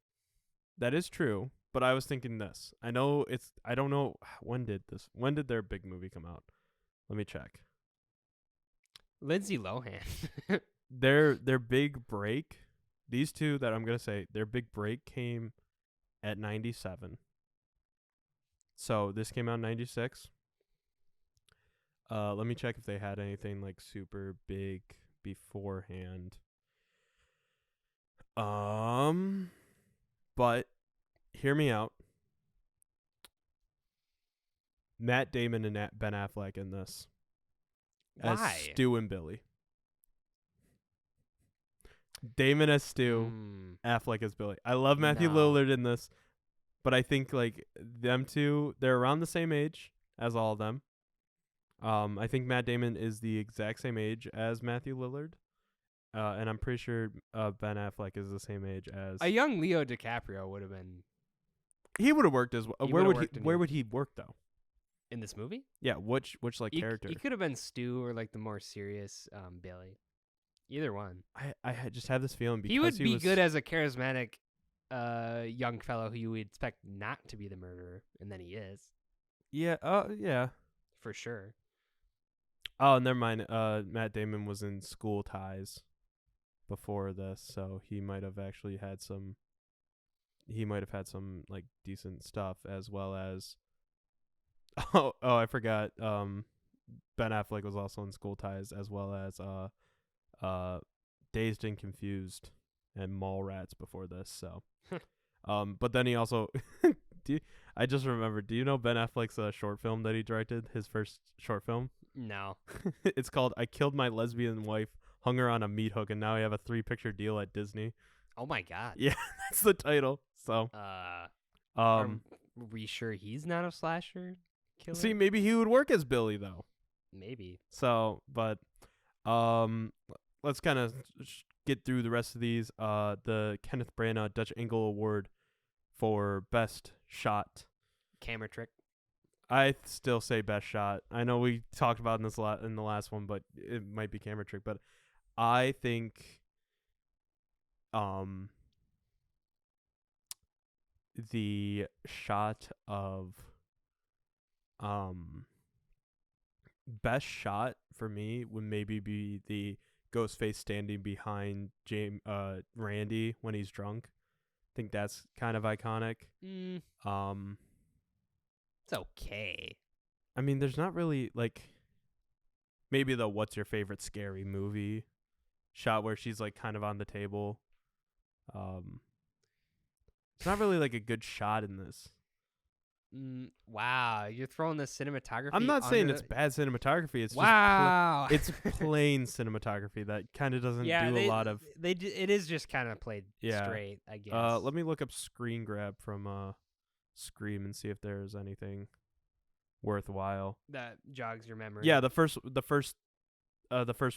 [SPEAKER 1] That is true. But I was thinking this. I know it's. I don't know when did their big movie come out? Let me check.
[SPEAKER 9] Lindsay Lohan.
[SPEAKER 1] Their big break. These two that I'm gonna say, their big break came at 97. So this came out in 96. Let me check if they had anything like super big beforehand. But hear me out. Matt Damon and Ben Affleck in this. As
[SPEAKER 9] Why?
[SPEAKER 1] Stu and Billy. Damon as Stu, Affleck as Billy. I love Matthew
[SPEAKER 9] No.
[SPEAKER 1] Lillard in this, but I think like them two, they're around the same age as all of them. I think Matt Damon is the exact same age as Matthew Lillard, and I'm pretty sure Ben Affleck is the same age as.
[SPEAKER 9] A young Leo DiCaprio would have been
[SPEAKER 1] He would have worked as well.
[SPEAKER 9] He
[SPEAKER 1] Where
[SPEAKER 9] would've
[SPEAKER 1] would
[SPEAKER 9] worked in
[SPEAKER 1] Where
[SPEAKER 9] it.
[SPEAKER 1] would he work though?
[SPEAKER 9] in this movie.
[SPEAKER 1] Yeah, which like character?
[SPEAKER 9] He could have been Stu or like the more serious Billy. Either one.
[SPEAKER 1] Just have this feeling because
[SPEAKER 9] He would be
[SPEAKER 1] was,
[SPEAKER 9] good as a charismatic young fellow who you would expect not to be the murderer, and then he is.
[SPEAKER 1] Yeah. Yeah.
[SPEAKER 9] For sure.
[SPEAKER 1] Oh, never mind. Matt Damon was in School Ties before this, so he might have actually had some. He might have had some like decent stuff as well as. Oh, I forgot. Ben Affleck was also in School Ties as well as Dazed and Confused and Mallrats before this. So, but then he also. I just remembered. Do you know Ben Affleck's short film that he directed? His first short film.
[SPEAKER 9] No.
[SPEAKER 1] It's called "I Killed My Lesbian Wife, Hung Her on a Meat Hook, and Now I Have a 3-picture deal at Disney."
[SPEAKER 9] Oh my god.
[SPEAKER 1] Yeah, that's the title. So,
[SPEAKER 9] are we sure he's not a slasher killer?
[SPEAKER 1] see, maybe he would work as Billy though.
[SPEAKER 9] Maybe.
[SPEAKER 1] So, but let's kind of get through the rest of these. The Kenneth Branagh Dutch Angle Award for Best Shot.
[SPEAKER 9] Camera trick.
[SPEAKER 1] I still say best shot. I know we talked about in the last one, but it might be camera trick. But I think the shot of best shot for me would maybe be the Ghostface standing behind Randy when he's drunk. I think that's kind of iconic.
[SPEAKER 9] It's okay.
[SPEAKER 1] I mean, there's not really like maybe the "What's your favorite scary movie" shot where she's like kind of on the table. It's not really like a good shot in this.
[SPEAKER 9] Wow, you're throwing the cinematography.
[SPEAKER 1] I'm not saying
[SPEAKER 9] under
[SPEAKER 1] it's bad cinematography. It's
[SPEAKER 9] wow.
[SPEAKER 1] just it's plain cinematography that kind of doesn't do a lot of.
[SPEAKER 9] It is just kind of played
[SPEAKER 1] Yeah.
[SPEAKER 9] straight, I guess.
[SPEAKER 1] Let me look up Screen Grab from Scream and see if there's anything worthwhile.
[SPEAKER 9] That jogs your memory.
[SPEAKER 1] Yeah, the first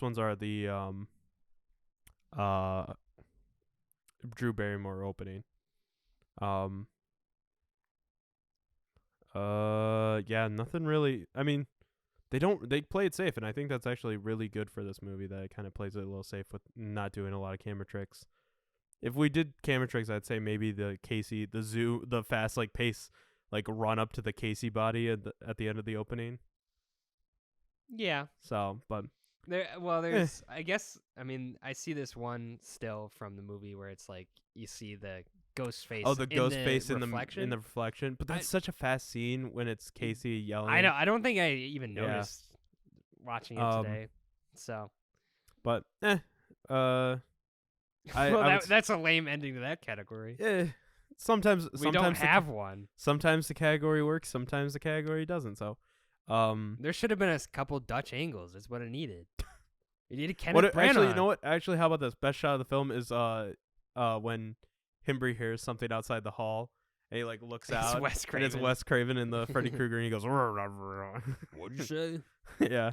[SPEAKER 1] ones are the Drew Barrymore opening. Yeah, nothing really. I mean, they play it safe, and I think that's actually really good for this movie that it kind of plays it a little safe with not doing a lot of camera tricks. If we did camera tricks, I'd say maybe the fast like pace, like run up to the Casey body at the end of the opening.
[SPEAKER 9] Yeah.
[SPEAKER 1] So, but
[SPEAKER 9] there's I guess I mean I see this one still from the movie where it's like you see the ghost face.
[SPEAKER 1] Oh, the ghost face in
[SPEAKER 9] reflection.
[SPEAKER 1] the reflection. But that's such a fast scene when it's Casey yelling.
[SPEAKER 9] I know. I don't think I even noticed watching it today. So,
[SPEAKER 1] but
[SPEAKER 9] that's a lame ending to that category.
[SPEAKER 1] Sometimes
[SPEAKER 9] we don't have one.
[SPEAKER 1] Sometimes the category works. Sometimes the category doesn't. So,
[SPEAKER 9] there should have been a couple Dutch angles. That's what it needed. It needed Kenneth Branagh.
[SPEAKER 1] Actually, you know what? Actually, how about this? Best shot of the film is when Himbry hears something outside the hall, and he like looks out,
[SPEAKER 9] Wes
[SPEAKER 1] and it's
[SPEAKER 9] Craven.
[SPEAKER 1] Wes Craven and the Freddy Krueger, and he goes,
[SPEAKER 9] What'd you say?
[SPEAKER 1] yeah,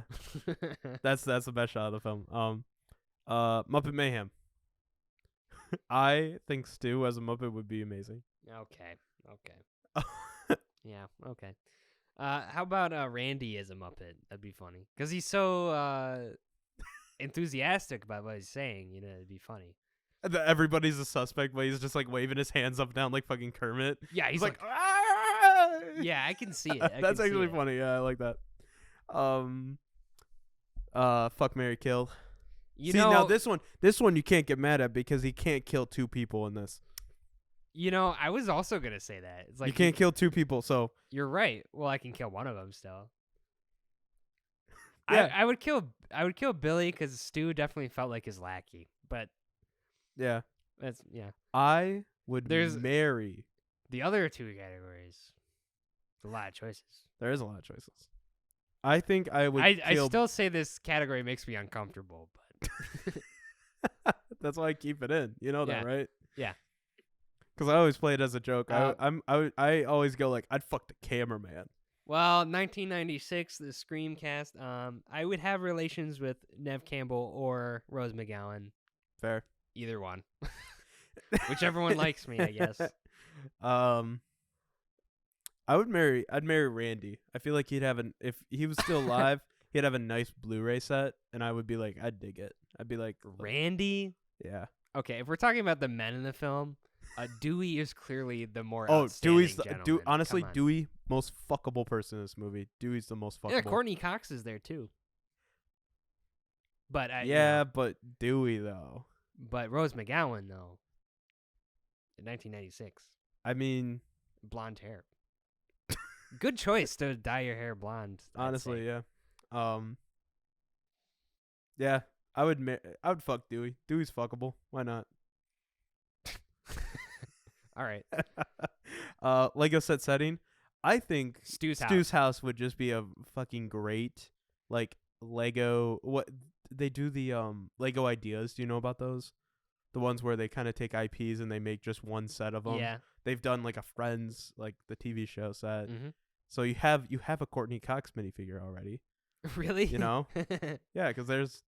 [SPEAKER 1] that's the best shot of the film. Muppet Mayhem. I think Stu as a Muppet would be amazing.
[SPEAKER 9] Okay. Yeah, okay. How about Randy as a Muppet? That'd be funny. Because he's so enthusiastic about what he's saying, you know, it'd be funny.
[SPEAKER 1] Everybody's a suspect, but he's just like waving his hands up and down like fucking Kermit.
[SPEAKER 9] Yeah, he's
[SPEAKER 1] like,
[SPEAKER 9] yeah, I can see it.
[SPEAKER 1] That's actually funny. Yeah, I like that. Fuck, marry, kill.
[SPEAKER 9] You
[SPEAKER 1] See,
[SPEAKER 9] know,
[SPEAKER 1] now this one you can't get mad at because he can't kill two people in this.
[SPEAKER 9] You know, I was also gonna say that. It's like
[SPEAKER 1] you can't kill two people, so
[SPEAKER 9] you're right. Well, I can kill one of them still.
[SPEAKER 1] Yeah.
[SPEAKER 9] I would kill Billy because Stu definitely felt like his lackey. But
[SPEAKER 1] yeah,
[SPEAKER 9] that's
[SPEAKER 1] I would
[SPEAKER 9] There's-
[SPEAKER 1] marry.
[SPEAKER 9] The other two categories, a lot of choices.
[SPEAKER 1] There is a lot of choices. I think I would.
[SPEAKER 9] I
[SPEAKER 1] kill...
[SPEAKER 9] still say this category makes me uncomfortable, but
[SPEAKER 1] That's why I keep it in. You know that,
[SPEAKER 9] Yeah.
[SPEAKER 1] right?
[SPEAKER 9] Yeah.
[SPEAKER 1] Because I always play it as a joke.
[SPEAKER 9] Uh,
[SPEAKER 1] I always go like, I'd fuck the cameraman.
[SPEAKER 9] well, 1996, the Scream cast. I would have relations with Nev Campbell or Rose McGowan.
[SPEAKER 1] Fair.
[SPEAKER 9] Either one, whichever one likes me, I guess.
[SPEAKER 1] I'd marry Randy. I feel like if he was still alive, he'd have a nice Blu-ray set, and I would be like, I'd dig it. I'd be like,
[SPEAKER 9] Randy.
[SPEAKER 1] yeah.
[SPEAKER 9] Okay, if we're talking about the men in the film, Dewey is clearly the more
[SPEAKER 1] Oh, Dewey's
[SPEAKER 9] outstanding
[SPEAKER 1] honestly
[SPEAKER 9] Come on.
[SPEAKER 1] Dewey, most fuckable person in this movie. Dewey's the most fuckable.
[SPEAKER 9] Yeah, Courtney Cox is there too. But
[SPEAKER 1] But Dewey though.
[SPEAKER 9] but Rose McGowan though. In 1996,
[SPEAKER 1] I mean,
[SPEAKER 9] blonde hair. Good choice to dye your hair blonde. I'd
[SPEAKER 1] honestly,
[SPEAKER 9] say.
[SPEAKER 1] yeah. Yeah, I would fuck Dewey. Dewey's fuckable. Why not?
[SPEAKER 9] All right.
[SPEAKER 1] Lego set setting. I think
[SPEAKER 9] Stu's
[SPEAKER 1] house would just be a fucking great like Lego. What they do the Lego ideas. Do you know about those? The ones where they kind of take IPs and they make just one set of them.
[SPEAKER 9] Yeah.
[SPEAKER 1] They've done like a Friends, like the TV show set.
[SPEAKER 9] Mm-hmm.
[SPEAKER 1] So you have a Courtney Cox minifigure already.
[SPEAKER 9] Really?
[SPEAKER 1] You know? Yeah, because there's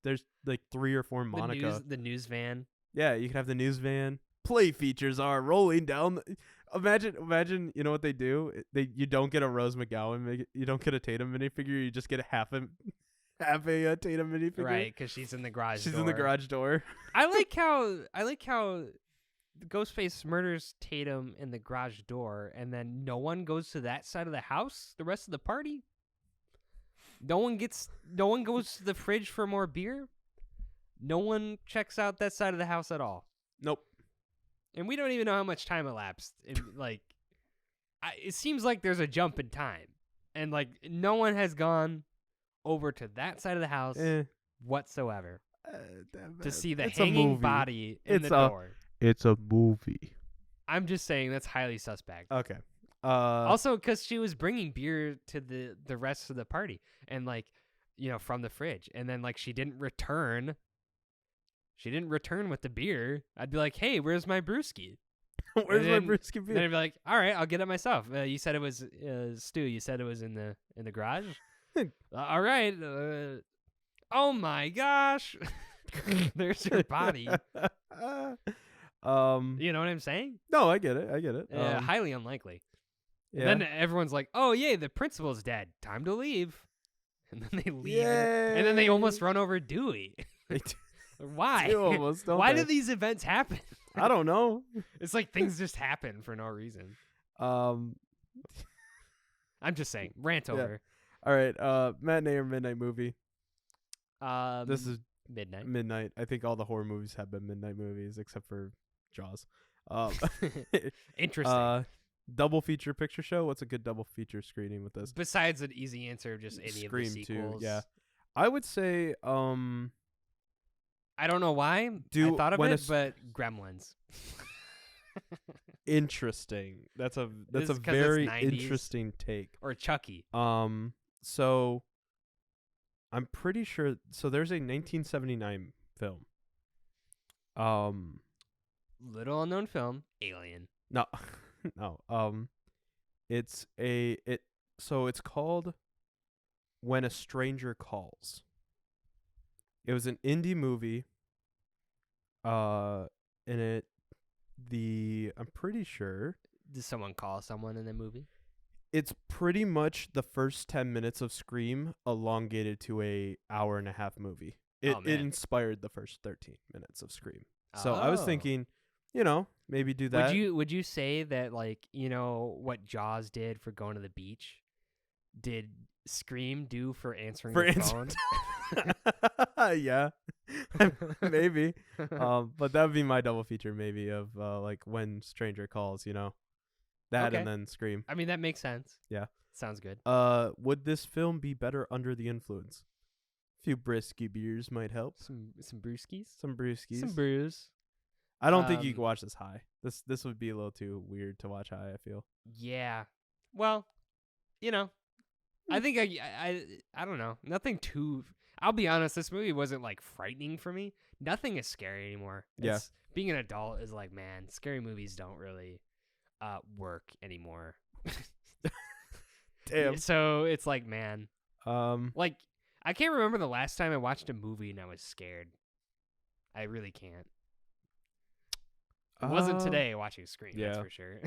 [SPEAKER 1] like 3 or 4 Monica.
[SPEAKER 9] The news van.
[SPEAKER 1] Yeah, you can have the news van. Play features are rolling down. Imagine, you know what they do? You don't get a Rose McGowan, you don't get a Tatum minifigure. You just get a half a Tatum minifigure.
[SPEAKER 9] Right, because she's in the garage.
[SPEAKER 1] She's in the garage door.
[SPEAKER 9] I like how Ghostface murders Tatum in the garage door, and then no one goes to that side of the house. The rest of the party. No one goes to the fridge for more beer. No one checks out that side of the house at all.
[SPEAKER 1] Nope.
[SPEAKER 9] And we don't even know how much time elapsed. It seems like there's a jump in time, and like no one has gone over to that side of the house whatsoever to see the hanging body in the door.
[SPEAKER 10] It's a movie.
[SPEAKER 9] I'm just saying that's highly suspect.
[SPEAKER 1] Okay.
[SPEAKER 9] Also, because she was bringing beer to the rest of the party, and from the fridge, and then she didn't return. She didn't return with the beer. I'd be like, "Hey, where's my brewski?
[SPEAKER 1] Where's my brewski beer?"
[SPEAKER 9] Then I'd be like, "All right, I'll get it myself." You said it was Stu. You said it was in the garage. All right. Oh my gosh, there's your body. You know what I'm saying?
[SPEAKER 1] No, I get it.
[SPEAKER 9] Highly unlikely.
[SPEAKER 1] Yeah.
[SPEAKER 9] And then everyone's like, "Oh yay, the principal's dead. Time to leave." And then they leave, and then they almost run over Dewey. Why?
[SPEAKER 1] Almost, don't
[SPEAKER 9] Why
[SPEAKER 1] they?
[SPEAKER 9] do these events happen?
[SPEAKER 1] I don't know.
[SPEAKER 9] It's like things just happen for no reason. I'm just saying. Rant over.
[SPEAKER 1] All right. Matinee or midnight movie? This is
[SPEAKER 9] midnight.
[SPEAKER 1] Midnight. I think all the horror movies have been midnight movies except for Jaws.
[SPEAKER 9] Interesting.
[SPEAKER 1] Double feature picture show. What's a good double feature screening with this?
[SPEAKER 9] Besides an easy answer, just any
[SPEAKER 1] Scream
[SPEAKER 9] of the sequels.
[SPEAKER 1] too. Yeah. I would say
[SPEAKER 9] I don't know why I thought of it, but Gremlins.
[SPEAKER 1] Interesting. That's a
[SPEAKER 9] This is 'cause it's
[SPEAKER 1] very
[SPEAKER 9] 90s.
[SPEAKER 1] interesting take.
[SPEAKER 9] Or Chucky.
[SPEAKER 1] So I'm pretty sure. So there's a 1979 film.
[SPEAKER 9] little unknown film, Alien.
[SPEAKER 1] No, no. So it's called When a Stranger Calls. It was an indie movie. In it, I'm pretty sure
[SPEAKER 9] Did someone call someone in the movie?
[SPEAKER 1] it's pretty much the first 10 minutes of Scream elongated to a hour and a half movie. It inspired the first 13 minutes of Scream. So I was thinking, maybe do that.
[SPEAKER 9] Would you say that, like, what Jaws did for going to the beach, did Scream do for answering the phone?
[SPEAKER 1] Yeah, maybe. But that would be my double feature, maybe, of like When Stranger Calls. That
[SPEAKER 9] Okay.
[SPEAKER 1] and then Scream.
[SPEAKER 9] I mean, that makes sense.
[SPEAKER 1] Yeah.
[SPEAKER 9] Sounds good.
[SPEAKER 1] Would this film be better under the influence? A few brisky beers might help.
[SPEAKER 9] Some brewskis.
[SPEAKER 1] Some brewskis.
[SPEAKER 9] Some brews.
[SPEAKER 1] I don't think you could watch this high. This would be a little too weird to watch high, I feel.
[SPEAKER 9] Yeah. Well, I think I don't know. Nothing too. I'll be honest. This movie wasn't like frightening for me. Nothing is scary anymore.
[SPEAKER 1] Yeah.
[SPEAKER 9] Being an adult is like, man, scary movies don't really work anymore.
[SPEAKER 1] Damn.
[SPEAKER 9] So it's like, man,
[SPEAKER 1] Like
[SPEAKER 9] I can't remember the last time I watched a movie and I was scared. I really can't. It wasn't today watching Scream, that's for sure.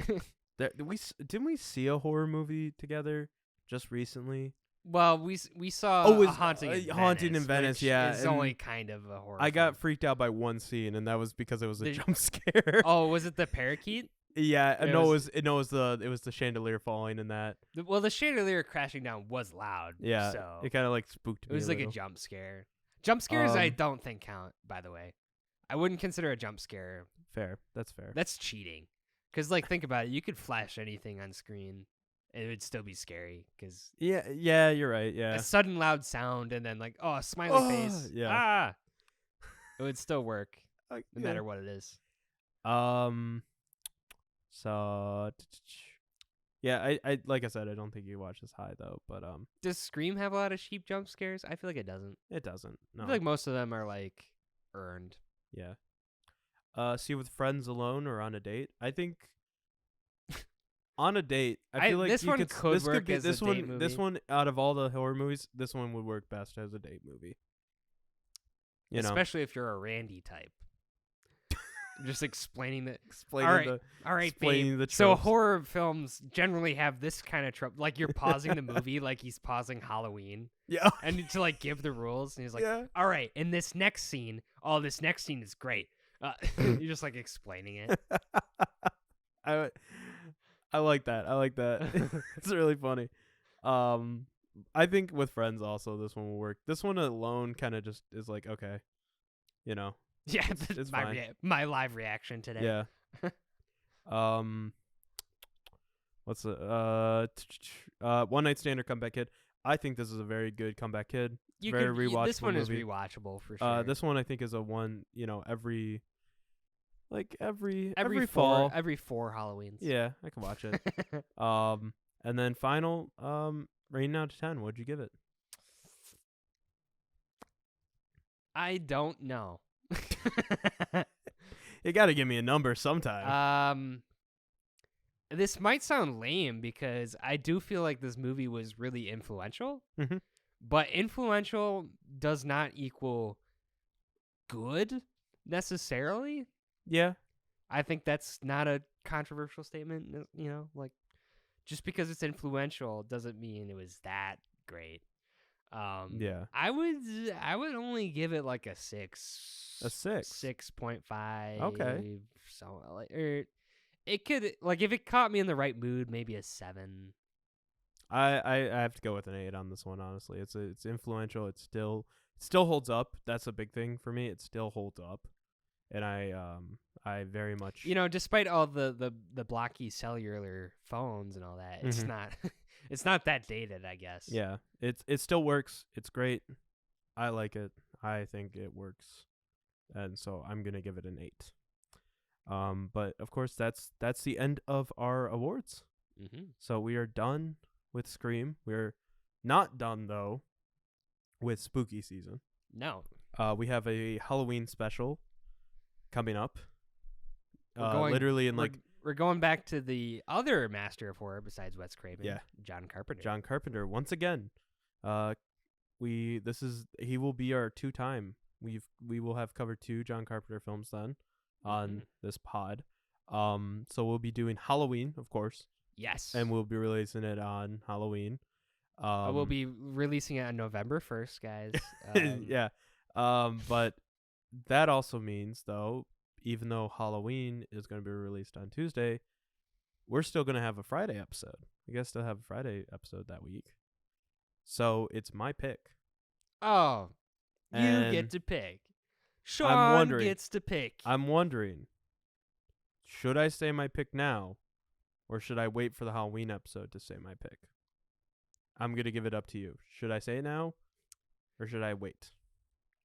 [SPEAKER 1] Didn't we see a horror movie together just recently?
[SPEAKER 9] Well, we saw
[SPEAKER 1] it's
[SPEAKER 9] Haunting in Venice,
[SPEAKER 1] Haunting in Venice,
[SPEAKER 9] which
[SPEAKER 1] yeah.
[SPEAKER 9] is
[SPEAKER 1] and
[SPEAKER 9] only kind of a horror
[SPEAKER 1] I got
[SPEAKER 9] film.
[SPEAKER 1] freaked out by one scene, and that was because it was a jump scare.
[SPEAKER 9] Oh, was it the parakeet?
[SPEAKER 1] Yeah,
[SPEAKER 9] It
[SPEAKER 1] no,
[SPEAKER 9] was-
[SPEAKER 1] it was the chandelier falling in that.
[SPEAKER 9] Well, the chandelier crashing down was loud.
[SPEAKER 1] Yeah,
[SPEAKER 9] so
[SPEAKER 1] it kind of like spooked me.
[SPEAKER 9] it was
[SPEAKER 1] a
[SPEAKER 9] like a
[SPEAKER 1] little.
[SPEAKER 9] jump scare. Jump scares, I
[SPEAKER 1] Um,
[SPEAKER 9] don't think count. By the way, I wouldn't consider a jump scare.
[SPEAKER 1] Fair, that's fair.
[SPEAKER 9] That's cheating. Because like, think about it. You could flash anything on screen, and it would still be scary. Because
[SPEAKER 1] Yeah, you're right. Yeah,
[SPEAKER 9] a sudden loud sound, and then like, oh, a smiley face.
[SPEAKER 1] yeah.
[SPEAKER 9] Ah, it would still work no
[SPEAKER 1] yeah.
[SPEAKER 9] matter what it is.
[SPEAKER 1] So yeah, I like I said, I don't think you watch this high though, but
[SPEAKER 9] Does Scream have a lot of cheap jump scares? I feel like it doesn't.
[SPEAKER 1] it doesn't. No.
[SPEAKER 9] I feel like most of them are like earned.
[SPEAKER 1] Yeah. See with friends alone or on a date? I think on a date, I feel like
[SPEAKER 9] this
[SPEAKER 1] you
[SPEAKER 9] one
[SPEAKER 1] could
[SPEAKER 9] could
[SPEAKER 1] this
[SPEAKER 9] work
[SPEAKER 1] could be
[SPEAKER 9] as a
[SPEAKER 1] this one
[SPEAKER 9] date
[SPEAKER 1] this
[SPEAKER 9] movie.
[SPEAKER 1] one out of all the horror movies, this one would work best as a date movie. You know,
[SPEAKER 9] Especially if you're a Randy type. Just explaining that.
[SPEAKER 1] explaining
[SPEAKER 9] All right,
[SPEAKER 1] explaining
[SPEAKER 9] babe.
[SPEAKER 1] the
[SPEAKER 9] So
[SPEAKER 1] tropes.
[SPEAKER 9] horror films generally have this kind of trope. Like you're pausing the movie, like he's pausing Halloween,
[SPEAKER 1] yeah.
[SPEAKER 9] and to like give the rules. And he's like,
[SPEAKER 1] Yeah.
[SPEAKER 9] "All right, in this next scene, this next scene is great." You're just like explaining it.
[SPEAKER 1] I like that. I like that. It's really funny. I think with friends also this one will work. This one alone kind of just is like okay, you know.
[SPEAKER 9] Yeah,
[SPEAKER 1] it's
[SPEAKER 9] my
[SPEAKER 1] fine.
[SPEAKER 9] my live reaction today.
[SPEAKER 1] Yeah. What's One Night Stand or Comeback Kid? I think this is a very good Comeback Kid. Very rewatchable
[SPEAKER 9] This one
[SPEAKER 1] movie.
[SPEAKER 9] is rewatchable for sure.
[SPEAKER 1] This one I think is a one. every
[SPEAKER 9] every
[SPEAKER 1] fall.
[SPEAKER 9] every 4 Halloweens.
[SPEAKER 1] Yeah, I can watch it. And then final rating out of 10. What'd you give it?
[SPEAKER 9] I don't know.
[SPEAKER 1] You got to give me a number sometime.
[SPEAKER 9] This might sound lame because I do feel like this movie was really influential,
[SPEAKER 1] Mhm.
[SPEAKER 9] but influential does not equal good necessarily.
[SPEAKER 1] Yeah.
[SPEAKER 9] I think that's not a controversial statement. Like just because it's influential doesn't mean it was that great.
[SPEAKER 1] Yeah.
[SPEAKER 9] I would only give it like a 6.
[SPEAKER 1] A 6?
[SPEAKER 9] 6.5.
[SPEAKER 1] Okay.
[SPEAKER 9] So like, it could like if it caught me in the right mood, maybe a 7.
[SPEAKER 1] I have to go with an 8 on this one. Honestly, it's influential. It still holds up. That's a big thing for me. It still holds up, and I very much
[SPEAKER 9] despite all the blocky cellular phones and all that, it's
[SPEAKER 1] Mhm.
[SPEAKER 9] not it's not that dated, I guess.
[SPEAKER 1] Yeah, it still works. It's great. I like it. I think it works, and so I'm gonna give it an 8. But of course that's the end of our awards.
[SPEAKER 9] Mm-hmm.
[SPEAKER 1] So we are done with Scream. We're not done though with spooky season.
[SPEAKER 9] No.
[SPEAKER 1] We have a Halloween special coming up. literally in
[SPEAKER 9] we're going back to the other master of horror besides Wes Craven.
[SPEAKER 1] Yeah.
[SPEAKER 9] John Carpenter.
[SPEAKER 1] John Carpenter once again. He will be our 2-time. We will have covered 2 John Carpenter films then on this pod. So we'll be doing Halloween, of course.
[SPEAKER 9] Yes.
[SPEAKER 1] And we'll be releasing it on Halloween.
[SPEAKER 9] We'll be releasing it on November 1st, guys.
[SPEAKER 1] Yeah. But that also means, though, even though Halloween is going to be released on Tuesday, we're still going to have a Friday episode. We guess still have a Friday episode that week. So it's my pick.
[SPEAKER 9] Oh, you
[SPEAKER 1] And
[SPEAKER 9] get to pick. Sean
[SPEAKER 1] wondering-
[SPEAKER 9] gets to pick.
[SPEAKER 1] I'm wondering, should I say my pick now, or should I wait for the Halloween episode to say my pick? I'm going to give it up to you. Should I say it now, or should I wait?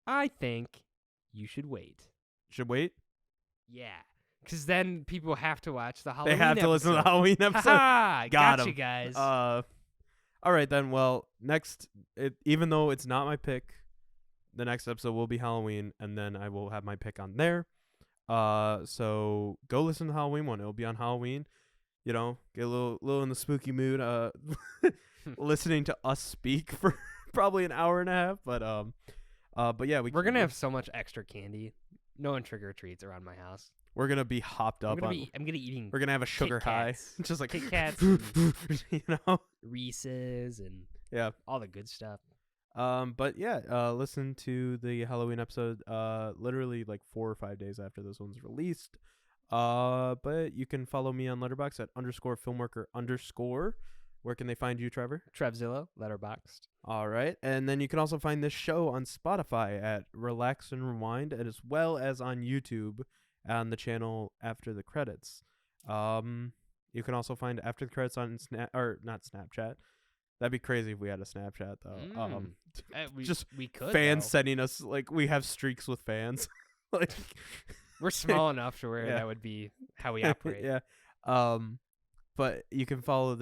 [SPEAKER 9] I think you should wait.
[SPEAKER 1] Should wait?
[SPEAKER 9] Yeah, because then people have to watch the Halloween
[SPEAKER 1] They have to listen to the Halloween episode.
[SPEAKER 9] Ha-ha!
[SPEAKER 1] Got
[SPEAKER 9] Gotcha,
[SPEAKER 1] 'em.
[SPEAKER 9] guys.
[SPEAKER 1] All right, then. Well, even though it's not my pick, the next episode will be Halloween, and then I will have my pick on there. So go listen to the Halloween one. It'll be on Halloween. You know, get a little in the spooky mood. Listening to us speak for probably an hour and a half, but yeah,
[SPEAKER 9] we're gonna have so much extra candy. No one trick or treats around my house.
[SPEAKER 1] We're gonna be hopped up.
[SPEAKER 9] I'm gonna be eating.
[SPEAKER 1] We're gonna have a sugar
[SPEAKER 9] Kit
[SPEAKER 1] high,
[SPEAKER 9] Kats.
[SPEAKER 1] just like
[SPEAKER 9] Kit Kats,
[SPEAKER 1] you know,
[SPEAKER 9] Reese's, and
[SPEAKER 1] yeah,
[SPEAKER 9] all the good stuff.
[SPEAKER 1] But yeah, listen to the Halloween episode. Literally like 4 or 5 days after this one's released. But you can follow me on Letterboxd at _filmworker_. Where can they find you, Trevor?
[SPEAKER 9] Trevzilla, Letterboxd.
[SPEAKER 1] All right. And then you can also find this show on Spotify at Relax and Rewind, and as well as on YouTube on the channel After the Credits. You can also find After the Credits on not Snapchat. That'd be crazy if we had a Snapchat, though.
[SPEAKER 9] We could,
[SPEAKER 1] fans
[SPEAKER 9] though.
[SPEAKER 1] sending us, like, we have streaks with fans. Like,
[SPEAKER 9] we're small enough to where
[SPEAKER 1] Yeah.
[SPEAKER 9] that would be how we operate.
[SPEAKER 1] Yeah. But you can follow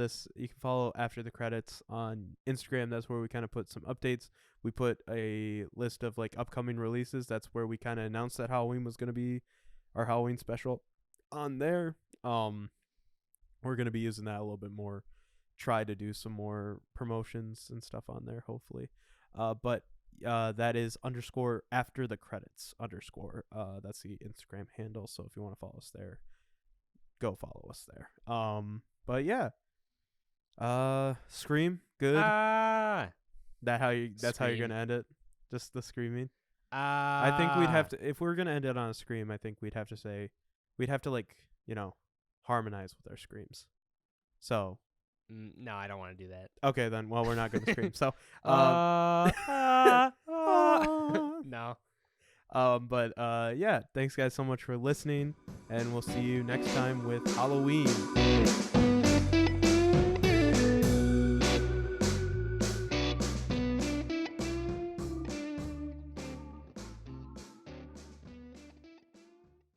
[SPEAKER 1] After the Credits on Instagram. That's where we kind of put some updates. We put a list of like upcoming releases. That's where we kind of announced that Halloween was going to be our Halloween special on there. We're going to be using that a little bit more. Try to do some more promotions and stuff on there, hopefully. But that is _After the Credits _. That's the Instagram handle. So if you want to follow us there, go follow us there. But yeah. Scream, good. That's how you're gonna end it? Just the screaming? I think we'd have to, if we were gonna end it on a scream, I think we'd have to like, you know, harmonize with our screams. So
[SPEAKER 9] no, I don't want to do that.
[SPEAKER 1] okay, then well, we're not gonna scream. So
[SPEAKER 9] no.
[SPEAKER 1] But yeah, thanks guys so much for listening, and we'll see you next time with Halloween.